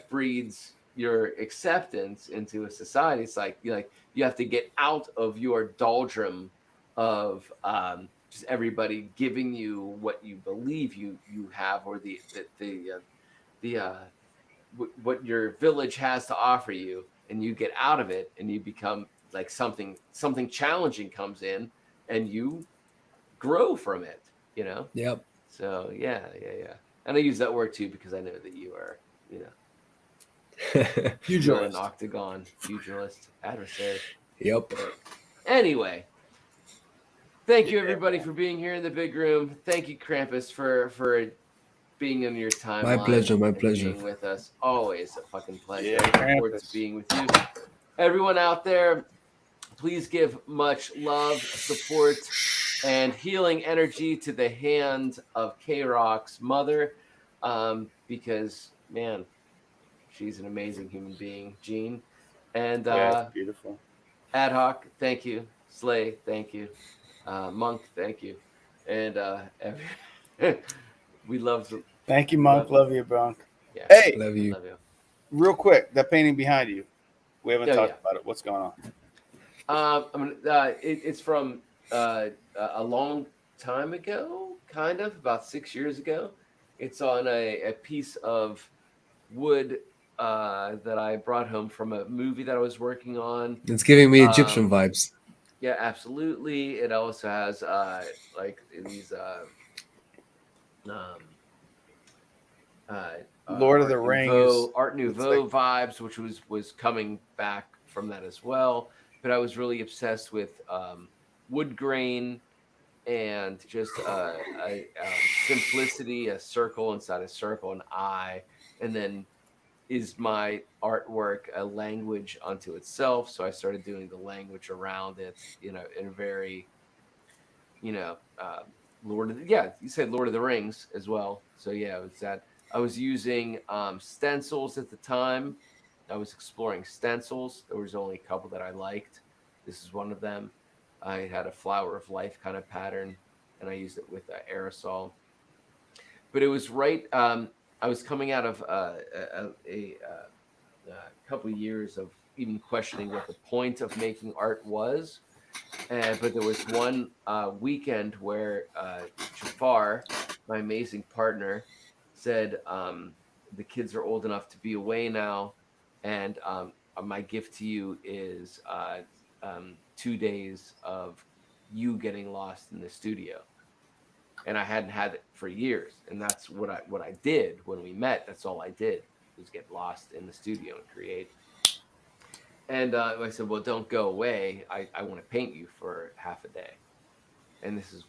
breeds your acceptance into a society. It's like you have to get out of your doldrum of just everybody giving you what you believe you have, or what your village has to offer you, and you get out of it and you become like something challenging comes in and you grow from it, Yep. So yeah. And I use that word too because I know that you are, you're an octagon pugilist adversary. Yep. But anyway, thank you everybody for being here in the big room. Thank you, Krampus, for being in your time. My pleasure. Being with us. Always a fucking pleasure. Yeah, Looking forward Krampus. to being with you. Everyone out there, please give much love, support, and healing energy to the hand of K-Rock's mother, because, man, she's an amazing human being, Gene. And Yeah, beautiful. Ad Hoc, thank you. Slay, thank you. Monk, thank you. And we love the. Thank you, Monk. Love you, Bronk. Yeah, Hey, Love you. love you. real quick, that painting behind you. We haven't Oh, talked yeah. about it. What's going on? It's from a long time ago, kind of about 6 years ago. It's on a piece of wood that I brought home from a movie that I was working on. It's giving me Egyptian vibes. Yeah, absolutely. It also has like these Lord of the Rings. Art Nouveau vibes, which was coming back from that as well. But I was really obsessed with wood grain and just simplicity, a circle inside a circle, an eye, and then is my artwork a language unto itself? So I started doing the language around it, in a very, you said Lord of the Rings as well. So yeah, it's that. I was using stencils at the time. I was exploring stencils. There was only a couple that I liked. This is one of them. I had a flower of life kind of pattern, and I used it with aerosol. But it was right. I was coming out of a couple of years of even questioning what the point of making art was. But there was one weekend where Jafar, my amazing partner, said, the kids are old enough to be away now, and my gift to you is 2 days of you getting lost in the studio. And I hadn't had it for years, and that's what I did when we met. That's all I did, was get lost in the studio and create. And I said, well, don't go away. I want to paint you for half a day. And this is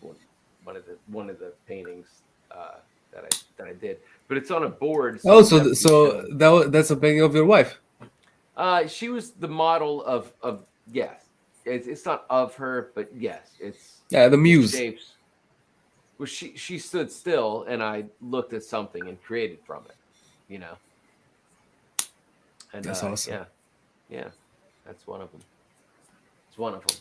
one of the paintings that I did. But it's on a board. Oh, so that's a painting of your wife. She was the model of yes. It's not of her, but yes, it's the muse. Shapes. Well, she stood still, and I looked at something and created from it. And that's awesome. Yeah, that's one of them. It's one of them.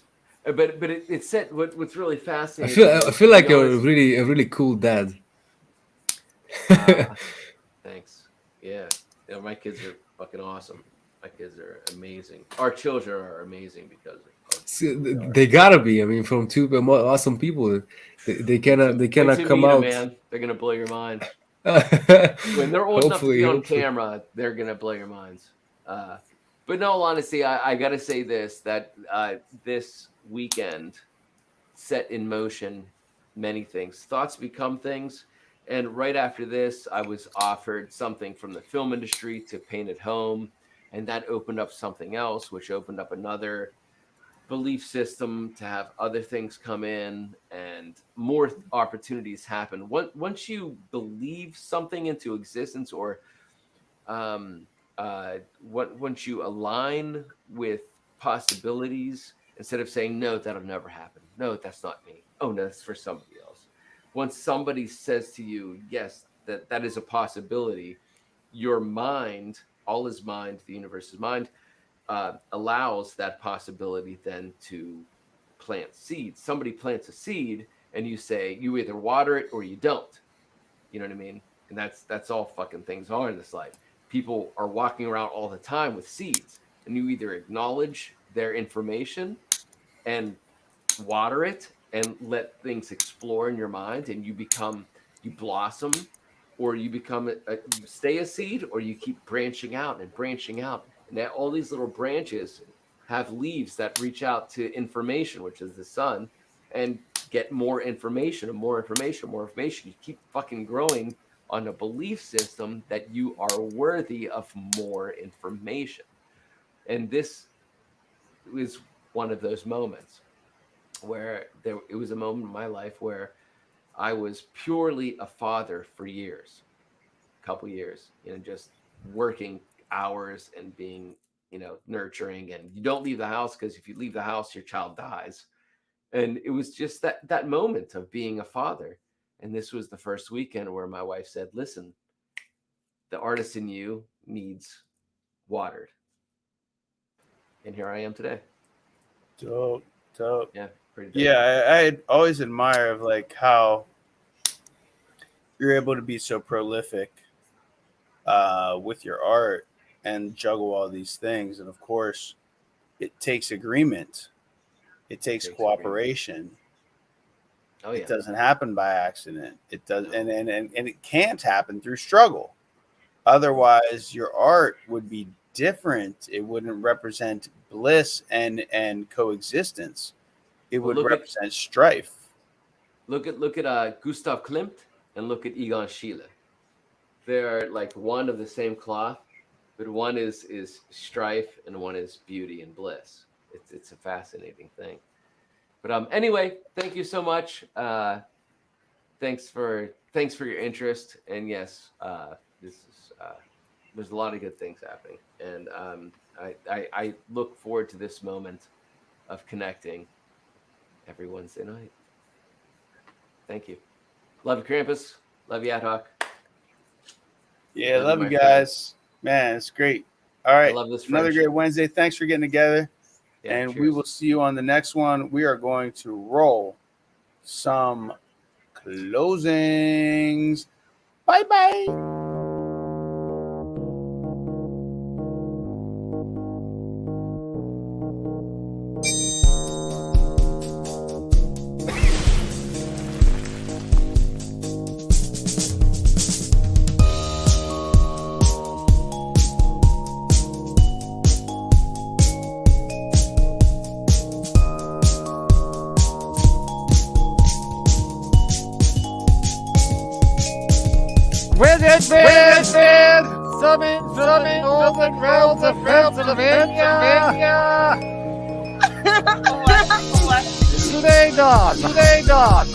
But it's set. What's really fascinating. I feel like you're a really cool dad. Thanks. Yeah, my kids are fucking awesome. My kids are amazing. Our children are amazing because they gotta be. I mean, from two awesome people, they cannot come out. Man, they're gonna blow your mind. When they're old enough to be on camera, they're gonna blow your minds. But in all honesty, I gotta say that this weekend set in motion many things. Thoughts become things, And right after this, I was offered something from the film industry to paint at home. And that opened up something else, which opened up another belief system to have other things come in and more opportunities happen. Once you believe something into existence, or once you align with possibilities, instead of saying, no, that'll never happen. No, that's not me. Oh, no, that's for somebody else. Once somebody says to you, yes, that is a possibility, your mind, all is mind, the universe is mind, allows that possibility then to plant seeds. Somebody plants a seed and you say, you either water it or you don't. You know what I mean? And that's all fucking things are in this life. People are walking around all the time with seeds, and you either acknowledge their information and water it and let things explore in your mind, and you blossom, or you become you stay a seed, or you keep branching out and branching out. And that all these little branches have leaves that reach out to information, which is the sun, and get more information and more information, more information. You keep fucking growing on a belief system that you are worthy of more information. And this was one of those moments where it was a moment in my life where I was purely a father for years, a couple years, just working hours and being, nurturing. And you don't leave the house, because if you leave the house, your child dies. And it was just that moment of being a father. And this was the first weekend where my wife said, listen, the artist in you needs watered. And here I am today. Dope. Yeah, pretty dope. Yeah, I always admire of like how you're able to be so prolific with your art and juggle all these things. And of course, it takes agreement. It takes cooperation. Oh, yeah. It doesn't happen by accident. It does, and it can't happen through struggle. Otherwise, your art would be different. It wouldn't represent bliss and coexistence. It would represent strife. Look at Gustav Klimt and look at Egon Schiele. They're like one of the same cloth, but one is strife and one is beauty and bliss. It's a fascinating thing. But anyway, thank you so much. Thanks for your interest. And yes, this is there's a lot of good things happening. And I look forward to this moment of connecting every Wednesday night. Thank you. Love you, Krampus. Love you, Ad Hoc. Yeah, love you guys. Man, it's great. All right. I love this Another great Wednesday. Thanks for getting together. Yeah, and cheers. we will see you on the next one. We are going to roll some closings. Bye-bye. Summon all the realms of Pennsylvania! Today dawn!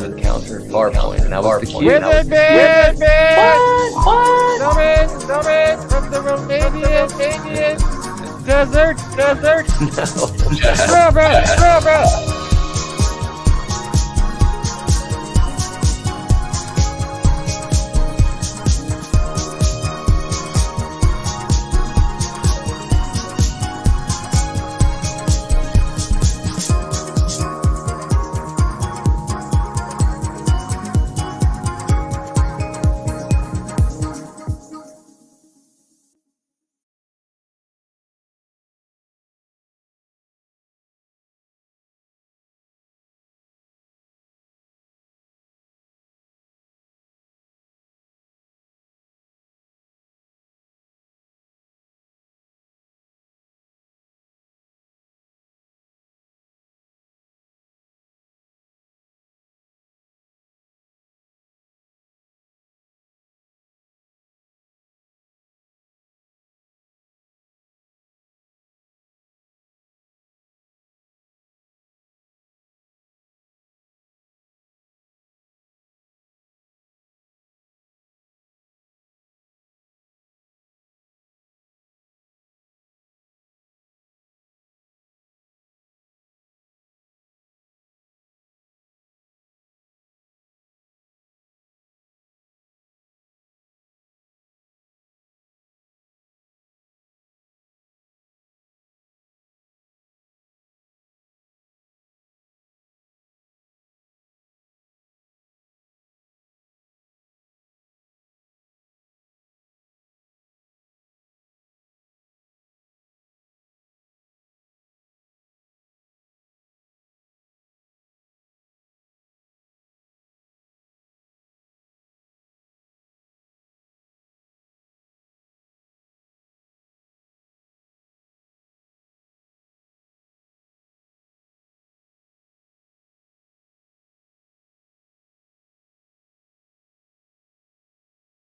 Encounter Farpoint. Now our point. Summon from the Romanian desert! No. Scrub it!